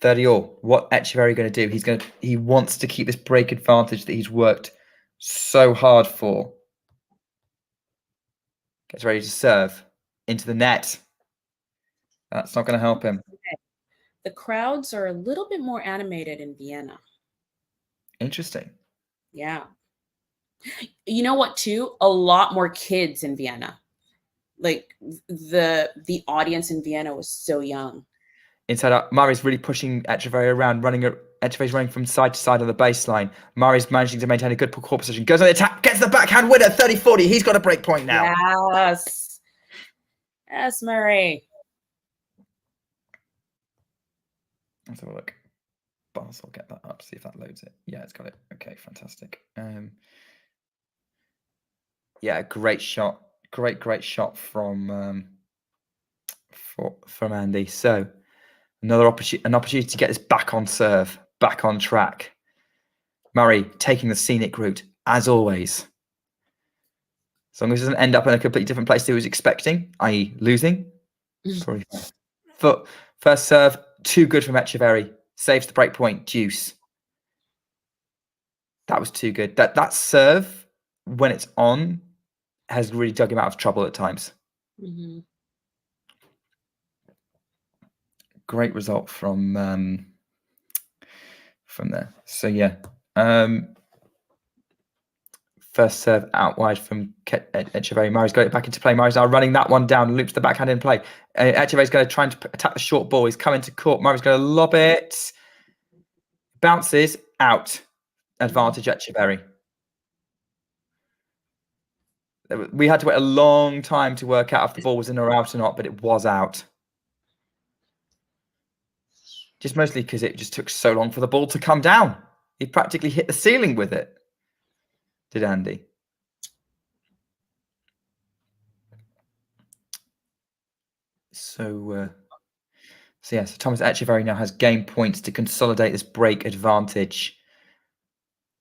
30-all. What Etcheverry going to do? He wants to keep this break advantage that he's worked so hard for. Gets ready to serve into the net. That's not going to help him. The crowds are a little bit more animated in Vienna. Interesting. Yeah. You know what, too? A lot more kids in Vienna. Like, the audience in Vienna was so young. Inside out, Murray's really pushing Etcheverry around, Etcheverry's running from side to side on the baseline. Murray's managing to maintain a good court position. Goes on the attack, gets the backhand winner, 30-40. He's got a break point now. Yes. Yes, Murray. Let's have a look. Basel, get that up, see if that loads it. Yeah, it's got it. Okay, fantastic. Yeah, great shot. Great shot from Andy. So an opportunity to get this back on serve, back on track. Murray taking the scenic route, as always. As long as it doesn't end up in a completely different place than he was expecting, i.e. losing. Sorry. First serve, too good from Etcheverry. Saves the break point, deuce. That was too good. That serve, when it's on, has really dug him out of trouble at times. Mm-hmm. Great result from there. So yeah, first serve out wide from Etcheverry. Murray's got it back into play. Murray's now running that one down, loops the backhand in play. Etcheverry's going to try and attack the short ball. He's coming to court. Murray's going to lob it. Bounces out. Advantage Etcheverry. We had to wait a long time to work out if the ball was in or out or not, but it was out. Just mostly because it just took so long for the ball to come down. He practically hit the ceiling with it. Did Andy? So Tomás Etcheverry now has game points to consolidate this break advantage.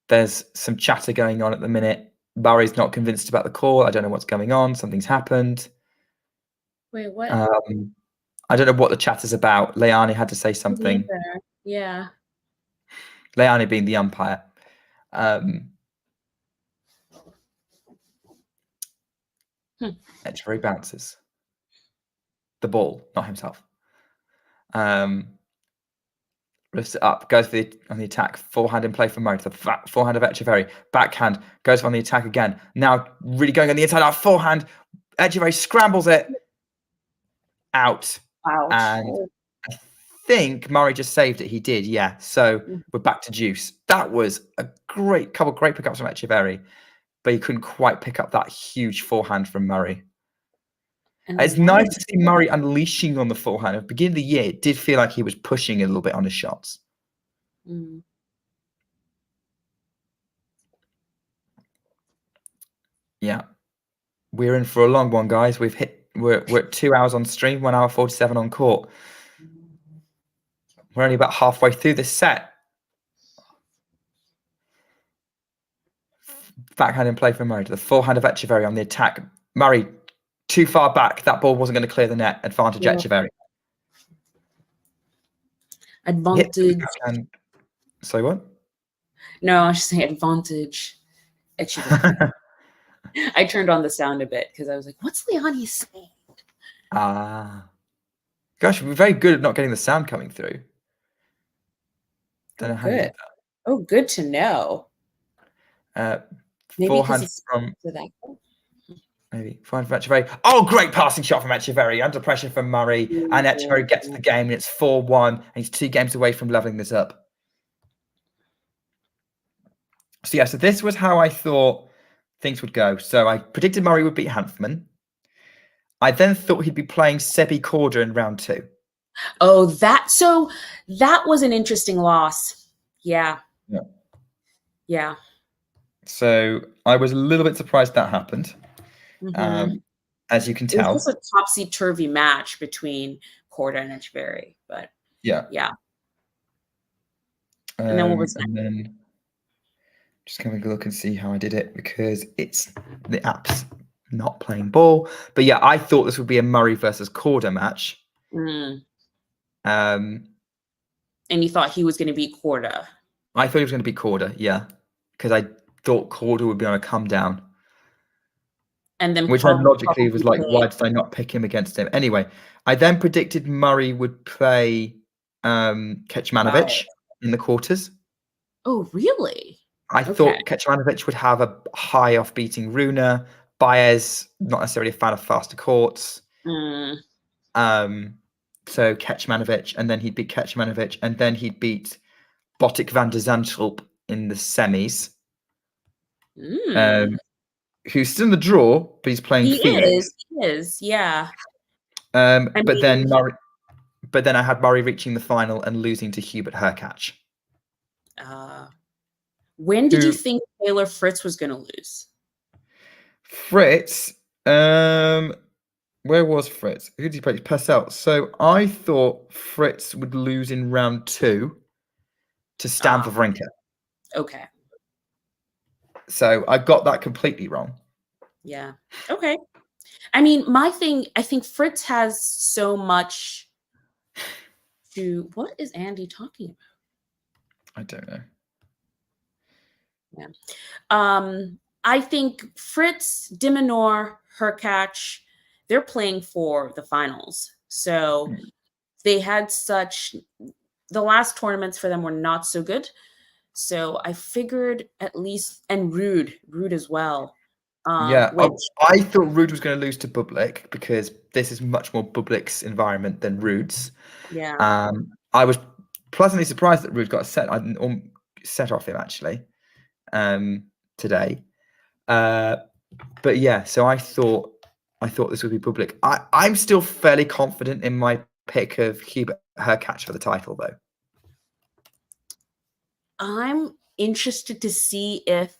There's some chatter going on at the minute. Murray's not convinced about the call. I don't know what's going on. Something's happened. Wait, what? I don't know what the chatter's about. Leani had to say something. Yeah. Leani being the umpire. Etcheverry bounces the ball, not himself. Lifts it up, goes for on the attack. Forehand in play for Murray. The forehand of Etcheverry. Backhand goes on the attack again. Now really going on the inside out. Forehand. Etcheverry scrambles it out. Ouch. And I think Murray just saved it. He did, yeah. So we're back to deuce. That was a great pickups from Etcheverry, but he couldn't quite pick up that huge forehand from Murray. And it's nice to see Murray unleashing on the forehand. At the beginning of the year, it did feel like he was pushing a little bit on his shots. Yeah. We're in for a long one, guys. We're at 2 hours on stream, 1 hour 47 on court. We're only about halfway through this set. Backhand in play for Murray. To the forehand of Etcheverry on the attack. Murray too far back. That ball wasn't going to clear the net. Advantage Etcheverry. Advantage. Sorry, what? No, I was just saying advantage Etcheverry. I turned on the sound a bit because I was like, what's Leani saying? Gosh, we're very good at not getting the sound coming through. Don't know how you did that. Oh, good to know. Maybe forehand from maybe forehand from Etcheverry. Oh, great passing shot from Etcheverry under pressure from Murray, and Etcheverry gets the game, and it's 4-1, and he's 2 games away from leveling this up. So yeah, so this was how I thought things would go. So I predicted Murray would beat Hanfman. I then thought he'd be playing Sebi Korda in round 2. Oh, that was an interesting loss. Yeah. So I was a little bit surprised that happened. As you can tell. It was just a topsy-turvy match between Korda and Etcheverry, but yeah. And then what was that? And then just having a look and see how I did it, because the app's not playing ball. But yeah, I thought this would be a Murray versus Korda match. And you thought he was going to beat Korda? I thought he was going to beat Korda, yeah, because I thought Korda would be on a come down. And then which then logically was like, why did I not pick him against him? Anyway, I then predicted Murray would play Kecmanovic in the quarters. Oh, really? I thought Kecmanovic would have a high off beating Runa. Baez, not necessarily a fan of faster courts. So Kecmanovic, and then he'd beat Kecmanovic, and then he'd beat Botic van der Zandschulp in the semis. Who's still in the draw, but he's playing Felix. He is, yeah. But then I had Murray reaching the final and losing to Hubert Hurkacz. When did you think Taylor Fritz was going to lose? Fritz, where was Fritz? Who did he play? Purcell. So I thought Fritz would lose in round 2 to Stan Wawrinka. Okay. So I got that completely wrong. Yeah. Okay. I mean, I think Fritz has so much to. What is Andy talking about? I don't know. Yeah. I think Fritz, Diminor, Hurkacz, they're playing for the finals. So they had the last tournaments for them were not so good. So I figured at least, and Ruud as well. I thought Ruud was going to lose to Bublik because this is much more Bublik's environment than Ruud's. Yeah. I was pleasantly surprised that Ruud got a set. I didn't set off him actually today. But yeah, so I thought this would be Bublik. I'm still fairly confident in my pick of Hubert Hurkacz for the title, though. I'm interested to see if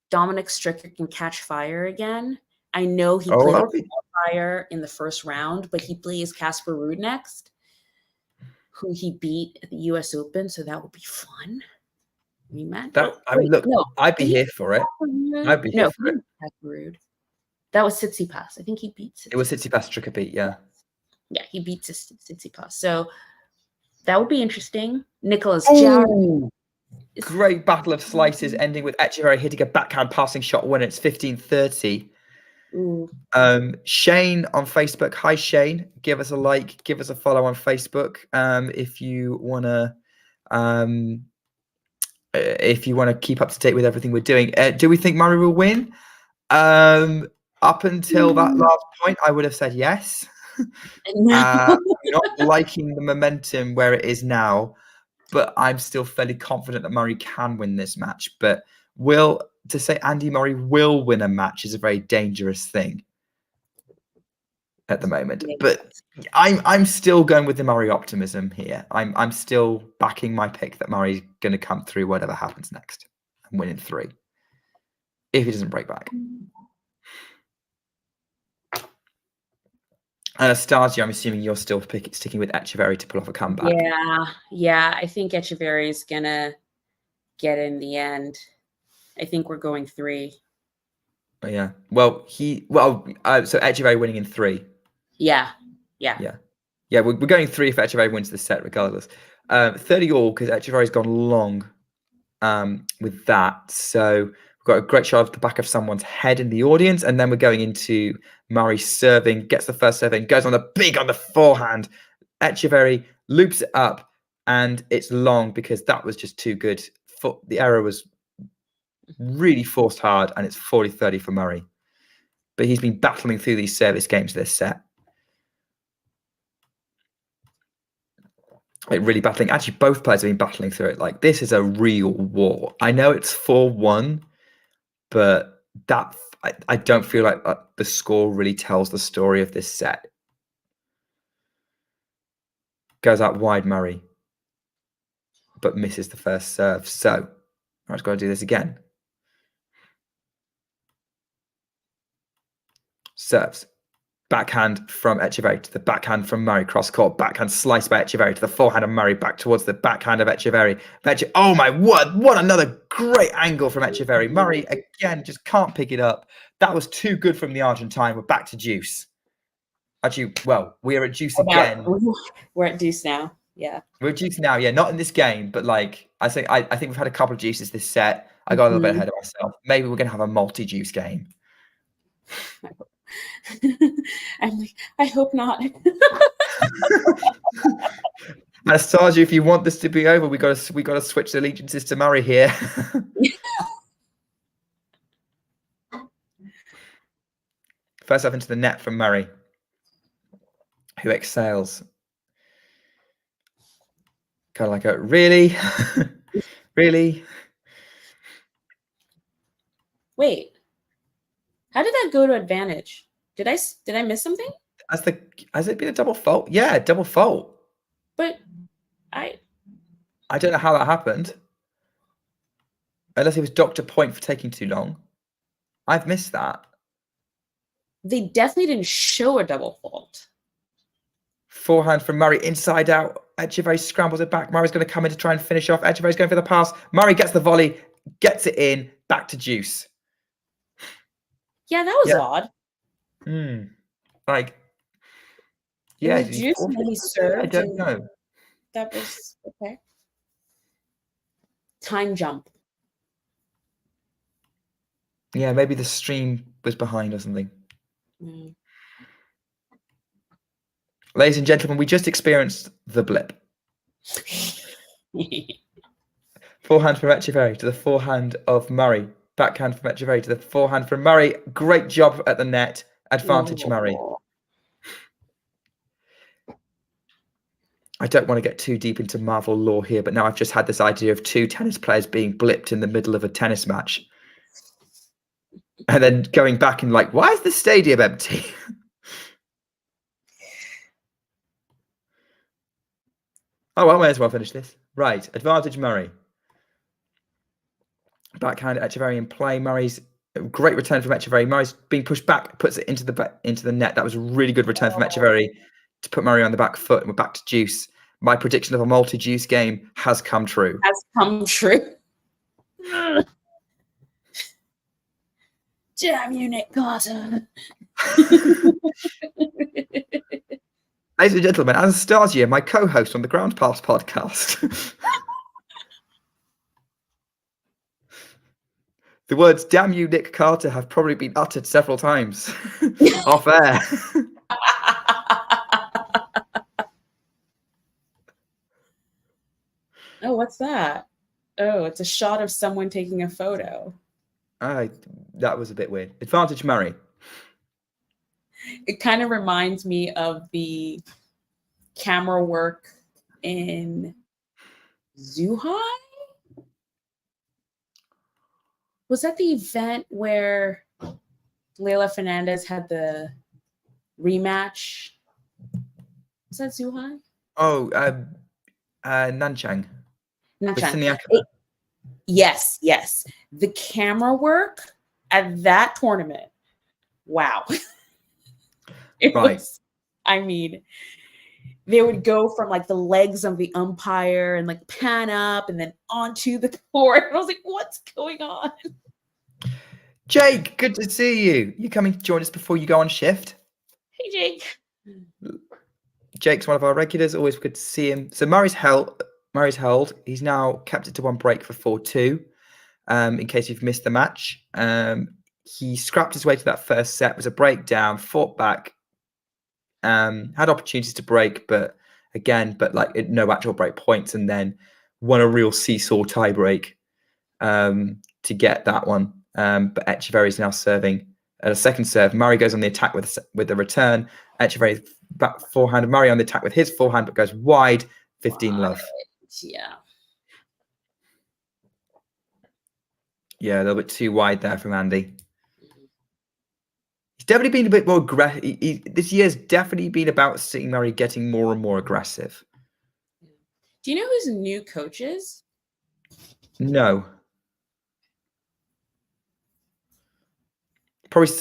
Dominic Stricker can catch fire again. I know he played fire in the first round, but he plays Casper Ruud next, who he beat at the U.S. Open, so that would be fun. rematch. I mean, look, no, I'd be here for it. I'd be here for it. Rude. That was Tsitsipas. I think he beat Tsitsipas. It was Tsitsipas Trickabit, yeah. Yeah, he beat Tsitsipas. So that would be interesting. Nicholas Jarry. Great battle of slices, ending with Etcheverry hitting a backhand passing shot winner. It's 15-30. Shane on Facebook. Hi, Shane. Give us a like. Give us a follow on Facebook if you wanna keep up to date with everything we're doing. Do we think Murray will win? Up until that last point, I would have said yes. Not liking the momentum where it is now, but I'm still fairly confident that Murray can win this match. But to say Andy Murray will win a match is a very dangerous thing at the moment. But I'm still going with the Murray optimism here. I'm still backing my pick that Murray's going to come through whatever happens next and win in 3 if he doesn't break back. Anastasia, I'm assuming you're still sticking with Etcheverry to pull off a comeback. Yeah. I think Etcheverry is gonna get in the end. I think we're going 3. Oh, yeah. So Etcheverry winning in 3. Yeah. We're going 3 if Etcheverry wins the set, regardless. 30 all because Etcheverry's gone long with that. So we've got a great shot of the back of someone's head in the audience, and then we're going into Murray serving, gets the first serve in, goes on the forehand. Etcheverry loops it up, and it's long because that was just too good. The error was really forced hard, and it's 40-30 for Murray. But he's been battling through these service games this set. Really battling. Actually, both players have been battling through it. Like, this is a real war. I know it's 4-1, but I don't feel like the score really tells the story of this set. Goes out wide, Murray, but misses the first serve. So Murray's got to do this again. Serves. Backhand from Etcheverry to the backhand from Murray. Cross court. Backhand slice by Etcheverry to the forehand of Murray. Back towards the backhand of Etcheverry. Oh my word. What another great angle from Etcheverry. Murray, again, just can't pick it up. That was too good from the Argentine. We're back to deuce. Actually, well, we are at deuce again. We're at deuce now. Yeah. We're at deuce now. Yeah, not in this game, but like, I think we've had a couple of deuces this set. I got a little bit ahead of myself. Maybe we're going to have a multi-deuce game. I'm like, I hope not. Anastasia, if you want this to be over, we got to switch the allegiances to Murray here. First up into the net from Murray, who exhales. Kind of like a really, really. Wait. How did that go to advantage? Did I miss something? Has it been a double fault? Yeah, double fault. But I don't know how that happened. Unless it was Dr. Point for taking too long. I've missed that. They definitely didn't show a double fault. Forehand from Murray, inside out. Etcheverry scrambles it back. Murray's going to come in to try and finish off. Etcheverry's going for the pass. Murray gets the volley, gets it in, back to deuce. Yeah, that was odd. Like, yeah. Juice and then he served. I don't know. That was okay. Time jump. Yeah, maybe the stream was behind or something. Ladies and gentlemen, we just experienced the blip. Forehand from Etcheverry to the forehand of Murray. Backhand from Etcheverry to the forehand from Murray. Great job at the net. Advantage Murray. I don't want to get too deep into Marvel lore here, but now I've just had this idea of 2 tennis players being blipped in the middle of a tennis match. And then going back and like, why is the stadium empty? Oh, well, I may as well finish this. Right, advantage Murray. Backhand Etcheverry in play. Murray's great return from Etcheverry. Murray's being pushed back, puts it into the net. That was a really good return from Etcheverry to put Murray on the back foot. And we're back to deuce. My prediction of a multi-deuce game has come true. Has come true. Damn you, Nick Carter. Ladies and gentlemen, Anastasia, my co-host on the Ground Pass podcast. The words "damn you, Nick Carter" have probably been uttered several times off air. Oh, what's that? Oh, it's a shot of someone taking a photo. That was a bit weird. Advantage Murray. It kind of reminds me of the camera work in Zhuhai. Was that the event where Leila Fernandez had the rematch? Was that Zhuhai? Oh, Nanchang. Nanchang. Yes. The camera work at that tournament. Wow. Was, I mean, they would go from like the legs of the umpire and like pan up and then onto the court. And I was like, what's going on? Jake, good to see you. You coming to join us before you go on shift? Hey, Jake. Jake's one of our regulars. Always good to see him. So Murray's held. He's now kept it to one break for 4-2. In case you've missed the match, he scrapped his way to that first set. It was a breakdown, fought back, had opportunities to break, but like no actual break points, and then won a real seesaw tie break to get that one. But Etcheverry is now serving at a second serve. Murray goes on the attack with the return. Etcheverry back forehand. Murray on the attack with his forehand, but goes wide. 15 love. Yeah. Yeah, a little bit too wide there from Andy. He's definitely been a bit more aggressive. This year's definitely been about seeing Murray getting more and more aggressive. Do you know who's new coaches? No. Probably.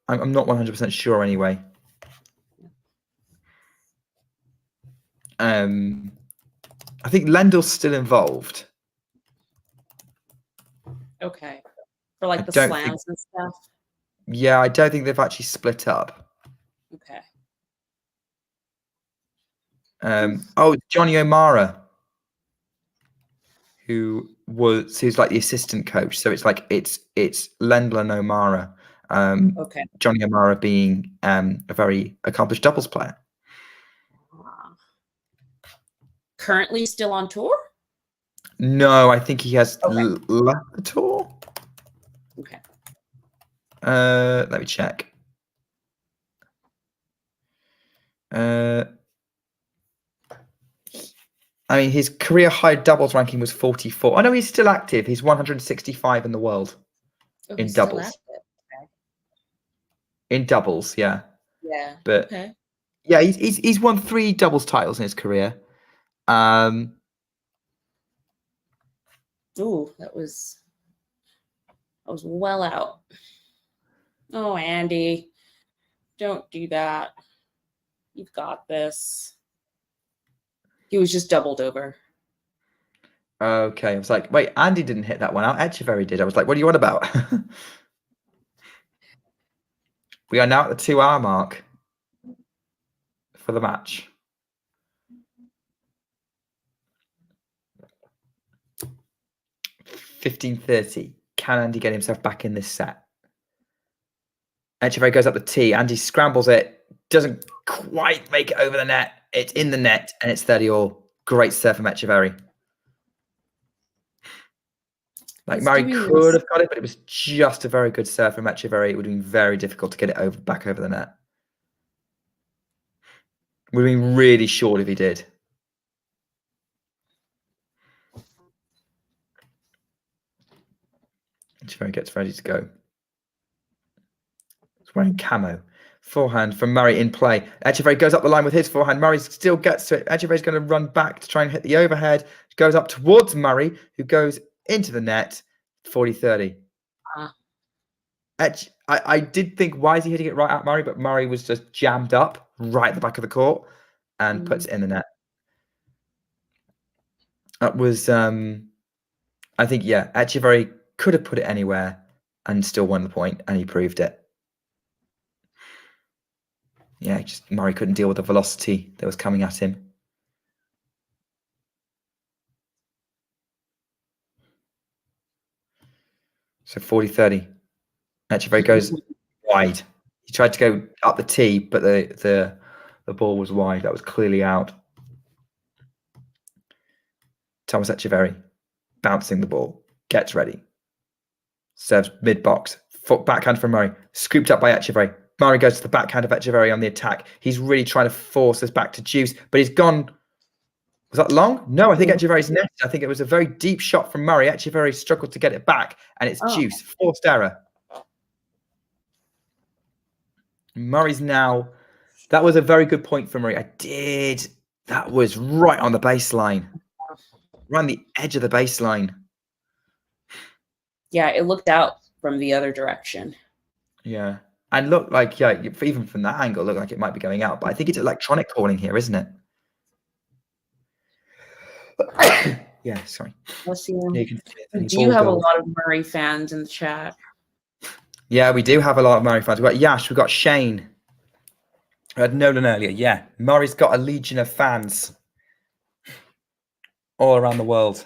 I'm not 100% sure anyway. I think Lendl's still involved. Okay. For like the slams and stuff? Yeah, I don't think they've actually split up. Okay. Johnny O'Mara, who's like the assistant coach. So it's like it's Lendl and O'Mara. Okay. Johnny O'Mara being a very accomplished doubles player. Currently still on tour? No, I think he has left the tour. Okay. Let me check. I mean, his career high doubles ranking was 44. I know he's still active. He's 165 in the world in doubles. Okay. In doubles, yeah. Yeah. But yeah, he's won 3 doubles titles in his career. Ooh, that was well out. Oh, Andy, don't do that. You've got this. He was just doubled over. Okay, I was like, wait, Andy didn't hit that one out. Etcheverry did. I was like, what are you on about? We are now at the 2-hour mark for the match. $15.30. Can Andy get himself back in this set? Etcheverry goes up the tee. Andy scrambles it. Doesn't quite make it over the net. It's in the net, and it's 30-all. Great serve from Etcheverry. Like Murray could have got it, but it was just a very good serve from Etcheverry. It would have been very difficult to get it back over the net. Would have been really short if he did. Etcheverry gets ready to go. It's wearing camo. Forehand from Murray in play. Etcheverry goes up the line with his forehand. Murray still gets to it. Etcheverry's going to run back to try and hit the overhead. Goes up towards Murray, who goes into the net. 40-30. I did think, why is he hitting it right at Murray? But Murray was just jammed up right at the back of the court and puts it in the net. That was I think, yeah, Etcheverry could have put it anywhere and still won the point, and he proved it. Yeah, just Murray couldn't deal with the velocity that was coming at him. So 40-30. Etcheverry goes wide. He tried to go up the tee, but the ball was wide. That was clearly out. Tomás Etcheverry bouncing the ball, gets ready, serves mid-box, foot backhand from Murray, scooped up by Etcheverry. Murray goes to the backhand of Etcheverry on the attack. He's really trying to force this back to juice, but he's gone. Was that long? No, I think Etcheverry's netted. I think it was a very deep shot from Murray. Etcheverry struggled to get it back, and it's juice. Forced error. Murray's now. That was a very good point for Murray. That was right on the baseline. Right on the edge of the baseline. Yeah, it looked out from the other direction. Yeah. And look like, yeah, even from that angle, looked like it might be going out. But I think it's electronic calling here, isn't it? Yeah, sorry. Let's see. Yeah, Do you have a lot of Murray fans in the chat? Yeah, we do have a lot of Murray fans. We've got Yash, we've got Shane. We had Nolan earlier. Yeah, Murray's got a legion of fans all around the world.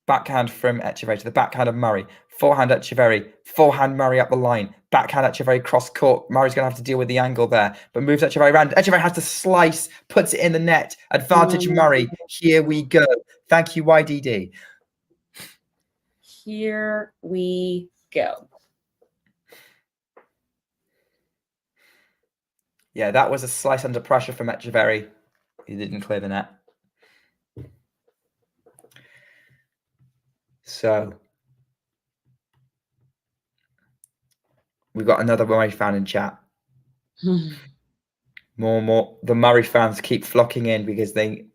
Backhand from Etcheverry to the backhand of Murray. Forehand Etcheverry. Forehand Murray up the line. Backhand Etcheverry cross court. Murray's going to have to deal with the angle there, but moves Etcheverry around. Etcheverry has to slice, puts it in the net. Advantage Murray. Here we go. Thank you, YDD. Here we go. Yeah, that was a slice under pressure from Etcheverry. He didn't clear the net. So we've got another Murray fan in chat. More. The Murray fans keep flocking in because they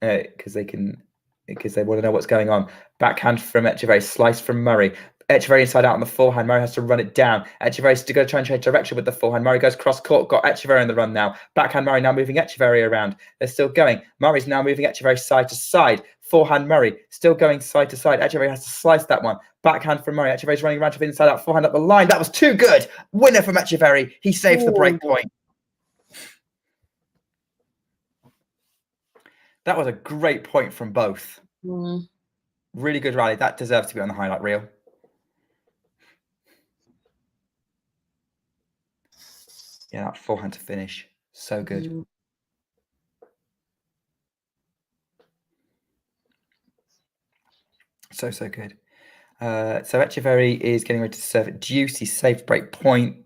want to know what's going on. Backhand from Etcheverry, slice from Murray. Etcheverry inside out on the forehand. Murray has to run it down. Etcheverry's going to try and change direction with the forehand. Murray goes cross court. Got Etcheverry on the run now. Backhand Murray now moving Etcheverry around. They're still going. Murray's now moving Etcheverry side to side. Forehand Murray still going side to side. Etcheverry has to slice that one. Backhand from Murray. Etcheverry's running around to the inside out. Forehand up the line. That was too good. Winner from Etcheverry. He saves the break point. That was a great point from both. Really good rally. That deserves to be on the highlight reel. Yeah, that forehand to finish. So good. So good. So Etcheverry is getting ready to serve it deuce. He saved break point.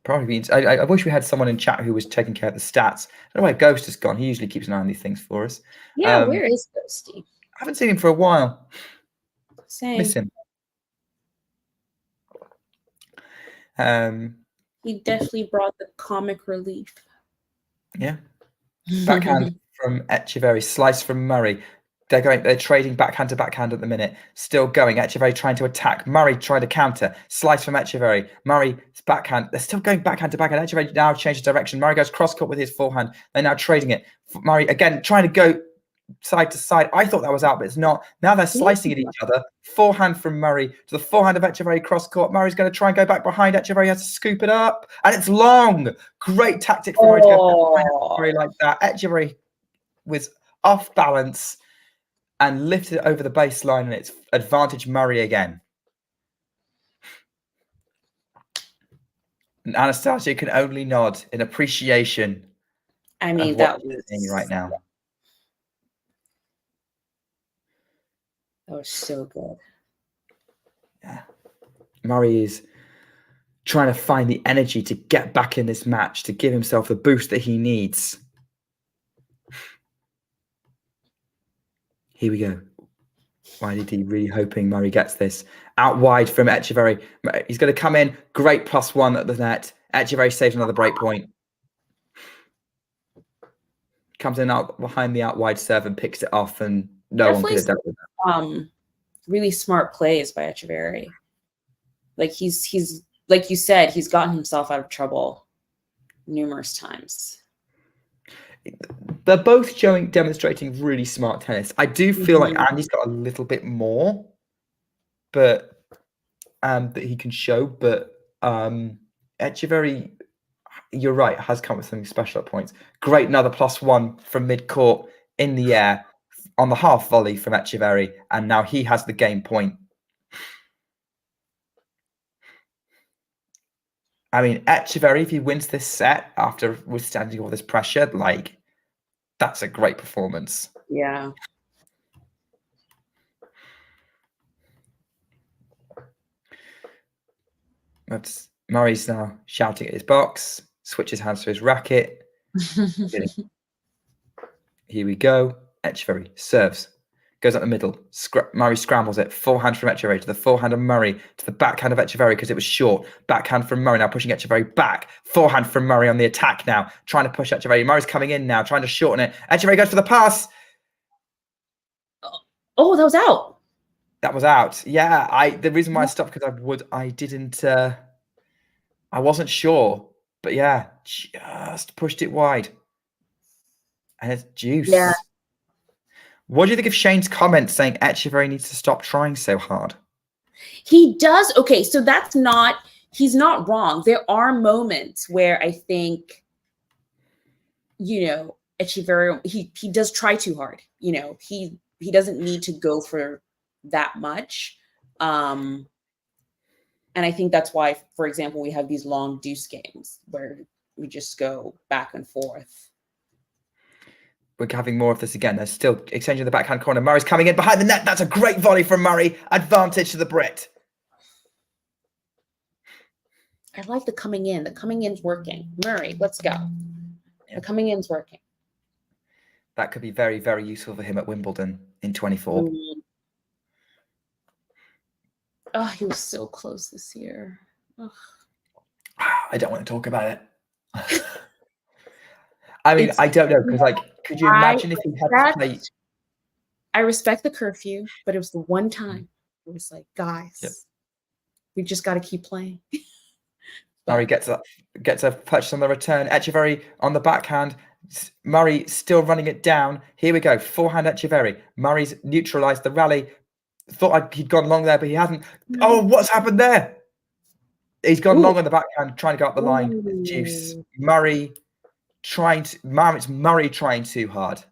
Probably means I wish we had someone in chat who was taking care of the stats. I don't know where Ghost has gone. He usually keeps an eye on these things for us. Yeah, where is Ghosty? I haven't seen him for a while. Same. Miss him. He definitely brought the comic relief. Yeah. Backhand from Etcheverry, slice from Murray. They're trading backhand to backhand at the minute. Still going. Etcheverry trying to attack. Murray trying to counter. Slice from Etcheverry. Murray's backhand. They're still going backhand to backhand. Etcheverry now changes direction. Murray goes cross court with his forehand. They're now trading it. Murray again trying to go side to side. I thought that was out, but it's not. Now they're slicing at each other. Forehand from Murray to the forehand of Etcheverry cross court. Murray's going to try and go back behind. Etcheverry has to scoop it up, and it's long. Great tactic for Murray to go behind Etcheverry like that. Etcheverry was off balance and lifted it over the baseline, and it's advantage Murray again. And Anastasia can only nod in appreciation. I mean, that was right now. That was so good. Yeah. Murray is trying to find the energy to get back in this match, to give himself the boost that he needs. Here we go. YDD really hoping Murray gets this. Out wide from Etcheverry. He's going to come in. Great +1 at the net. Etcheverry saves another break point. Comes in out behind the out wide serve and picks it off, and no one could have done it. Really smart plays by Etcheverry. Like he's like you said, he's gotten himself out of trouble numerous times. they're both demonstrating really smart tennis. I do feel like Andy's got a little bit more, but that he can show. But Etcheverry, you're right, has come with something special at points. Great, another +1 from mid-court in the air on the half volley from Etcheverry, and now he has the game point. I mean, Etcheverry, if he wins this set after withstanding all this pressure, like, that's a great performance. Yeah. That's Murray's now shouting at his box, switches hands to his racket. Here we go. Etcheverry serves, goes up the middle. Murray scrambles it. Forehand from Etcheverry to the forehand of Murray to the backhand of Etcheverry because it was short. Backhand from Murray now pushing Etcheverry back. Forehand from Murray on the attack now, trying to push Etcheverry. Murray's coming in now, trying to shorten it. Etcheverry goes for the pass. Oh, that was out. That was out. Yeah, the reason why I stopped because I wasn't sure, but yeah, just pushed it wide. And it's juice. Yeah. What do you think of Shane's comment saying Etcheverry needs to stop trying so hard? He does. Okay, so he's not wrong. There are moments where I think, Etcheverry, he does try too hard. He doesn't need to go for that much. And I think that's why, for example, we have these long deuce games where we just go back and forth. We're having more of this again. There's still exchanging the backhand corner. Murray's coming in behind the net. That's a great volley from Murray. Advantage to the Brit. I like the coming in. The coming in's working. Murray, let's go. The coming in's working. That could be very, very useful for him at Wimbledon in 24. Oh, he was so close this year. Ugh. I don't want to talk about it. I mean, I don't know, because, could you imagine if he had to play? I respect the curfew, but it was the one time it was like, guys, we just got to keep playing. Murray gets a purchase on the return. Etcheverry on the backhand. Murray still running it down. Here we go. Forehand Etcheverry. Murray's neutralized the rally. Thought he'd gone long there, but he hasn't. Oh, what's happened there? He's gone long on the backhand, trying to go up the line. Juice. Murray trying too hard.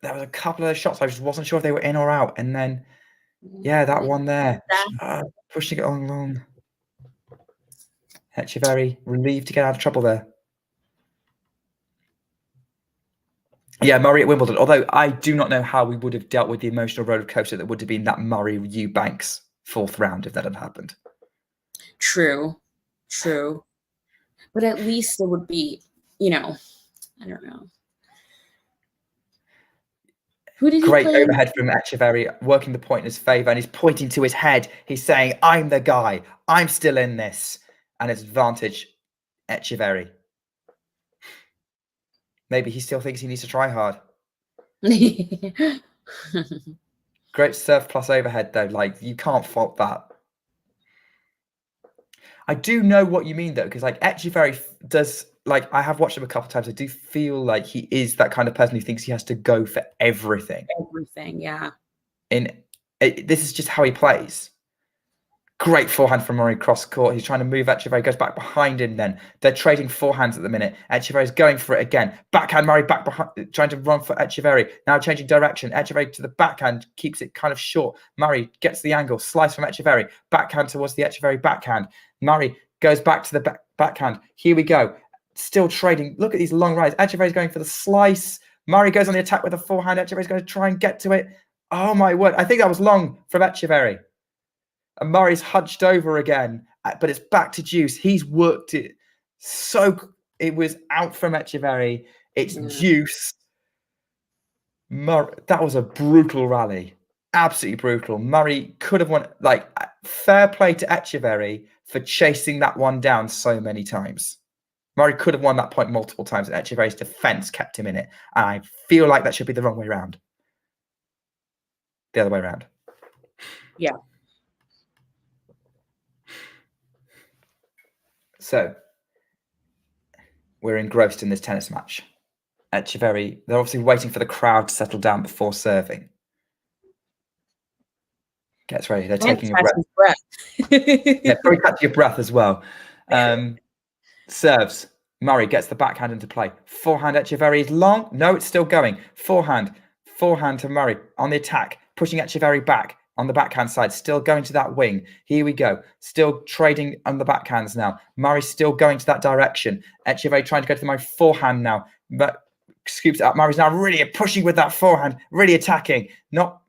There was a couple of those shots. I just wasn't sure if they were in or out. And then, that one there. Pushing it on long. Etcheverry relieved to get out of trouble there. Yeah, Murray at Wimbledon. Although I do not know how we would have dealt with the emotional roller coaster that would have been that Murray Eubanks 4th round if that had happened. True. But at least it would be, I don't know. Who did Great he play? overhead from Etcheverry, working the point in his favour, and he's pointing to his head. He's saying, I'm the guy. I'm still in this. And it's advantage Etcheverry. Maybe he still thinks he needs to try hard. Great serve plus overhead, though. You can't fault that. I do know what you mean, though, because Etcheverry does, I have watched him a couple of times. I do feel like he is that kind of person who thinks he has to go for everything. Everything, yeah. This is just how he plays. Great forehand from Murray cross court. He's trying to move Etcheverry, goes back behind him then. They're trading forehands at the minute. Etcheverry's going for it again. Backhand Murray back behind, trying to run for Etcheverry. Now changing direction. Etcheverry to the backhand, keeps it kind of short. Murray gets the angle, slice from Etcheverry. Backhand towards the Etcheverry backhand. Murray goes back to the backhand. Here we go. Still trading. Look at these long rides. Etcheverry's going for the slice. Murray goes on the attack with a forehand. Etcheverry's going to try and get to it. Oh my word. I think that was long from Etcheverry. And Murray's hunched over again, but it's back to juice. He's worked it it was out from Etcheverry. It's juice. That was a brutal rally. Absolutely brutal. Murray could have won. Fair play to Etcheverry for chasing that one down so many times. Murray could have won that point multiple times, and Etcheverry's defense kept him in it. And I feel like that should be the wrong way around. The other way around. Yeah. So, we're engrossed in this tennis match. Etcheverry, they're obviously waiting for the crowd to settle down before serving. Gets ready. They're taking a breath. Yeah, probably catch your breath as well. Serves. Murray gets the backhand into play. Forehand Etcheverry is long. No, it's still going. Forehand to Murray on the attack, pushing Etcheverry back on the backhand side, still going to that wing. Here we go. Still trading on the backhands now. Murray's still going to that direction. Etcheverry trying to go to the Murray forehand now, but scoops it up. Murray's now really pushing with that forehand, really attacking, not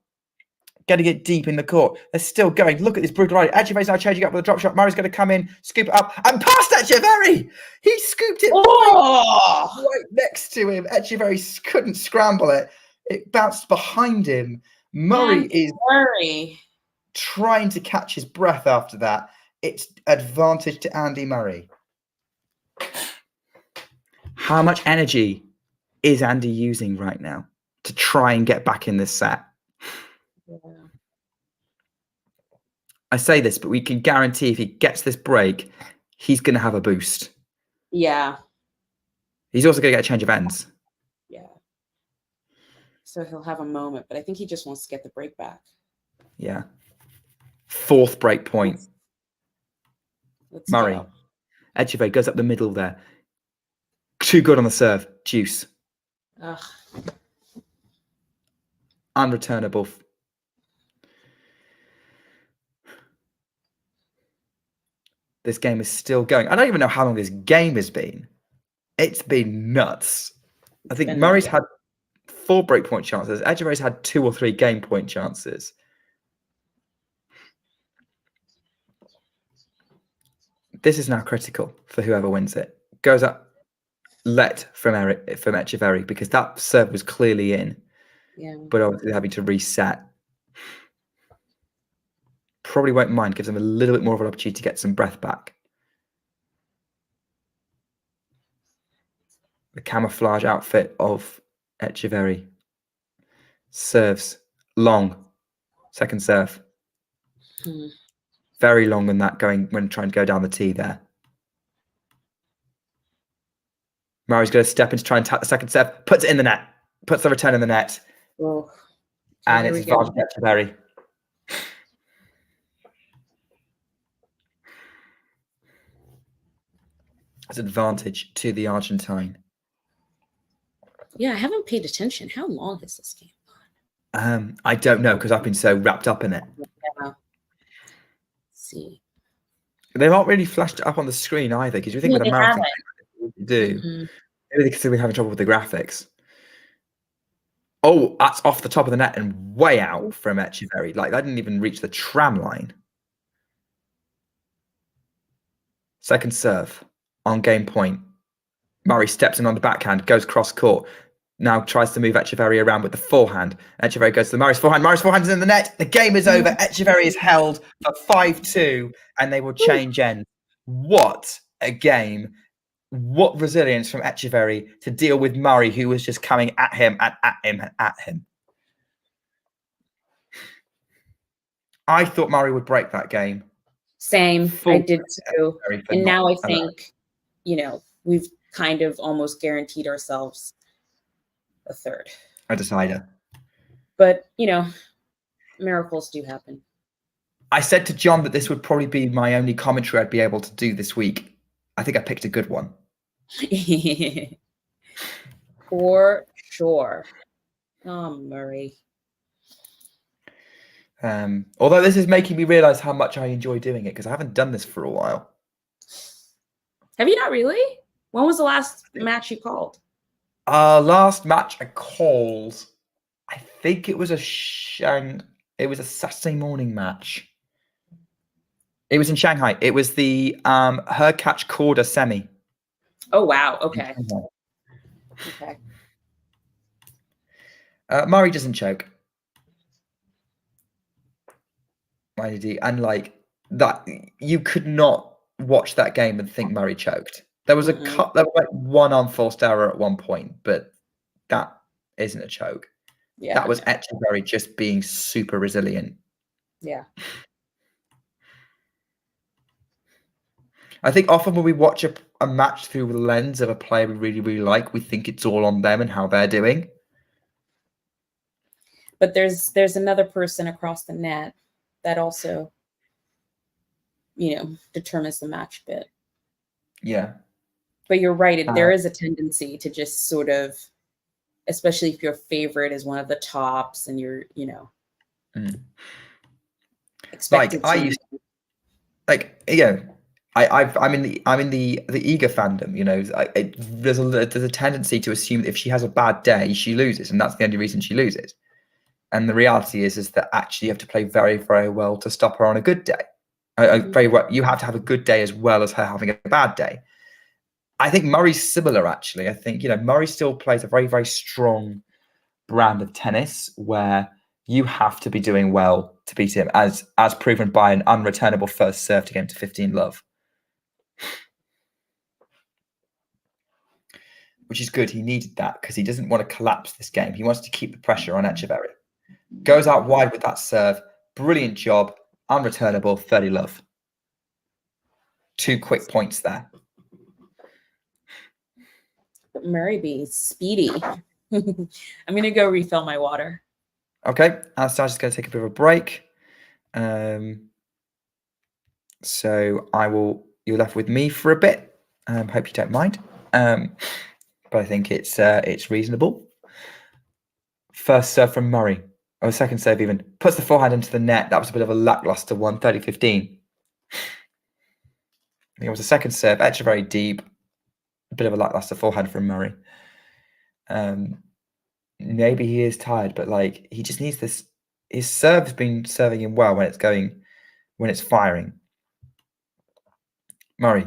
getting it deep in the court. They're still going. Look at this brutal ride. Etcheverry's now changing up with a drop shot. Murray's going to come in, scoop it up, and past Etcheverry. He scooped it right next to him. Etcheverry couldn't scramble it. It bounced behind him. Murray is trying to catch his breath after that. It's advantage to Andy Murray. How much energy is Andy using right now to try and get back in this set? Yeah. I say this, but we can guarantee if he gets this break, he's going to have a boost. Yeah. He's also going to get a change of ends. Yeah. So he'll have a moment, but I think he just wants to get the break back. Yeah. Fourth break point. Let's Murray. go. Etcheverry goes up the middle there. Too good on the serve. Deuce. Ugh. Unreturnable. This game is still going. I don't even know how long this game has been. It's been nuts. I think Murray's had 4 breakpoint chances. Etcheverry's had 2 or 3 game point chances. This is now critical for whoever wins it. Goes up, let from Etcheverry, because that serve was clearly in. Yeah. But obviously having to reset. Probably won't mind. Gives them a little bit more of an opportunity to get some breath back. The camouflage outfit of Etcheverry. Serves long. Second serve. Very long on that going when trying to go down the tee there. Murray's going to step in to try and tap the second serve. Puts it in the net. Puts the return in the net. Oh. And it's advantage Etcheverry. It's advantage to the Argentine. Yeah, I haven't paid attention. How long is this game? I don't know because I've been so wrapped up in it. Yeah. Let's see. They've not really flashed it up on the screen either because you think with a marathon they do. Maybe because we're having trouble with the graphics. Oh, that's off the top of the net and way out from Etcheverry. Like that didn't even reach the tram line. Second serve on game point. Murray steps in on the backhand, goes cross court. Now tries to move Etcheverry around with the forehand. Etcheverry goes to the Murray's forehand. Murray's forehand is in the net. The game is over. Etcheverry is held for 5-2 and they will change ends. What a game. What resilience from Etcheverry to deal with Murray, who was just coming at him and at him and at him. I thought Murray would break that game. Same. I did too. And now I think, you know, we've kind of almost guaranteed ourselves a third. A decider. But, you know, miracles do happen. I said to John that this would probably be my only commentary I'd be able to do this week. I think I picked a good one. For sure. Oh, Murray. Although this is making me realize how much I enjoy doing it because I haven't done this for a while. Have you not really? When was the last match you called? Last match I called, I think it was a Saturday morning match. It was in Shanghai. It was the her catch Corda semi. Oh wow! Okay. Okay. Murray doesn't choke. And like that, you could not watch that game and think Murray choked. There was there was like one unforced error at one point, but that isn't a choke. Yeah. That was Etcheverry just being super resilient. Yeah. I think often when we watch a match through the lens of a player we really, really like, we think it's all on them and how they're doing. But there's another person across the net that also, determines the match a bit. Yeah. But you're right. There is a tendency to just sort of, especially if your favorite is one of the tops and you're, expected like to. I'm in the eager fandom. There's a tendency to assume that if she has a bad day, she loses, and that's the only reason she loses. And the reality is that actually you have to play very, very well to stop her on a good day. Very well, you have to have a good day as well as her having a bad day. I think Murray's similar, actually. I think Murray still plays a very, very strong brand of tennis where you have to be doing well to beat him, as proven by an unreturnable first serve to get him to 15-love. Which is good. He needed that because he doesn't want to collapse this game. He wants to keep the pressure on Etcheverry. Goes out wide with that serve. Brilliant job. Unreturnable, 30-love. 2 quick points there. Murray be speedy. I'm going to go refill my water. Okay. Anastasia's going to take a bit of a break. So you're left with me for a bit. Hope you don't mind. But I think it's reasonable. First serve from Murray. Or second serve even. Puts the forehand into the net. That was a bit of a lackluster one, 30-15. I think it was the second serve. Etcheverry deep. A bit of a lackluster forehand from Murray. Maybe he is tired, but he just needs this. His serve's been serving him well when it's firing. Murray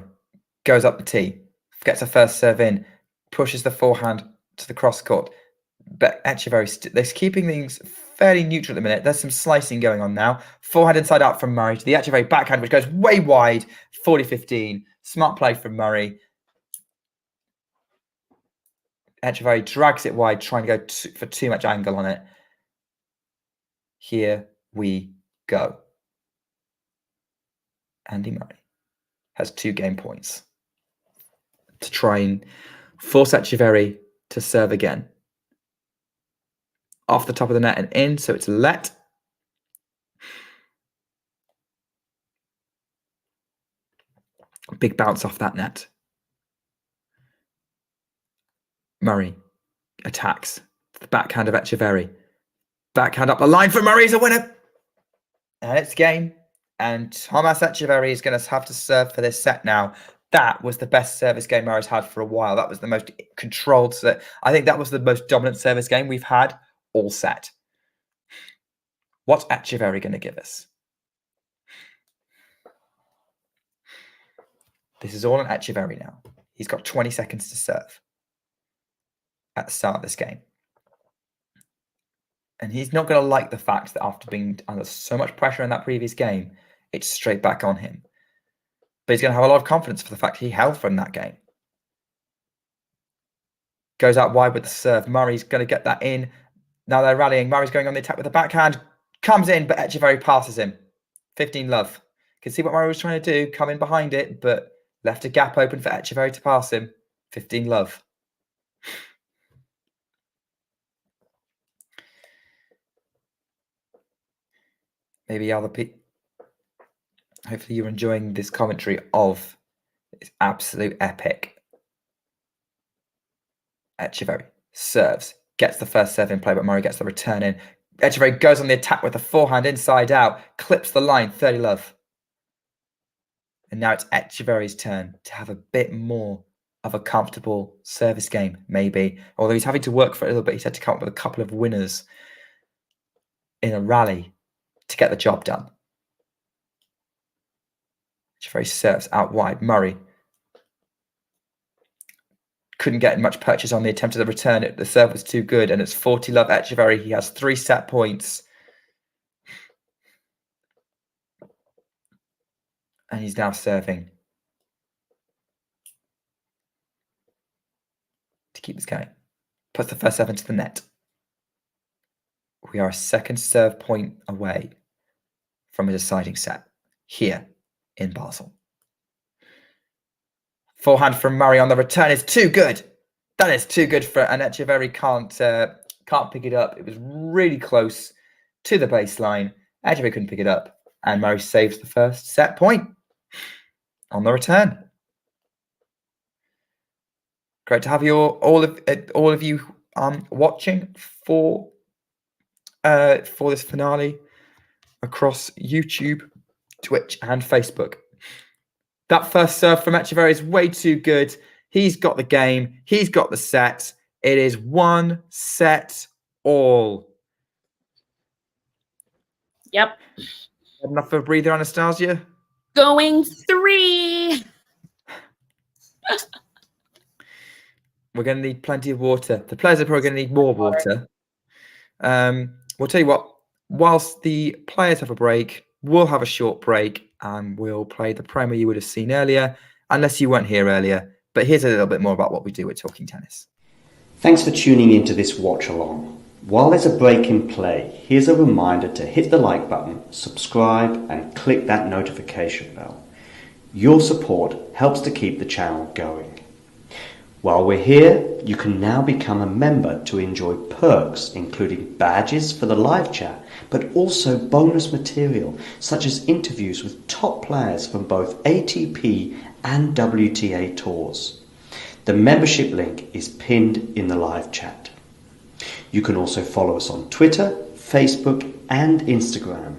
goes up the tee, gets a first serve in, pushes the forehand to the cross court. But Etcheverry, they're keeping things fairly neutral at the minute. There's some slicing going on now. Forehand inside out from Murray to the Etcheverry backhand, which goes way wide, 40-15. Smart play from Murray. Etcheverry drags it wide, trying to go for too much angle on it. Here we go. Andy Murray has 2 game points to try and force Etcheverry to serve again. Off the top of the net and in, so it's let. Big bounce off that net. Murray attacks the backhand of Etcheverry. Backhand up the line for Murray is a winner. And it's game. And Tomás Etcheverry is going to have to serve for this set now. That was the best service game Murray's had for a while. That was the most controlled set. I think that was the most dominant service game we've had all set. What's Etcheverry going to give us? This is all on Etcheverry now. He's got 20 seconds to serve at the start of this game. And he's not going to like the fact that after being under so much pressure in that previous game, it's straight back on him. But he's going to have a lot of confidence for the fact he held from that game. Goes out wide with the serve. Murray's going to get that in. Now they're rallying. Murray's going on the attack with the backhand. Comes in, but Etcheverry passes him. 15-love. Can see what Murray was trying to do. Come in behind it, but left a gap open for Etcheverry to pass him. 15-love. Maybe other people. Hopefully you're enjoying this commentary of this absolute epic. Etcheverry serves, gets the first serve in play, but Murray gets the return in. Etcheverry goes on the attack with the forehand inside out, clips the line, 30-love. And now it's Etcheverry's turn to have a bit more of a comfortable service game, maybe. Although he's having to work for it a little bit, he's had to come up with a couple of winners in a rally to get the job done. Etcheverry serves out wide. Murray couldn't get much purchase on the attempt of the return. The serve was too good, and it's 40-love Etcheverry. He has 3 set points. And he's now serving to keep this going. Puts the first serve into the net. We are a second serve point away from a deciding set here in Basel. Forehand from Murray on the return is too good. That is too good for and Etcheverry can't pick it up. It was really close to the baseline. Etcheverry couldn't pick it up, and Murray saves the first set point on the return. Great to have you all of you watching for this finale across YouTube, Twitch, and Facebook. That first serve from Etcheverry is way too good. He's got the game. He's got the set. It is 1-set all. Yep. Enough of a breather, Anastasia? Going 3. We're going to need plenty of water. The players are probably going to need more water. We'll tell you what, whilst the players have a break, we'll have a short break and we'll play the promo you would have seen earlier, unless you weren't here earlier. But here's a little bit more about what we do at Talking Tennis. Thanks for tuning into this watch along. While there's a break in play, here's a reminder to hit the like button, subscribe, and click that notification bell. Your support helps to keep the channel going. While we're here, you can now become a member to enjoy perks, including badges for the live chat, but also bonus material, such as interviews with top players from both ATP and WTA tours. The membership link is pinned in the live chat. You can also follow us on Twitter, Facebook, and Instagram.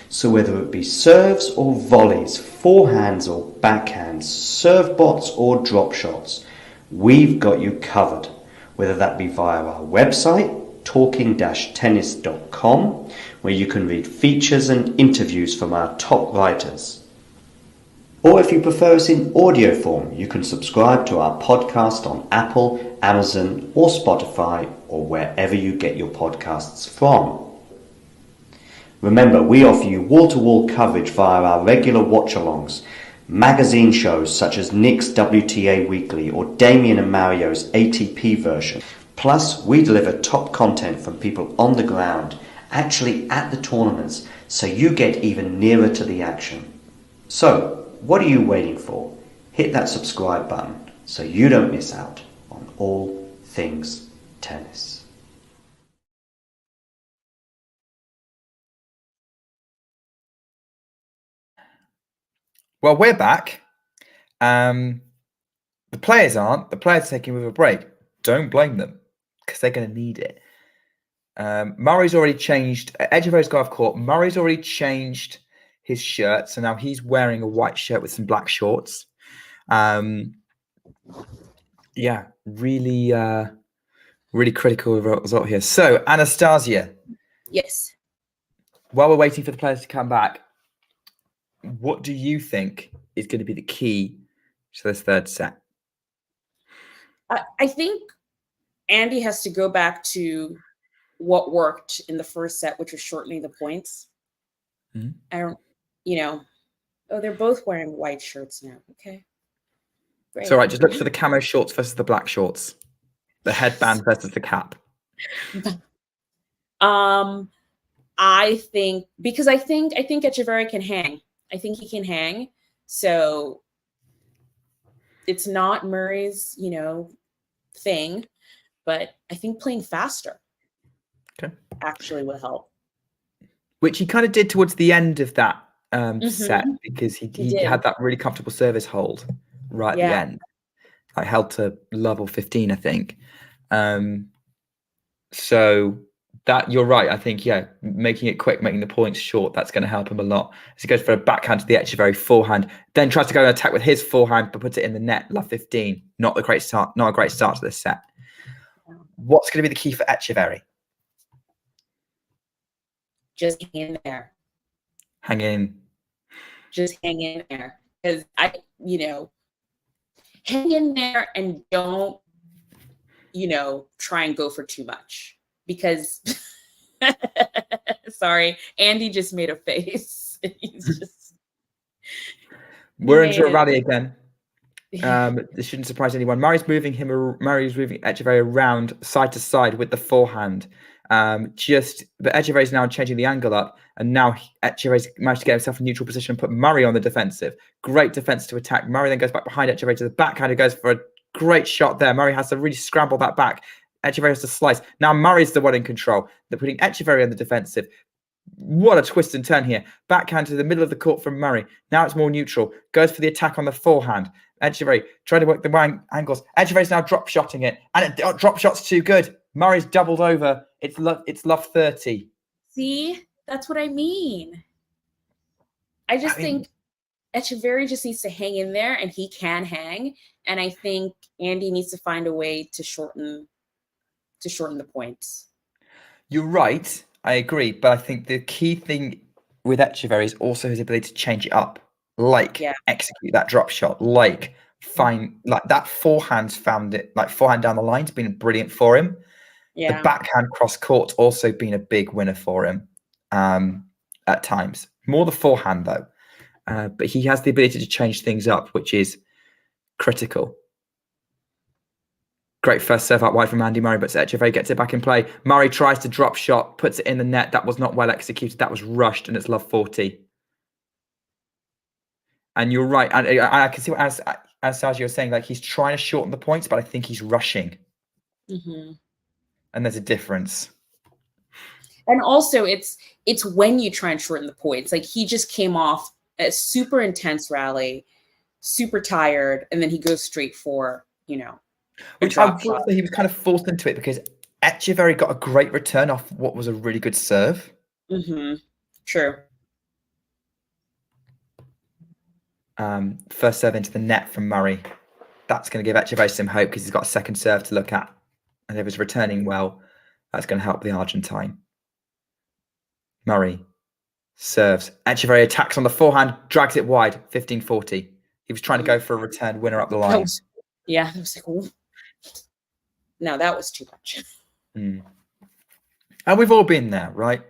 So whether it be serves or volleys, forehands or backhands, serve bots or drop shots, we've got you covered, whether that be via our website, talking-tennis.com, where you can read features and interviews from our top writers. Or if you prefer us in audio form, you can subscribe to our podcast on Apple, Amazon, or Spotify, or wherever you get your podcasts from. Remember, we offer you wall-to-wall coverage via our regular watch-alongs, magazine shows such as Nick's WTA Weekly or Damien and Mario's ATP version. Plus, we deliver top content from people on the ground, actually at the tournaments, so you get even nearer to the action. So, what are you waiting for? Hit that subscribe button so you don't miss out on all things tennis. Well, we're back. The players aren't. The players are taking with a break. Don't blame them because they're going to need it. Murray's already changed. Etcheverry's got off court. Murray's already changed his shirt, so now he's wearing a white shirt with some black shorts. Yeah, really critical result here. So, Anastasia. Yes. While we're waiting for the players to come back, what do you think is going to be the key to this third set? I think Andy has to go back to what worked in the first set, which was shortening the points. Mm-hmm. I don't, they're both wearing white shirts now. Okay. Great. It's all right. Just look for the camo shorts versus the black shorts. The headband versus the cap. I think Etcheverry can hang. I think he can hang. So it's not Murray's, thing, but I think playing faster actually will help. Which he kind of did towards the end of that set, because he had that really comfortable service hold right at the end. I held to level 15, I think. So that you're right. I think, making it quick, making the points short, that's going to help him a lot. As he goes for a backhand to the Etcheverry forehand, then tries to go and attack with his forehand, but puts it in the net, love 15. Not a great start to this set. What's going to be the key for Etcheverry? Just hang in there. Hang in. Just hang in there. Because hang in there and don't, try and go for too much. Because, sorry, Andy just made a face. He's just. We're into a rally again. This shouldn't surprise anyone. Murray's moving Etcheverry around side to side with the forehand. But Etcheverry's now changing the angle up, and now Etcheverry's managed to get himself in neutral position and put Murray on the defensive. Great defense to attack. Murray then goes back behind Etcheverry to the backhand, who goes for a great shot there. Murray has to really scramble that back. Etcheverry has to slice. Now Murray's the one in control. They're putting Etcheverry on the defensive. What a twist and turn here. Backhand to the middle of the court from Murray. Now it's more neutral. Goes for the attack on the forehand. Etcheverry trying to work the angles. Etcheverry's now drop shotting it. And drop shot's too good. Murray's doubled over. It's love 30. See, that's what I mean. I think Etcheverry just needs to hang in there, and he can hang. And I think Andy needs to find a way to shorten the points. You're right. I agree. But I think the key thing with Etcheverry is also his ability to change it up, execute that drop shot, find that forehand's found it, forehand down the line's been brilliant for him. Yeah. The backhand cross court's also been a big winner for him at times. More the forehand though. But he has the ability to change things up, which is critical. Great first serve out wide from Andy Murray, but Etcheverry gets it back in play. Murray tries to drop shot, puts it in the net. That was not well executed. That was rushed, and it's love 40. And you're right. And I can see what as Sergio was saying, he's trying to shorten the points, but I think he's rushing. Mm-hmm. And there's a difference. And also, it's when you try and shorten the points. He just came off a super intense rally, super tired, and then he goes straight for, Which I would say he was kind of forced into it because Etcheverry got a great return off what was a really good serve. Mm-hmm. True. First serve into the net from Murray. That's going to give Etcheverry some hope because he's got a second serve to look at. And if he's returning well, that's going to help the Argentine. Murray serves. Etcheverry attacks on the forehand, drags it wide, 15-40. He was trying to go for a return winner up the line. That was ooh. No, that was too much. And we've all been there, right?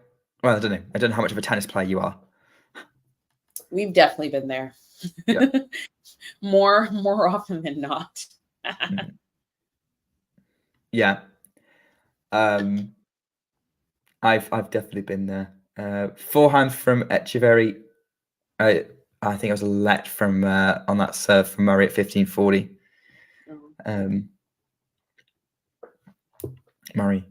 Well, I don't know. I don't know how much of a tennis player you are. We've definitely been there. Yeah. more often than not. Yeah. I've definitely been there. Forehand from Etcheverry. I think it was a let from on that serve from Murray at 15-40. Murray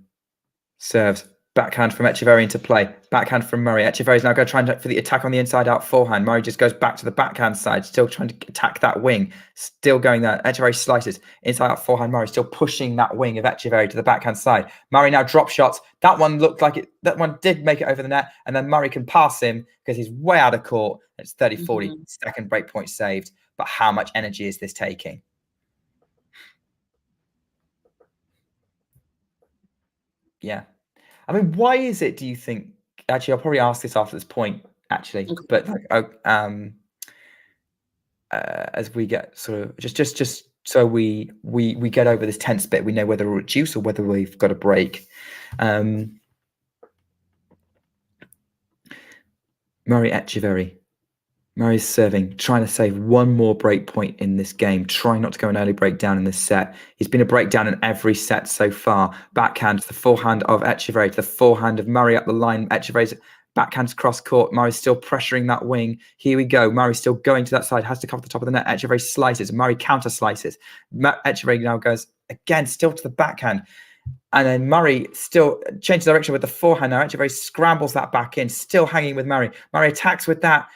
serves. Backhand from Etcheverry into play. Backhand from Murray. Etcheverry's now going to try and for the attack on the inside out forehand. Murray just goes back to the backhand side, still trying to attack that wing. Still going there. Etcheverry slices. Inside out forehand. Murray still pushing that wing of Etcheverry to the backhand side. Murray now drop shots. That one looked like it. That one did make it over the net. And then Murray can pass him because he's way out of court. It's 30-40. Mm-hmm. Second break point saved. But how much energy is this taking? Yeah. I mean, why is it, do you think, actually, I'll probably ask this after this point, actually, but as we get sort of, just so we get over this tense bit, we know whether we're at juice or whether we've got a break. Murray Etcheverry. Murray's serving, trying to save one more break point in this game, trying not to go an early breakdown in this set. He's been a breakdown in every set so far. Backhand to the forehand of Etcheverry, to the forehand of Murray up the line. Etcheverry's backhand's cross court. Murray's still pressuring that wing. Here we go. Murray's still going to that side, has to cover the top of the net. Etcheverry slices. Murray counter slices. Etcheverry now goes again, still to the backhand. And then Murray still changes direction with the forehand. Now Etcheverry scrambles that back in, still hanging with Murray. Murray attacks with that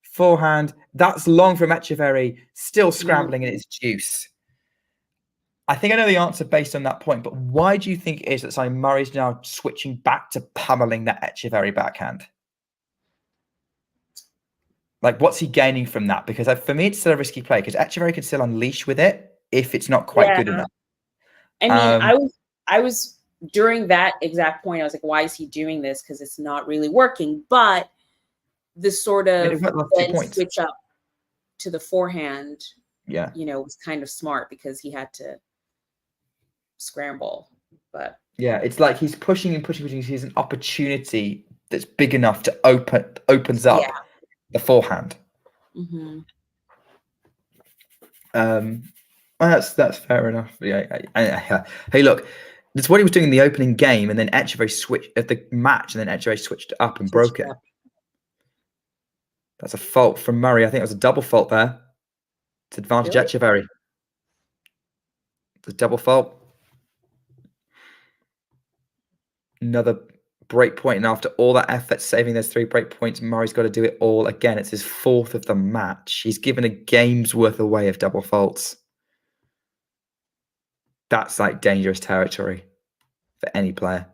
forehand. That's long from Etcheverry, still scrambling in its juice. I think I know the answer based on that point, but why do you think it is that Murray's now switching back to pummeling that Etcheverry backhand? What's he gaining from that? Because for me, it's still a risky play because Etcheverry can still unleash with it if it's not quite good enough. I mean, I was during that exact point, I was like, why is he doing this? Because it's not really working. But the sort of switch up to the forehand, was kind of smart because he had to scramble. But yeah, it's like he's pushing and pushing. He sees an opportunity that's big enough to opens up the forehand. Mm-hmm. That's fair enough. Yeah. Hey, look, That's what he was doing in the opening game, and then Etcheverry switched at the match, and then Etcheverry switched it up and broke it. That's a fault from Murray. I think it was a double fault there. It's advantage Really? Etcheverry. It's a double fault. Another break point, and after all that effort saving those 3 break points, Murray's got to do it all again. It's his 4th of the match. He's given a game's worth away of double faults. That's like dangerous territory for any player.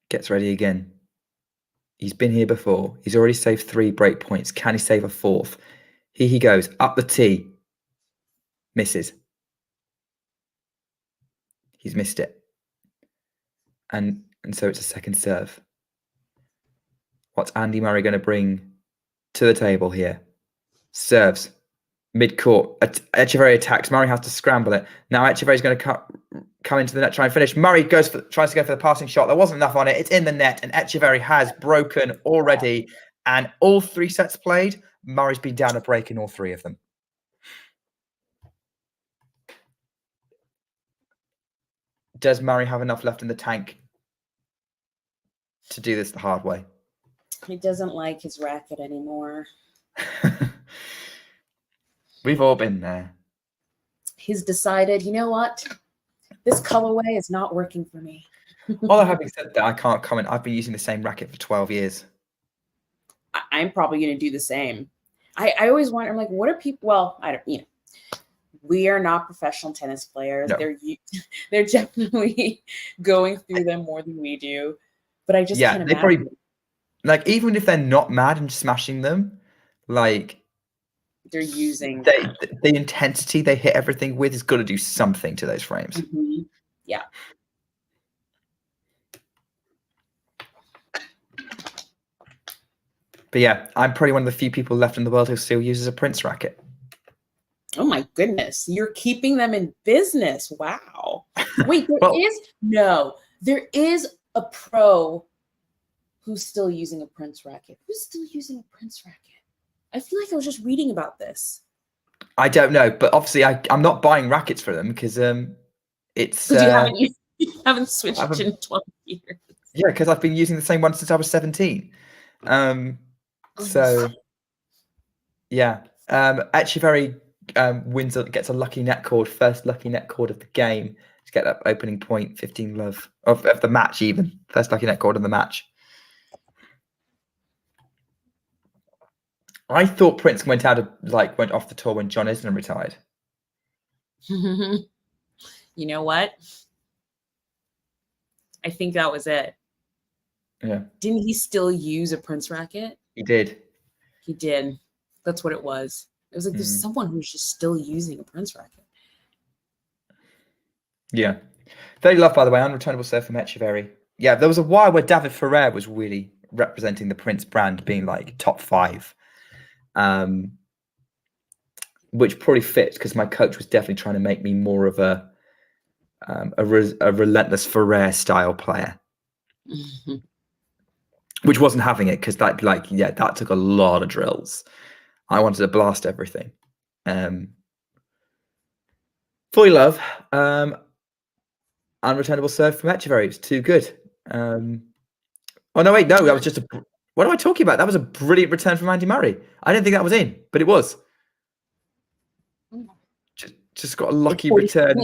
Gets ready again. He's been here before. He's already saved 3 break points. Can he save a 4th? Here he goes, up the tee. Misses. He's missed it. And so it's a second serve. What's Andy Murray going to bring to the table here? Serves. Mid-court. Etcheverry attacks. Murray has to scramble it. Now Etcheverry's going to come into the net, try and finish. Murray tries to go for the passing shot. There wasn't enough on it. It's in the net, and Etcheverry has broken already. And all 3 sets played, Murray's been down a break in all 3 of them. Does Murray have enough left in the tank to do this the hard way? He doesn't like his racket anymore. We've all been there. He's decided, you know what? This colorway is not working for me. Although having said that, I can't comment. I've been using the same racket for 12 years. I'm probably going to do the same. I always wonder, I'm like, what are people? Well, I don't, we are not professional tennis players. No. They're definitely going through them more than we do. But I just can't they imagine. probably, like, even if they're not mad and smashing them, like, they're using the intensity they hit everything with has got to do something to those frames. Mm-hmm. Yeah. But yeah, I'm probably one of the few people left in the world who still uses a Prince racket. Oh my goodness. You're keeping them in business. Wow. Wait, there is a pro who's still using a Prince racket. Who's still using a Prince racket? I feel like I was just reading about this. I don't know, but obviously I'm not buying rackets for them because it's... You haven't switched in 12 years. Yeah, because I've been using the same one since I was 17. So, yeah. Etcheverry gets a lucky net cord, first lucky net cord of the game to get that opening point, 15 love of the match even. First lucky net cord of the match. I thought Prince went off the tour when John Isner retired. You know what? I think that was it. Yeah. Didn't he still use a Prince racket? He did. He did. That's what it was. It was like there's someone who's just still using a Prince racket. Yeah. Very loved, by the way, unreturnable serve from Etcheverry. Yeah, there was a while where David Ferrer was really representing the Prince brand, being like top 5. Which probably fits because my coach was definitely trying to make me more of a relentless Ferrer style player, which wasn't having it because that took a lot of drills. I wanted to blast everything. Fully love, unreturnable serve from Etcheverry. It's too good. Oh no, wait, no, that was just what am I talking about? That was a brilliant return from Andy Murray. I didn't think that was in, but it was. Just got a lucky return.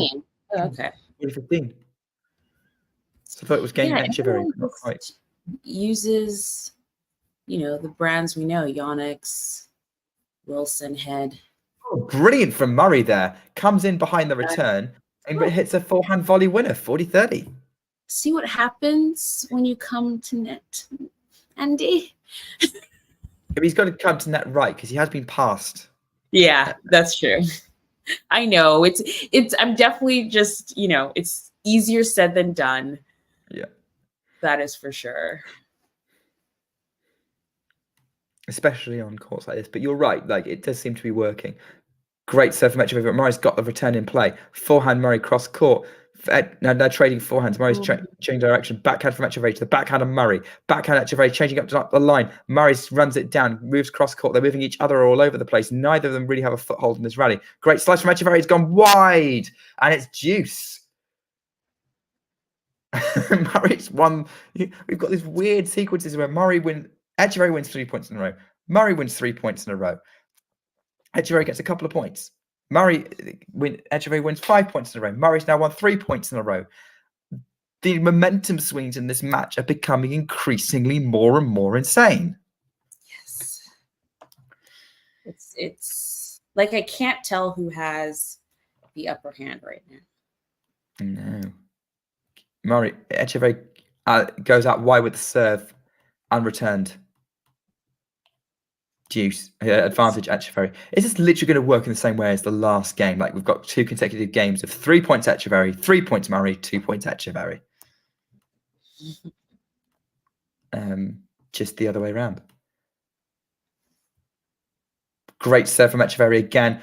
Oh, okay. 15. So I thought it was game Etcheverry, but not quite. Uses, the brands we know, Yonex, Wilson, Head. Oh, brilliant from Murray there. Comes in behind the return and hits a forehand volley winner, 40-30. See what happens when you come to net, Andy? He's got to come to net right because he has been passed. Yeah, that's true. I know. I'm definitely just, it's easier said than done. Yeah. That is for sure. Especially on courts like this. But you're right, it does seem to be working. Great serve from Etcheverry. Murray's got the return in play. Forehand Murray cross court. No, they're trading forehands. Murray's changing direction. Backhand from Etcheverry to the backhand of Murray. Backhand Etcheverry changing up to the line. Murray runs it down, moves cross court. They're moving each other all over the place. Neither of them really have a foothold in this rally. Great slice from Etcheverry. It's gone wide, and it's deuce. Murray's won. We've got these weird sequences where Etcheverry wins 3 points in a row. Murray wins 3 points in a row. Etcheverry gets a couple of points. Etcheverry wins 5 points in a row. Murray's now won 3 points in a row. The momentum swings in this match are becoming increasingly more and more insane. Yes. It's like I can't tell who has the upper hand right now. No. Etcheverry goes out wide with the serve, unreturned. Deuce, advantage Etcheverry. Is this literally going to work in the same way as the last game? Like we've got 2 consecutive games of 3 points Etcheverry, 3 points Murray, 2 points Etcheverry. Just the other way around. Great serve from Etcheverry again.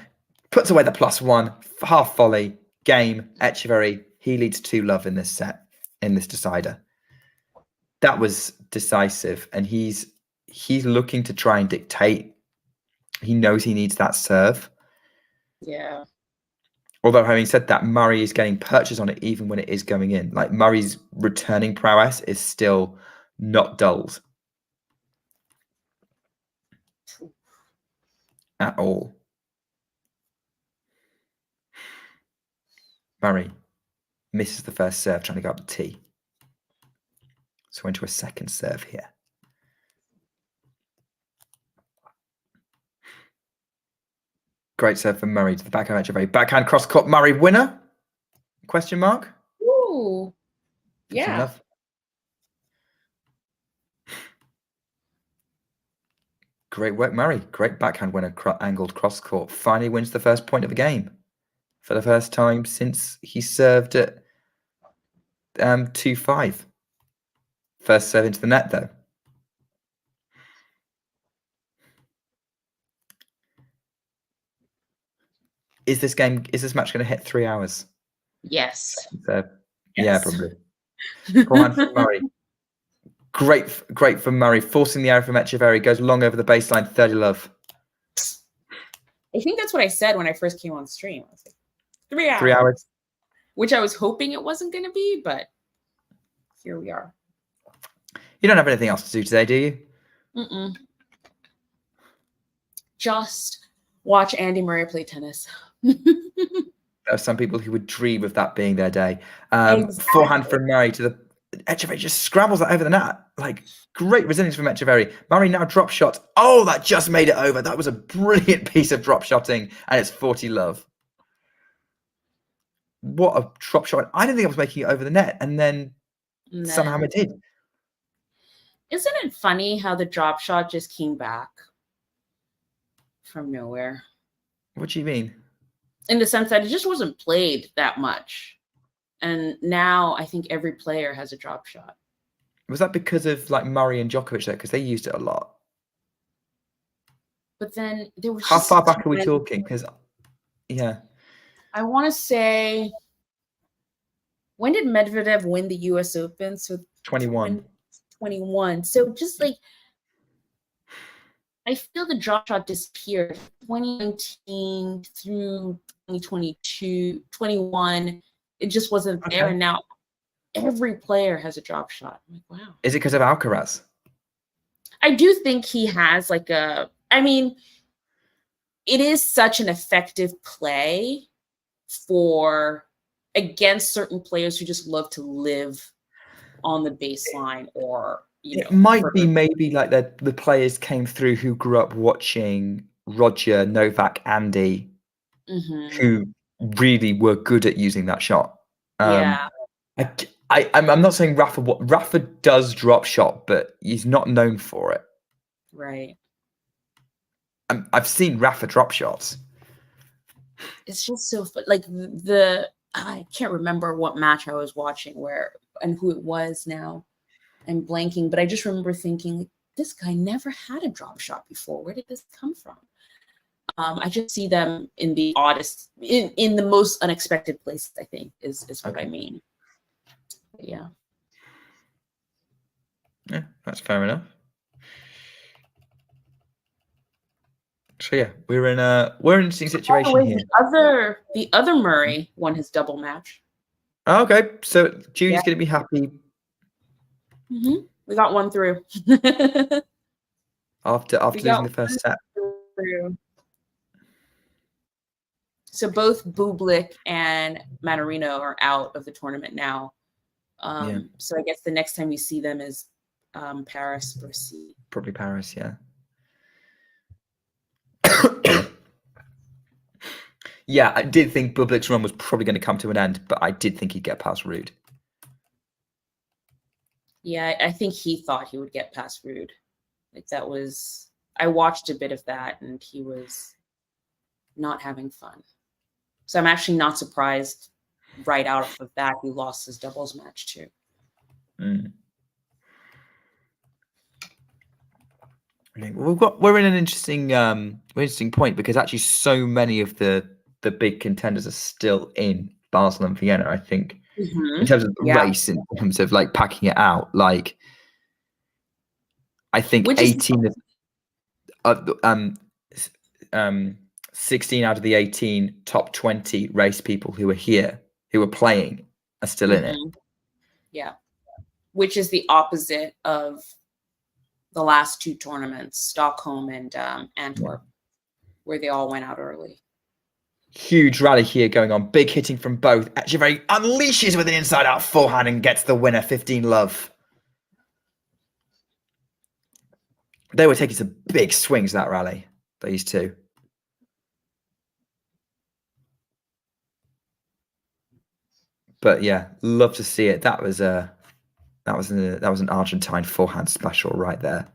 Puts away the +1, half volley, game, Etcheverry. He leads 2-love in this set, in this decider. That was decisive, and he's looking to try and dictate. He knows he needs that serve. Yeah. Although having said that, Murray is getting purchase on it even when it is going in. Like Murray's returning prowess is still not dulled at all. Murray misses the first serve trying to go up the tee. So into a second serve here. Great serve from Murray to the backhand Etcheverry. Backhand cross court. Murray winner? Question mark? Ooh. Yeah. Great work, Murray. Great backhand winner, angled cross court. Finally wins the first point of the game for the first time since he served at 2-5. First serve into the net, though. Is this match going to hit 3 hours? Yes. Yes. Yeah, probably. Forehand from Murray. Great from Murray. Forcing the arrow from Etcheverry. Goes long over the baseline. 30-love. I think that's what I said when I first came on stream. I was like, 3 hours. 3 hours. Which I was hoping it wasn't going to be, but here we are. You don't have anything else to do today, do you? Mm-mm. Just watch Andy Murray play tennis. There are some people who would dream of that being their day. Exactly. Forehand from Murray to the Etcheverry just scrambles that over the net. Like great resilience from Etcheverry. Murray now drop shot. Oh, that just made it over. That was a brilliant piece of drop shotting, and it's 40-love. What a drop shot! I didn't think I was making it over the net, and then somehow I did. Isn't it funny how the drop shot just came back from nowhere? What do you mean? In the sense that it just wasn't played that much. And now I think every player has a drop shot. Was that because of like Murray and Djokovic there? Because they used it a lot. But then there was how far back are we talking? Because yeah. I want to say, when did Medvedev win the US Open? So 21. 21. So just like, I feel the drop shot disappeared 2019 through 2022, 21. It just wasn't there. And now every player has a drop shot. I'm like, wow. Is it because of Alcaraz? I do think he has like I mean, it is such an effective play against certain players who just love to live on the baseline, or it might be maybe like the players came through who grew up watching Roger, Novak, Andy, who really were good at using that shot. Yeah. I'm not saying Rafa does drop shot, but he's not known for it. Right. I've seen Rafa drop shots. It's just so fun. Like I can't remember what match I was watching and who it was now. I'm blanking, but I just remember thinking, like, this guy never had a drop shot before. Where did this come from? I just see them in the oddest, in the most unexpected places, I think, is what I mean. But yeah. Yeah, that's fair enough. So yeah, we're in an interesting situation here. The other Murray won his double match. Oh, okay, so Judy's going to be happy. We got one through. after losing the first set. So both Bublik and Manarino are out of the tournament now. So I guess the next time we see them is Paris versus probably Paris, yeah. Yeah, I did think Bublik's run was probably going to come to an end, but I did think he'd get past Rude. Yeah, I think he thought he would get past Rude. Like I watched a bit of that, and he was not having fun. So I'm actually not surprised right out of that he lost his doubles match too. We're in an interesting point, because actually so many of the big contenders are still in Basel and Vienna, I think, in terms of the race, in terms of like packing it out. Like, I think 16 out of the 18 top 20 race people who are here, who are playing, are still in it. Yeah. Which is the opposite of the last two tournaments, Stockholm and Antwerp, where they all went out early. Huge rally here going on. Big hitting from both. Etcheverry unleashes with an inside-out forehand and gets the winner, 15-love. They were taking some big swings that rally, these two. But yeah, love to see it. That was an Argentine forehand special right there.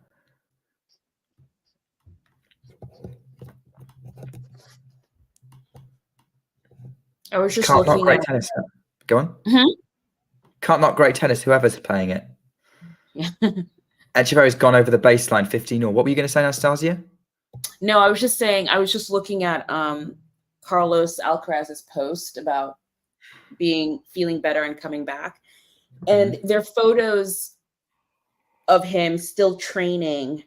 I was just Can't looking not great at tennis. Go on. Can't not great tennis, whoever's playing it. Yeah. Etcheverry's gone over the baseline, 15-all. What were you going to say, Anastasia? No, I was just saying, I was just looking at Carlos Alcaraz's post about feeling better and coming back. And there are photos of him still training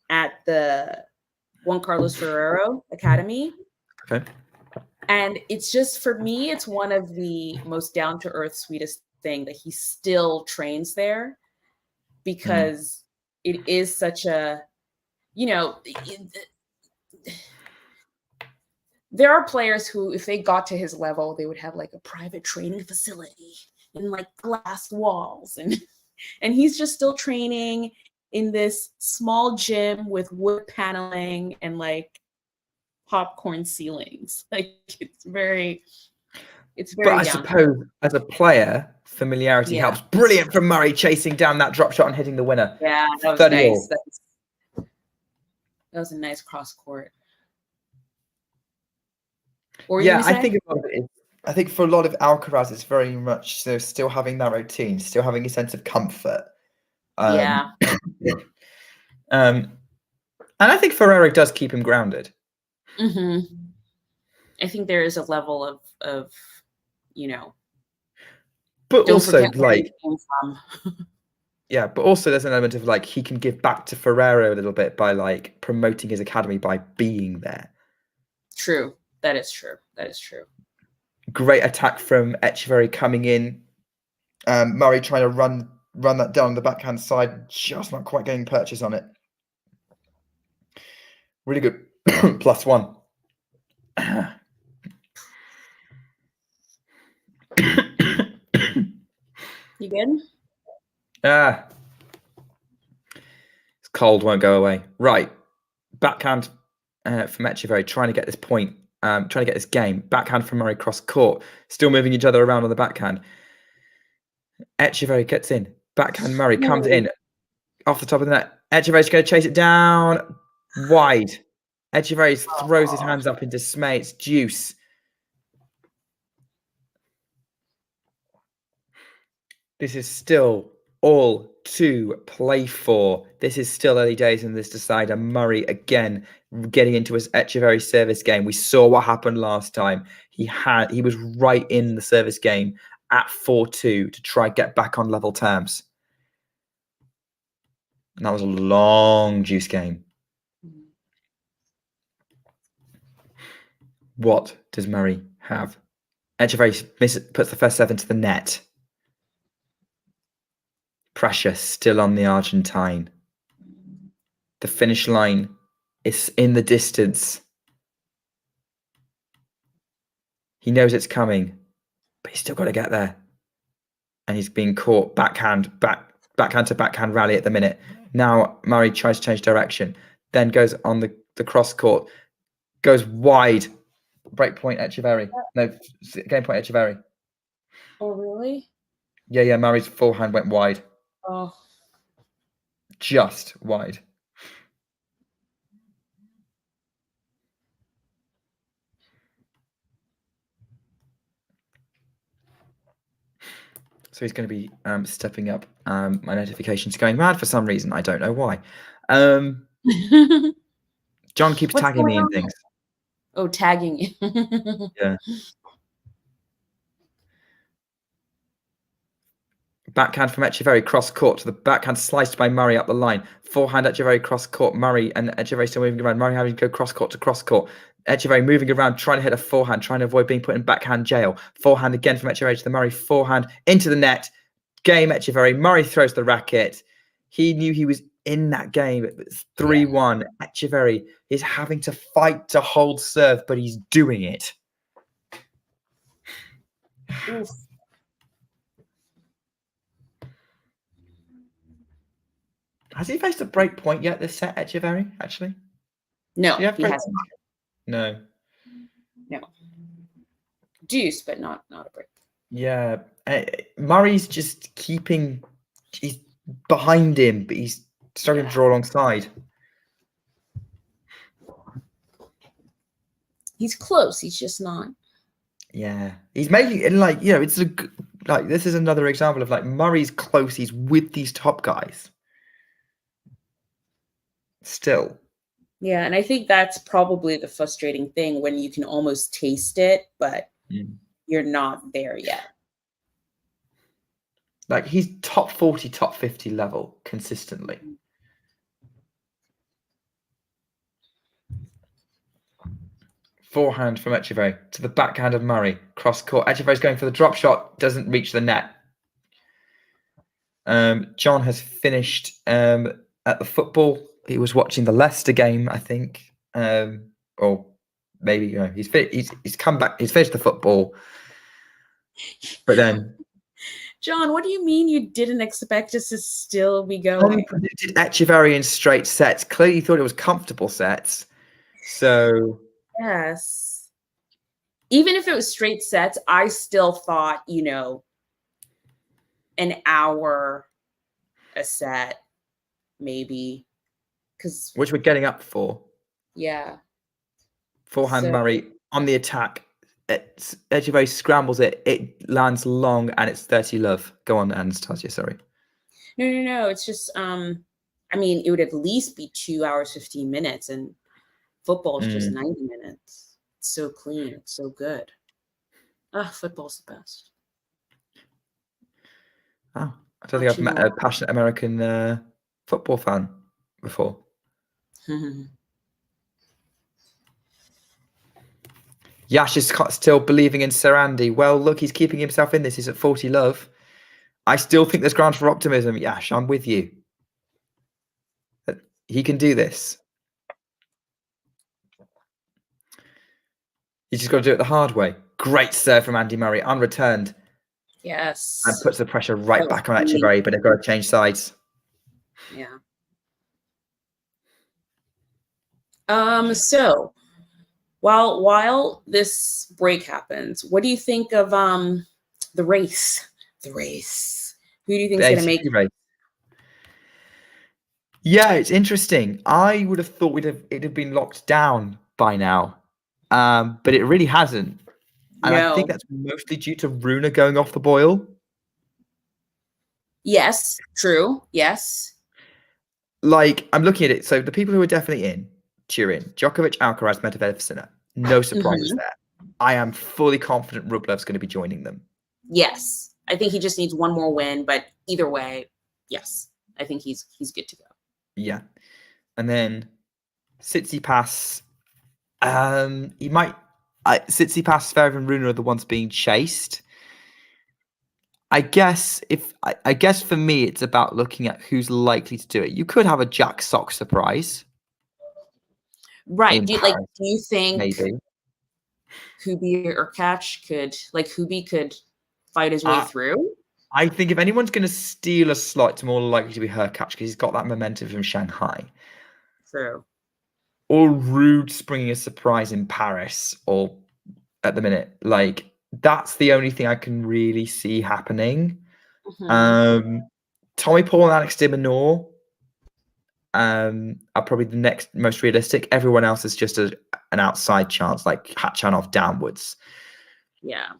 at the Juan Carlos Ferrero Academy. Okay. And it's just, for me, it's one of the most down-to-earth, sweetest thing that he still trains there, because it is such a, there are players who, if they got to his level, they would have like a private training facility and like glass walls, and he's just still training in this small gym with wood paneling and like popcorn ceilings. Like, it's very But I suppose as a player, familiarity helps. Brilliant from Murray, chasing down that drop shot and hitting the winner. Yeah, that was nice. That was a nice cross court. Yeah, I think for a lot of Alcaraz, it's very much so still having that routine, still having a sense of comfort. And I think Ferrero does keep him grounded. I think there is a level of but also like but also there's an element of like he can give back to Ferrero a little bit by like promoting his academy by being there. True. That is true. Great attack from Etcheverry coming in. Murray trying to run that down the backhand side, just not quite getting purchase on it. Really good. +1. You good? It's cold, won't go away. Right. Backhand from Etcheverry, trying to get this point, trying to get this game. Backhand from Murray cross court, still moving each other around on the backhand. Etcheverry gets in. Backhand Murray comes in off the top of the net. Etcheverry's going to chase it down wide. Etcheverry throws his hands up in dismay. It's deuce. This is still all to play for. This is still early days in this decider. Murray again getting into his Etcheverry service game. We saw what happened last time. He was right in the service game at 4-2 to try get back on level terms. And that was a long juice game. What does Murray have? Etcheverry puts the first serve into the net. Pressure still on the Argentine. The finish line is in the distance. He knows it's coming, but he's still got to get there. And he's being caught backhand to backhand rally at the minute. Now Murray tries to change direction, then goes on the cross court, goes wide. Break point Etcheverry. No, game point Etcheverry. Oh, really? Yeah. Murray's forehand went wide. Oh. Just wide. So he's going to be stepping up. My notifications going mad for some reason. I don't know why. John keeps tagging me in things. Oh, tagging you. Yeah. Backhand from Etcheverry, cross court to the backhand, sliced by Murray up the line. Forehand Etcheverry, cross court. Murray and Etcheverry still moving around. Murray having to go cross court to cross court. Etcheverry moving around, trying to hit a forehand, trying to avoid being put in backhand jail. Forehand again from Etcheverry to the Murray. Forehand into the net. Game Etcheverry. Murray throws the racket. He knew he was in that game. It's 3-1. Etcheverry is having to fight to hold serve, but he's doing it. Oof. Has he faced a break point yet this set, Etcheverry, actually? No, he hasn't. No. Deuce, but not a break. Yeah. Murray's just he's behind him, but he's struggling to draw alongside. He's close. He's just not. Yeah. He's making it it's this is another example of Murray's close. He's with these top guys. Still. Yeah, and I think that's probably the frustrating thing when you can almost taste it, but you're not there yet. He's top 40, top 50 level consistently. Forehand from Etcheverry to the backhand of Murray. Cross court. Etcheverry's going for the drop shot. Doesn't reach the net. John has finished at the football. He was watching the Leicester game, I think. Or maybe he's come back. He's finished the football. But then... John, what do you mean you didn't expect us to still be going? I predicted Etcheverry in straight sets. Clearly thought it was comfortable sets. So... Yes. Even if it was straight sets, I still thought, an hour a set, maybe. Which we're getting up for. Yeah. Forehand Murray on the attack. Etcheverry scrambles it. It lands long and it's 30 love. Go on, Anastasia, sorry. No. It's just, it would at least be 2 hours, 15 minutes. And football is just 90 minutes. It's so clean. It's so good. Football's the best. Oh, I don't think I've met a passionate American football fan before. Yash is still believing in Sir Andy. Well, look, he's keeping himself in this. He's at 40 love. I still think there's grounds for optimism. Yash, I'm with you. He can do this. He's just got to do it the hard way. Great serve from Andy Murray, unreturned. Yes. And puts the pressure right back on Etcheverry, but they've got to change sides. Yeah. So while this break happens, what do you think of the race? The race. Who do you think is going to make race? Yeah, it's interesting. I would have thought it'd have been locked down by now, but it really hasn't. And I think that's mostly due to Runa going off the boil. Yes, true. Yes. Like, I'm looking at it. So the people who are definitely in, Turin, Djokovic, Alcaraz, Medvedev, Sinner. No surprises there. I am fully confident Rublev's going to be joining them. Yes. I think he just needs one more win, but either way, yes. I think he's good to go. Yeah. And then Tsitsipas, he might Tsitsipas, Zverev and Rune are the ones being chased. I guess for me it's about looking at who's likely to do it. You could have a Jack Sock surprise. Right. Do you think maybe Hubi or Catch could fight his way through? I think if anyone's going to steal a slot, it's more likely to be Hurkacz because he's got that momentum from Shanghai. True. Or Rude springing a surprise in Paris, or at the minute, like that's the only thing I can really see happening. Tommy Paul and Alex de Minaur are probably the next most realistic. Everyone else is just an outside chance, like Khachanov downwards. Yeah.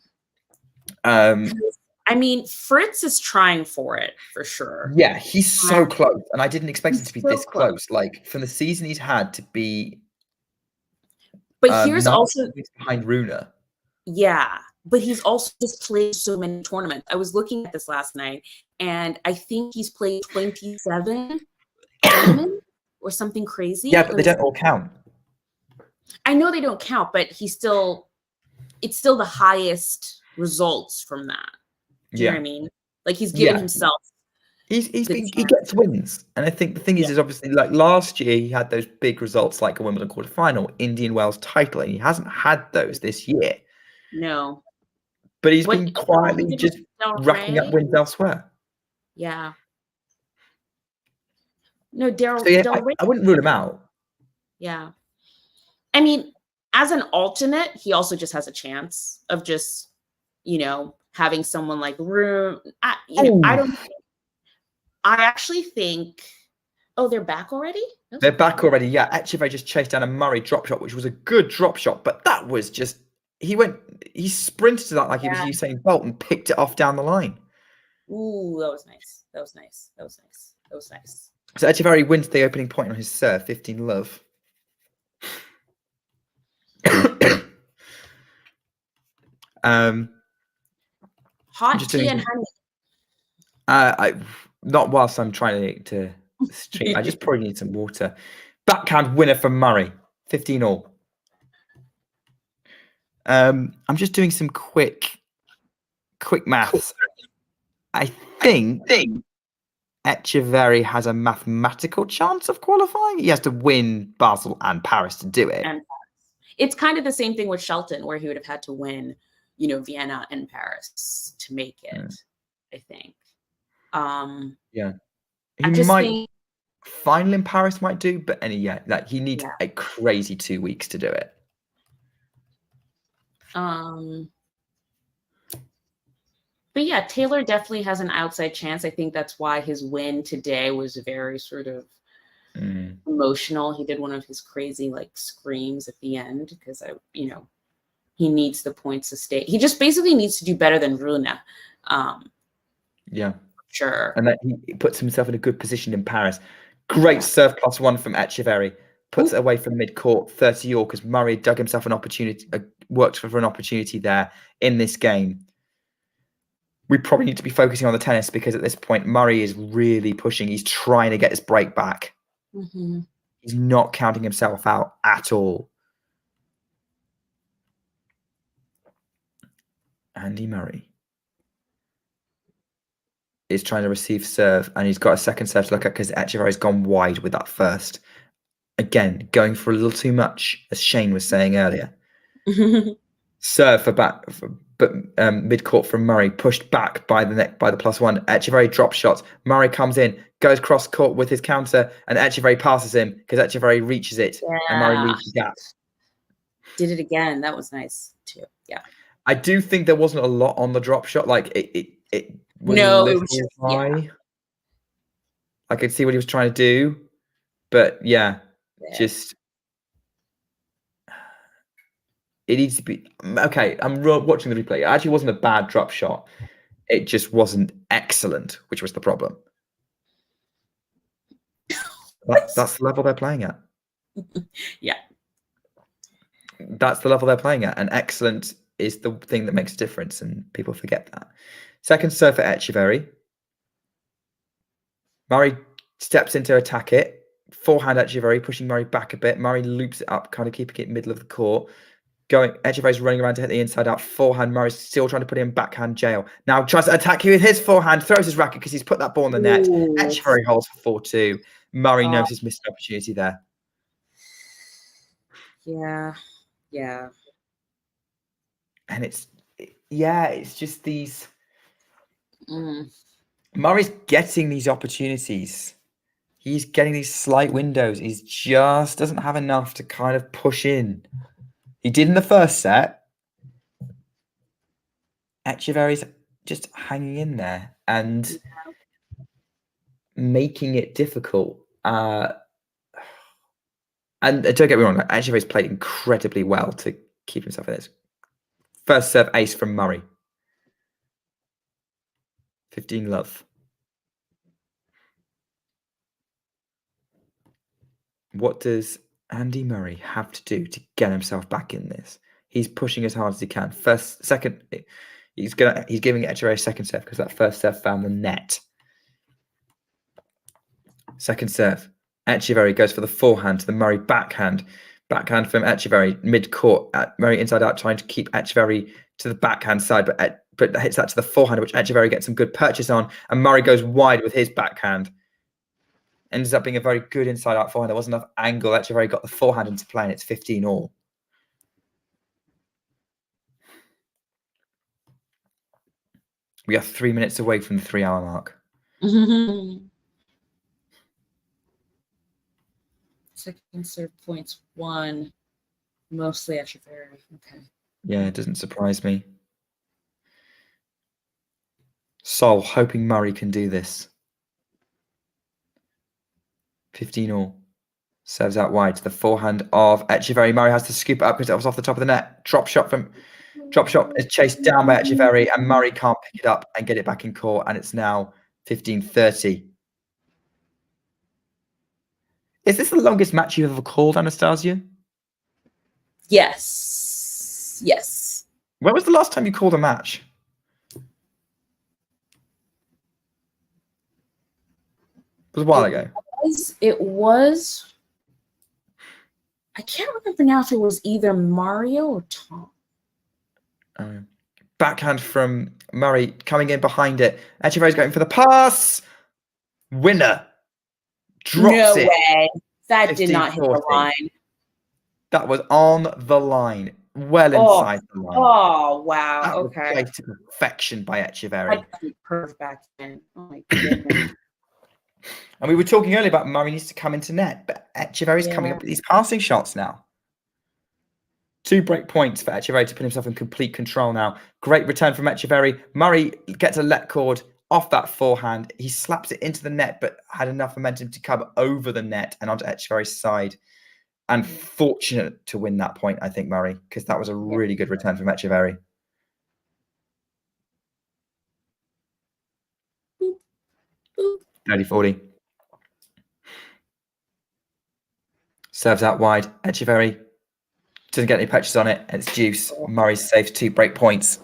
I mean, Fritz is trying for it for sure. Yeah, he's so close, and I didn't expect it to be this close. Like from the season he's had to be. But here's also behind Rune. Yeah, but he's also just played so many tournaments. I was looking at this last night, and I think he's played 27 tournaments or something crazy. Yeah, but they don't all count. I know they don't count, but it's still the highest results from that. Do you know what I mean? Like he's given himself. He gets wins, and I think the thing is obviously like last year he had those big results like a Wimbledon quarterfinal, Indian Wells title, and he hasn't had those this year. No, but he's been quietly just racking up wins elsewhere. Yeah. No, Daryl. So I wouldn't rule him out. Yeah, I mean, as an alternate, he also just has a chance of just having someone like Rune. I actually think. Oh, they're back already? They're back already. Yeah, Etcheverry just chased down a Murray drop shot, which was a good drop shot, but that was just he sprinted to that like he was Usain Bolt and picked it off down the line. Ooh, that was nice. So Etcheverry wins the opening point on his serve, 15 love. Hot tea and honey. Not whilst I'm trying to stream. I just probably need some water. Backhand winner from Murray, 15 all. I'm just doing some quick maths. I think Etcheverry has a mathematical chance of qualifying. He has to win Basel and Paris to do it. And it's kind of the same thing with Shelton, where he would have had to win, Vienna and Paris to make it. I think. Yeah, he might. Final in Paris might do, but he needs a crazy 2 weeks to do it. But yeah, Taylor definitely has an outside chance. I think that's why his win today was very sort of emotional. He did one of his crazy screams at the end because he needs the points to stay. He just basically needs to do better than Rune. Yeah, sure. And that he puts himself in a good position in Paris. Great serve +1 from Etcheverry. Puts it away from mid-court, 30 all, because Murray dug himself an opportunity, worked for an opportunity there in this game. We probably need to be focusing on the tennis because at this point, Murray is really pushing. He's trying to get his break back. He's not counting himself out at all. Andy Murray is trying to receive serve, and he's got a second serve to look at because Etcheverry's gone wide with that first. Again, going for a little too much, as Shane was saying earlier. Serve but mid-court from Murray, pushed back by the +1. Etcheverry drops shots. Murray comes in, goes cross-court with his counter, and Etcheverry passes him because Etcheverry reaches it, and Murray leaves the gap. Did it again. That was nice too. Yeah. I do think there wasn't a lot on the drop shot. It was it was just, high. I could see what he was trying to do, but just it needs to be okay. I'm watching the replay. It actually wasn't a bad drop shot. It just wasn't excellent, which was the problem. That's the level they're playing at. Yeah. That's the level they're playing at. And excellent is the thing that makes a difference, and people forget that. Second serve for Etcheverry. Murray steps in to attack it. Forehand Etcheverry, pushing Murray back a bit. Murray loops it up, kind of keeping it middle of the court. Etcheverry's running around to hit the inside out. Forehand, Murray's still trying to put him in backhand jail. Now tries to attack you with his forehand, throws his racket because he's put that ball in the net. Etcheverry holds for 4-2. Murray knows he's missed an opportunity there. Yeah. And it's just these. Murray's getting these opportunities. He's getting these slight windows. He just doesn't have enough to kind of push in. He did in the first set. Etcheverry's just hanging in there and making it difficult. And don't get me wrong, Etcheverry's played incredibly well to keep himself in this. First serve ace from Murray. 15-love. What does Andy Murray have to do to get himself back in this? He's pushing as hard as he can. Second, he's giving Etcheverry a second serve because that first serve found the net. Second serve. Etcheverry goes for the forehand to the Murray backhand. Backhand from Etcheverry mid-court. Murray inside out trying to keep Etcheverry to the backhand side, but hits that to the forehand, which Etcheverry gets some good purchase on. And Murray goes wide with his backhand. Ends up being a very good inside out forehand. There wasn't enough angle. Etcheverry got the forehand into play, and it's 15-all. We are 3 minutes away from the 3-hour mark. Second serve points 1, mostly Etcheverry. Okay. Yeah, it doesn't surprise me. Sol hoping Murray can do this. 15-all. Serves out wide to the forehand of Etcheverry. Murray has to scoop it up because it was off the top of the net. Drop shot is chased down by Etcheverry, and Murray can't pick it up and get it back in court, and it's now 15-30. Is this the longest match you've ever called, Anastasia? Yes. When was the last time you called a match? It was a while ago. It was. I can't remember now if it was either Mario or Tom. Backhand from Murray coming in behind it. Etcheverry's going for the pass. Winner. Drops it. No way. That did not hit the line. That was on the line. Well inside the line. Oh, wow. That Okay. was played to perfection by Etcheverry. Perfect back then. Oh, my goodness. And we were talking earlier about Murray needs to come into net, but Etcheverry's coming up with these passing shots now. 2 break points for Etcheverry to put himself in complete control now. Great return from Etcheverry. Murray gets a let cord off that forehand. He slaps it into the net, but had enough momentum to come over the net and onto Etcheverry's side. And fortunate to win that point, I think, Murray, because that was a really good return from Etcheverry. Boop, boop. 30-40. Serves out wide. Etcheverry doesn't get any purchase on it. And it's deuce. Murray saves 2 break points.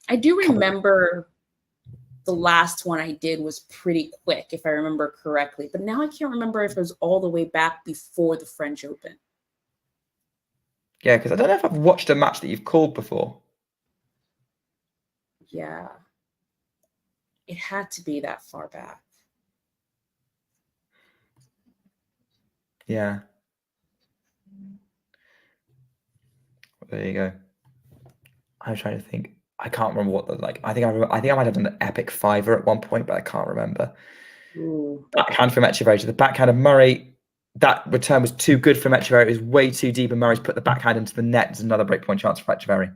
I do remember the last one I did was pretty quick, if I remember correctly. But now I can't remember if it was all the way back before the French Open. Yeah, because I don't know if I've watched a match that you've called before. Yeah. It had to be that far back. Yeah. There you go. I'm trying to think. I can't remember what the I think I might have done an epic 5er at one point, but I can't remember. Ooh. Backhand from Etcheverry to the backhand of Murray. That return was too good from Etcheverry. It was way too deep, and Murray's put the backhand into the net. There's another breakpoint chance for Etcheverry.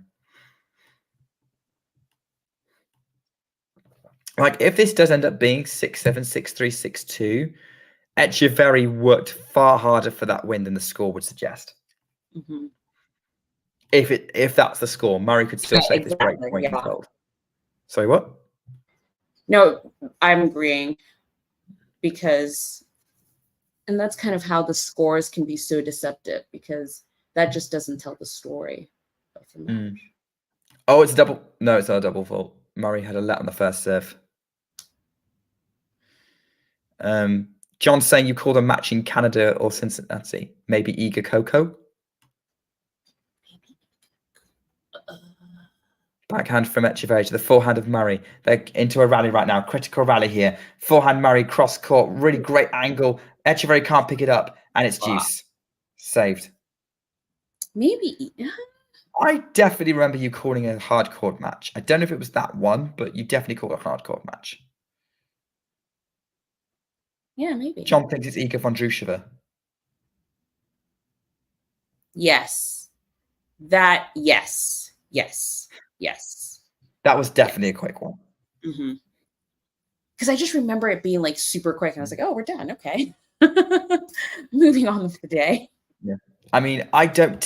If this does end up being 6-7, 6-3, 6-2, Etcheverry worked far harder for that win than the score would suggest. Mm-hmm. if that's the score, Murray could still save this break point controlled. Sorry, what? No, I'm agreeing and that's kind of how the scores can be so deceptive, because that just doesn't tell the story of the match. Oh, it's a double. No, it's not a double fault. Murray had a let on the first serve. John's saying you called a match in Canada or Cincinnati. Maybe Iga Coco. Backhand from Etcheverry to the forehand of Murray. They're into a rally right now. Critical rally here. Forehand Murray, cross court. Really great angle. Etcheverry can't pick it up. And it's deuce. Saved. Maybe. I definitely remember you calling it a hard court match. I don't know if it was that one, but you definitely called it a hard court match. Yeah, maybe. John thinks it's Iga von Drusheva. Yes. Yes. That was definitely a quick one. Because I just remember it being like super quick. And I was like, oh, we're done. Okay. Moving on with the day. Yeah. I mean, I don't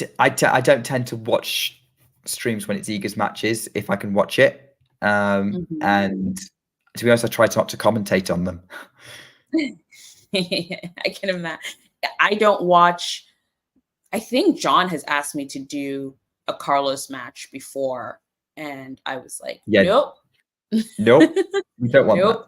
tend to watch streams when it's Iga's matches if I can watch it. And to be honest, I try not to commentate on them. I can imagine. I don't watch. I think John has asked me to do a Carlos match before, and I was like, nope. Nope. We don't want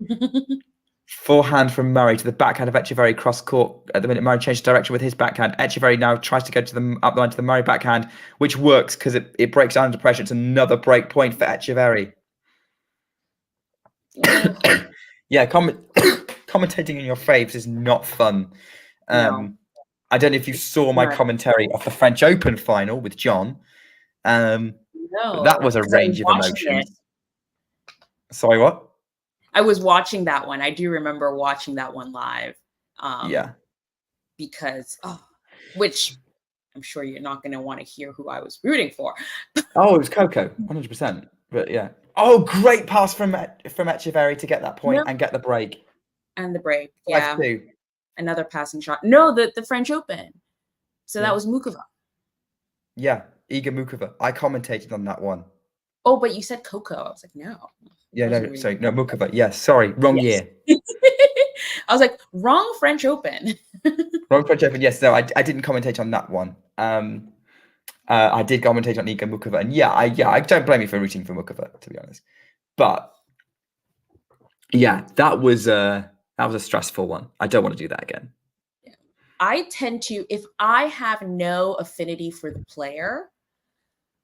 that. Forehand from Murray to the backhand of Etcheverry, cross court. At the minute, Murray changed direction with his backhand. Etcheverry now tries to go to the up the line to the Murray backhand, which works because it breaks down under pressure. It's another break point for Etcheverry. Yeah, commentating in your faves is not fun. No. I don't know if you saw my commentary of the French Open final with John. No, that was a range of emotions. Sorry, what? I was watching that one. I do remember watching that one live. Because, which I'm sure you're not going to want to hear who I was rooting for. Oh, it was Coco, 100%. But yeah. Oh, great pass from Etcheverry to get that point and get the break. And the break, yeah. 5-2. Another passing shot. No, the French Open. So that was Mukova. Yeah, Iga Mukova. I commentated on that one. Oh, but you said Coco. I was like, no. Yeah, no, sorry. No, Mukova. Yes, sorry. Wrong year. I was like, wrong French Open. Wrong French Open. Yes, no, I didn't commentate on that one. I did commentate on Iga Mukova. And I don't blame you for rooting for Mukova, to be honest. But yeah, that was a stressful one. I don't want to do that again. Yeah. I tend to, if I have no affinity for the player,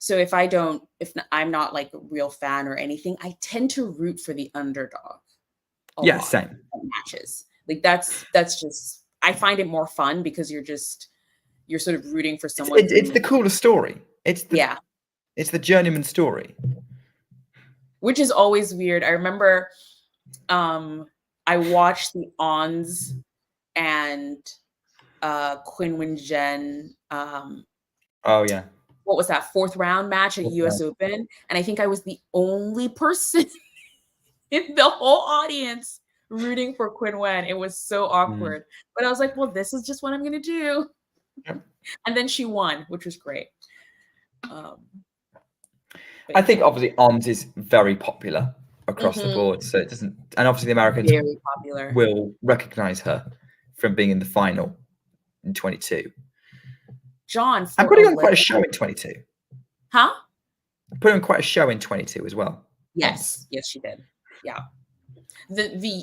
so if I'm not like a real fan or anything, I tend to root for the underdog. Yeah, same. Matches. Like that's just, I find it more fun because you're sort of rooting for someone. It's the cooler story. It's the journeyman story. Which is always weird. I remember I watched the Ons and Qin Wen-jen. Oh yeah. What was that, 4th round match at US Open? And I think I was the only person in the whole audience rooting for Qin Wen. It was so awkward. But I was like, well, this is just what I'm going to do. Yep. And then she won, which was great. I think obviously Ons is very popular across the board, so it doesn't, and obviously the Americans will recognize her from being in the final in 22. John, I'm putting on quite a show in 22. Huh? Put on quite a show in 22 as well. Yes, yes, she did. Yeah,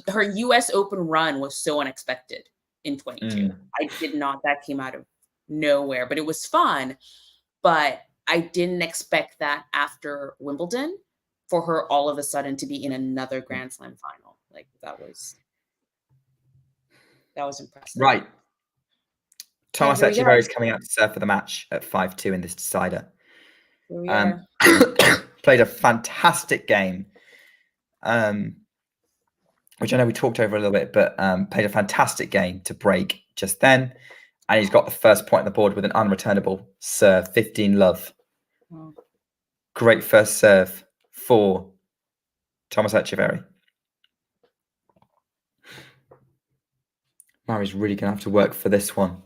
her U.S. Open run was so unexpected in 22. I did not. That came out of nowhere, but it was fun. But I didn't expect that after Wimbledon for her all of a sudden to be in another Grand Slam final. Like that was impressive. Right. Tomás Etcheverry is coming out to serve for the match at 5-2 in this decider. Played a fantastic game, which I know we talked over a little bit, but played a fantastic game to break just then. And he's got the first point on the board with an unreturnable serve, 15-love. Wow. Great first serve for Tomás Etcheverry. Murray's really going to have to work for this one.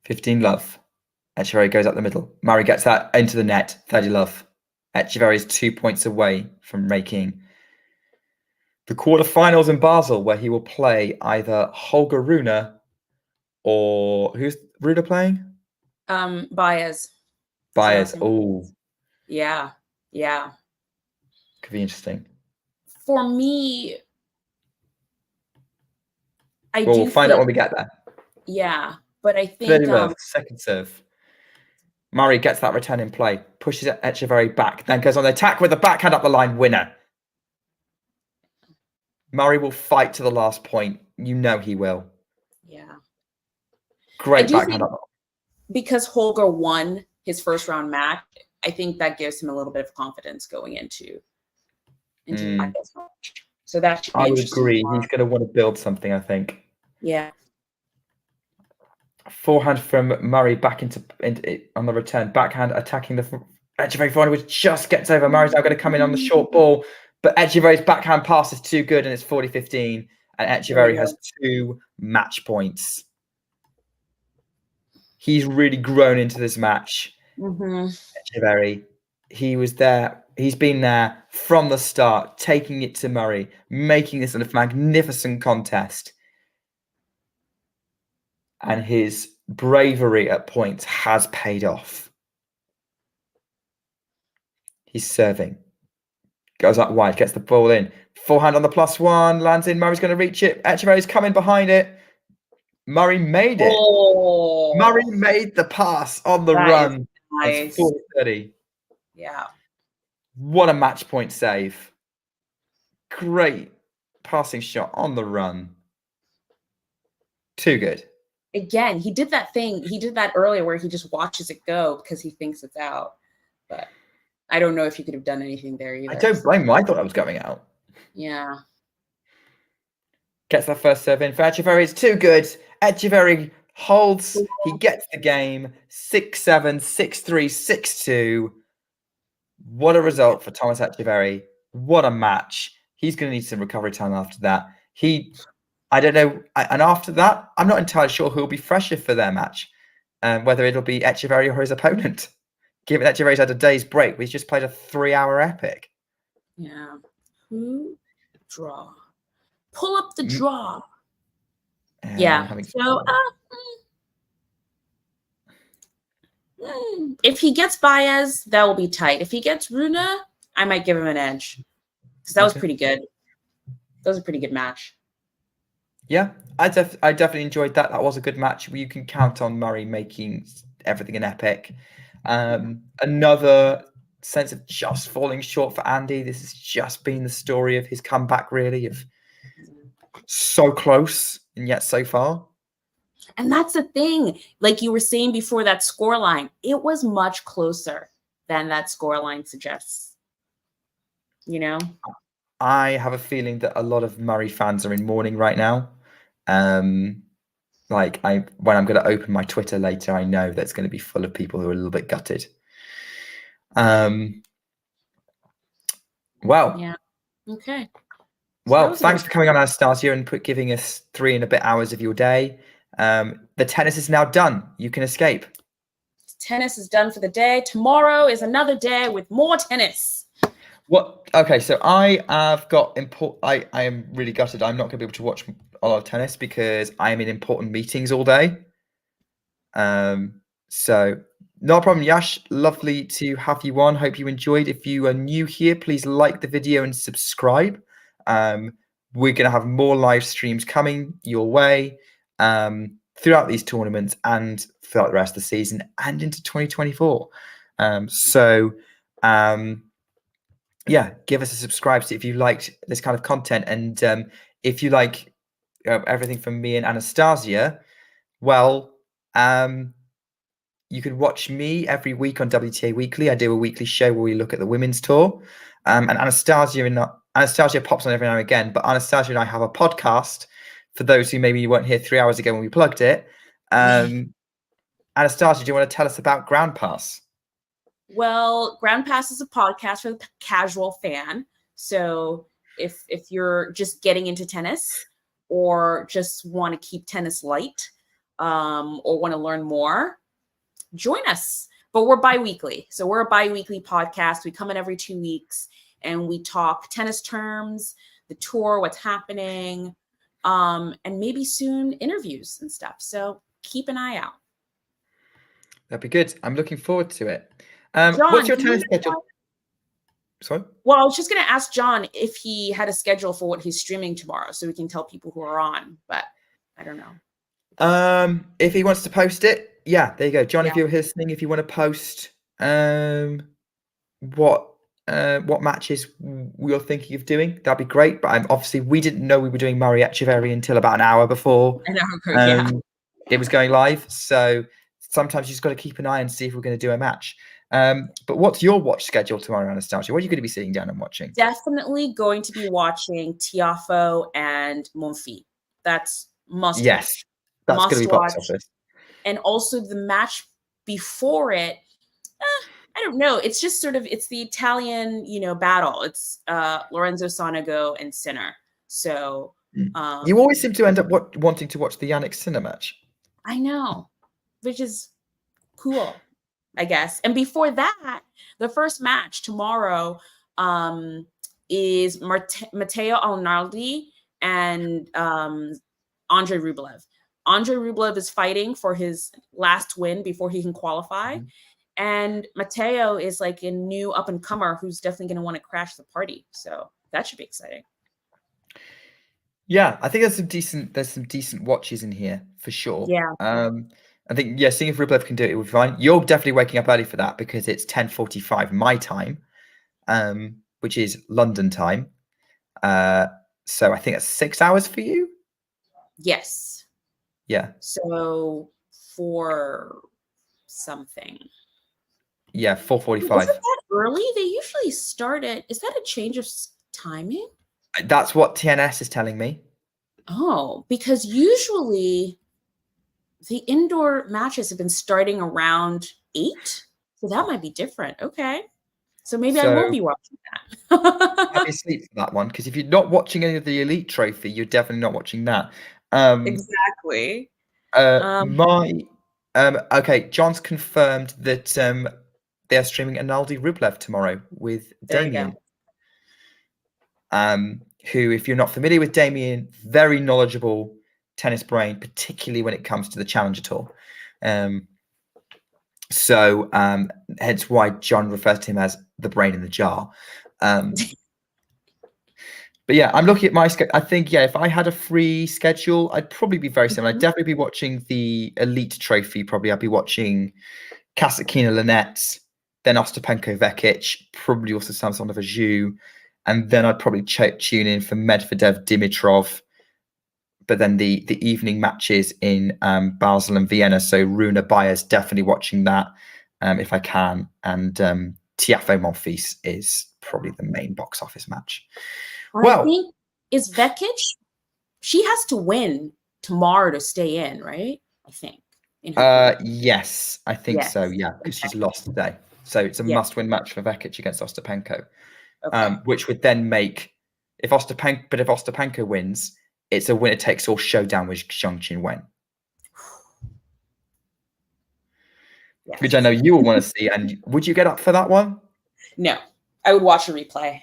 15-love. Etcheverry goes up the middle. Murray gets that into the net. 30 love. Etcheverry is 2 points away from making the quarterfinals in Basel, where he will play either Holger Rune or who's Rune playing? Baez. Baez. Oh, yeah. Could be interesting. For me, We'll find out when we get there. Yeah, but I think 30 love, second serve. Murray gets that return in play, pushes Etcheverry back, then goes on the attack with a backhand up the line, winner. Murray will fight to the last point. You know he will. Yeah. Great backhand up. Because Holger won his first round match, I think that gives him a little bit of confidence going into the match. So that should be I would agree. He's going to want to build something, I think. Yeah. Forehand from Murray back into on the return. Backhand attacking the Etcheverry forehand, which just gets over. Murray's now going to come in on the short ball, but Etcheverry's backhand pass is too good and it's 40-15. And Etcheverry has 2 match points. He's really grown into this match. Etcheverry, he was there. He's been there from the start, taking it to Murray, making this a magnificent contest. And his bravery at points has paid off. He's serving. Goes up wide, gets the ball in. Forehand on the +1, lands in. Murray's going to reach it. Etcheverry's coming behind it. Murray made it. Oh, Murray made the pass on the run. Nice. It's 40-30. Yeah. What a match point save. Great passing shot on the run. Too good. Again, he did that thing. He did that earlier where he just watches it go because he thinks it's out. But I don't know if he could have done anything there either. I don't blame him. I thought I was going out. Yeah. Gets that first serve in for Etcheverry. It's too good. Etcheverry holds. He gets the game. 6-7, 6-3, 6-2. What a result for Tomás Etcheverry. What a match. He's going to need some recovery time after that. I don't know. And after that, I'm not entirely sure who'll be fresher for their match. Whether it'll be Etcheverry or his opponent. Given Etcheverry's had a day's break, we've just played a 3-hour epic. Yeah. Draw. Pull up the draw. Yeah. So if he gets Baez, that will be tight. If he gets Rune, I might give him an edge. Because that was pretty good. That was a pretty good match. Yeah, I definitely enjoyed that. That was a good match. You can count on Murray making everything an epic. Another sense of just falling short for Andy. This has just been the story of his comeback, really, of so close and yet so far. And that's the thing. Like you were saying before that scoreline, it was much closer than that scoreline suggests. You know? I have a feeling that a lot of Murray fans are in mourning right now. When I'm going to open my Twitter later, I know that's going to be full of people who are a little bit gutted. Well, yeah. Okay. Well, thanks for coming on, Anastasia, and giving us 3 and a bit hours of your day. The tennis is now done. You can escape. Tennis is done for the day. Tomorrow is another day with more tennis. What? Okay, so I have got I am really gutted. I'm not going to be able to watch a lot of tennis because I am in important meetings all day. So no problem, Yash. Lovely to have you on. Hope you enjoyed. If you are new here, please like the video and subscribe. We're going to have more live streams coming your way throughout these tournaments and throughout the rest of the season and into 2024. Yeah, give us a subscribe if you liked this kind of content. And if you like everything from me and Anastasia, well, you can watch me every week on WTA Weekly. I do a weekly show where we look at the women's tour. And Anastasia pops on every now and again, but Anastasia and I have a podcast for those who maybe weren't here 3 hours ago when we plugged it. Anastasia, do you want to tell us about Ground Pass? Well, Ground Pass is a podcast for the casual fan. So if you're just getting into tennis or just want to keep tennis light or want to learn more, join us. But we're bi-weekly. So we're a bi-weekly podcast. We come in every 2 weeks and we talk tennis terms, the tour, what's happening, and maybe soon interviews and stuff. So keep an eye out. That'd be good. I'm looking forward to it. John, what's your tennis schedule? Sorry? Well, I was just going to ask John if he had a schedule for what he's streaming tomorrow so we can tell people who are on, but I don't know. If he wants to post it, yeah, there you go. John, if you're listening, if you want to post what matches you're thinking of doing, that'd be great. But obviously we didn't know we were doing Murray Etcheverry until about an hour before it was going live. So sometimes you just got to keep an eye and see if we're going to do a match. But what's your watch schedule tomorrow, Anastasia? What are you going to be sitting down and watching? Definitely going to be watching Tiafoe and Monfils. That's must. Yes, that's going to be box office. And also the match before it, I don't know. It's just sort of, it's the Italian, battle. It's Lorenzo Sonego and Sinner. So you always seem to end up wanting to watch the Yannick Sinner match. I know, which is cool, I guess. And before that, the first match tomorrow is Matteo Arnaldi and Andre Rublev. Andre Rublev is fighting for his last win before he can qualify. Mm-hmm. And Matteo is like a new up-and-comer who's definitely going to want to crash the party. So that should be exciting. Yeah, I think there's some decent watches in here for sure. Yeah. I think, seeing if Rublev can do it, it would be fine. You're definitely waking up early for that because it's 10:45 my time, which is London time. So I think that's 6 hours for you. Yes. Yeah. So for something. Yeah, 4:45. Isn't that early? They usually start at. Is that a change of timing? That's what TNS is telling me. Oh, because usually the indoor matches have been starting around 8, so that might be different. Okay, so maybe I won't be watching that. Have you sleep for that one? Because if you're not watching any of the Elite Trophy, you're definitely not watching that. Exactly. Okay, John's confirmed that they are streaming Arnaldi Rublev tomorrow with Damien. Who, if you're not familiar with Damien, very knowledgeable tennis brain, particularly when it comes to the Challenger Tour. So hence why John refers to him as the brain in the jar. But yeah, I'm looking at my schedule. I think, if I had a free schedule, I'd probably be very similar. I'd definitely be watching the Elite Trophy. Probably I'd be watching Kasatkina Linette, then Ostapenko Vekic, probably also Samsonova Zhu. And then I'd probably tune in for Medvedev Dimitrov. But then the evening matches in Basel and Vienna. So Runa Bayers, definitely watching that if I can. And Tiafoe Monfils is probably the main box office match. I think is Vekic. She has to win tomorrow to stay in, right? I think. Yes, I think so. Yeah, because she's lost today. So it's a must-win match for Vekic against Ostapenko, which would then make if Ostapenko wins, it's a winner-takes-all showdown with Zhang Qinwen, which I know you will want to see. And would you get up for that one? No, I would watch a replay.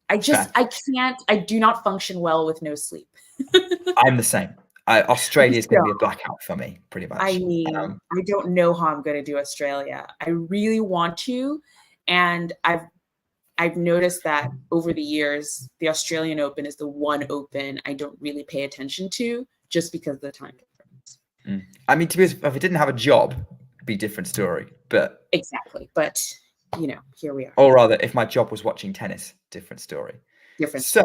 I can't. I do not function well with no sleep. I'm the same. Australia is going to be a blackout for me, pretty much. I mean, I don't know how I'm going to do Australia. I really want to, and I've noticed that over the years, the Australian Open is the one Open I don't really pay attention to, just because of the time difference. I mean, to be honest, if I didn't have a job, it'd be a different story. But exactly. But here we are. Or rather, if my job was watching tennis, different story. Different. So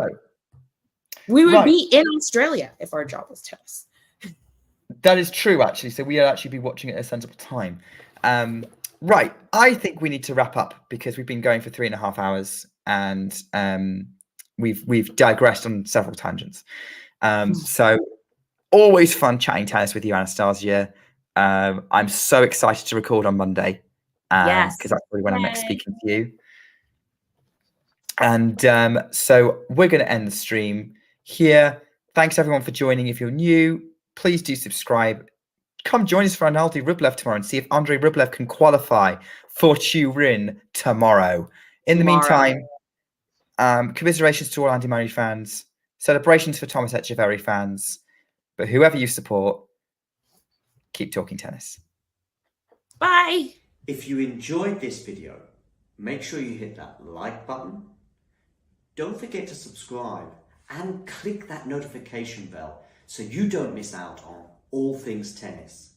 we would be in Australia if our job was tennis. That is true, actually. So we'd actually be watching it at a sensible time. Right. I think we need to wrap up because we've been going for 3.5 hours and we've digressed on several tangents. So always fun chatting tennis with you, Anastasia. I'm so excited to record on Monday. Because that's probably when I'm next speaking to you. And so we're going to end the stream here. Thanks everyone for joining. If you're new, please do subscribe. come join us for Arnaldo Rublev tomorrow and see if Andrei Rublev can qualify for Turin tomorrow. In the meantime, commiserations to all Andy Murray fans, celebrations for Tomás Etcheverry fans, but whoever you support, keep talking tennis. Bye. If you enjoyed this video, make sure you hit that like button. Don't forget to subscribe and click that notification bell so you don't miss out on all things tennis.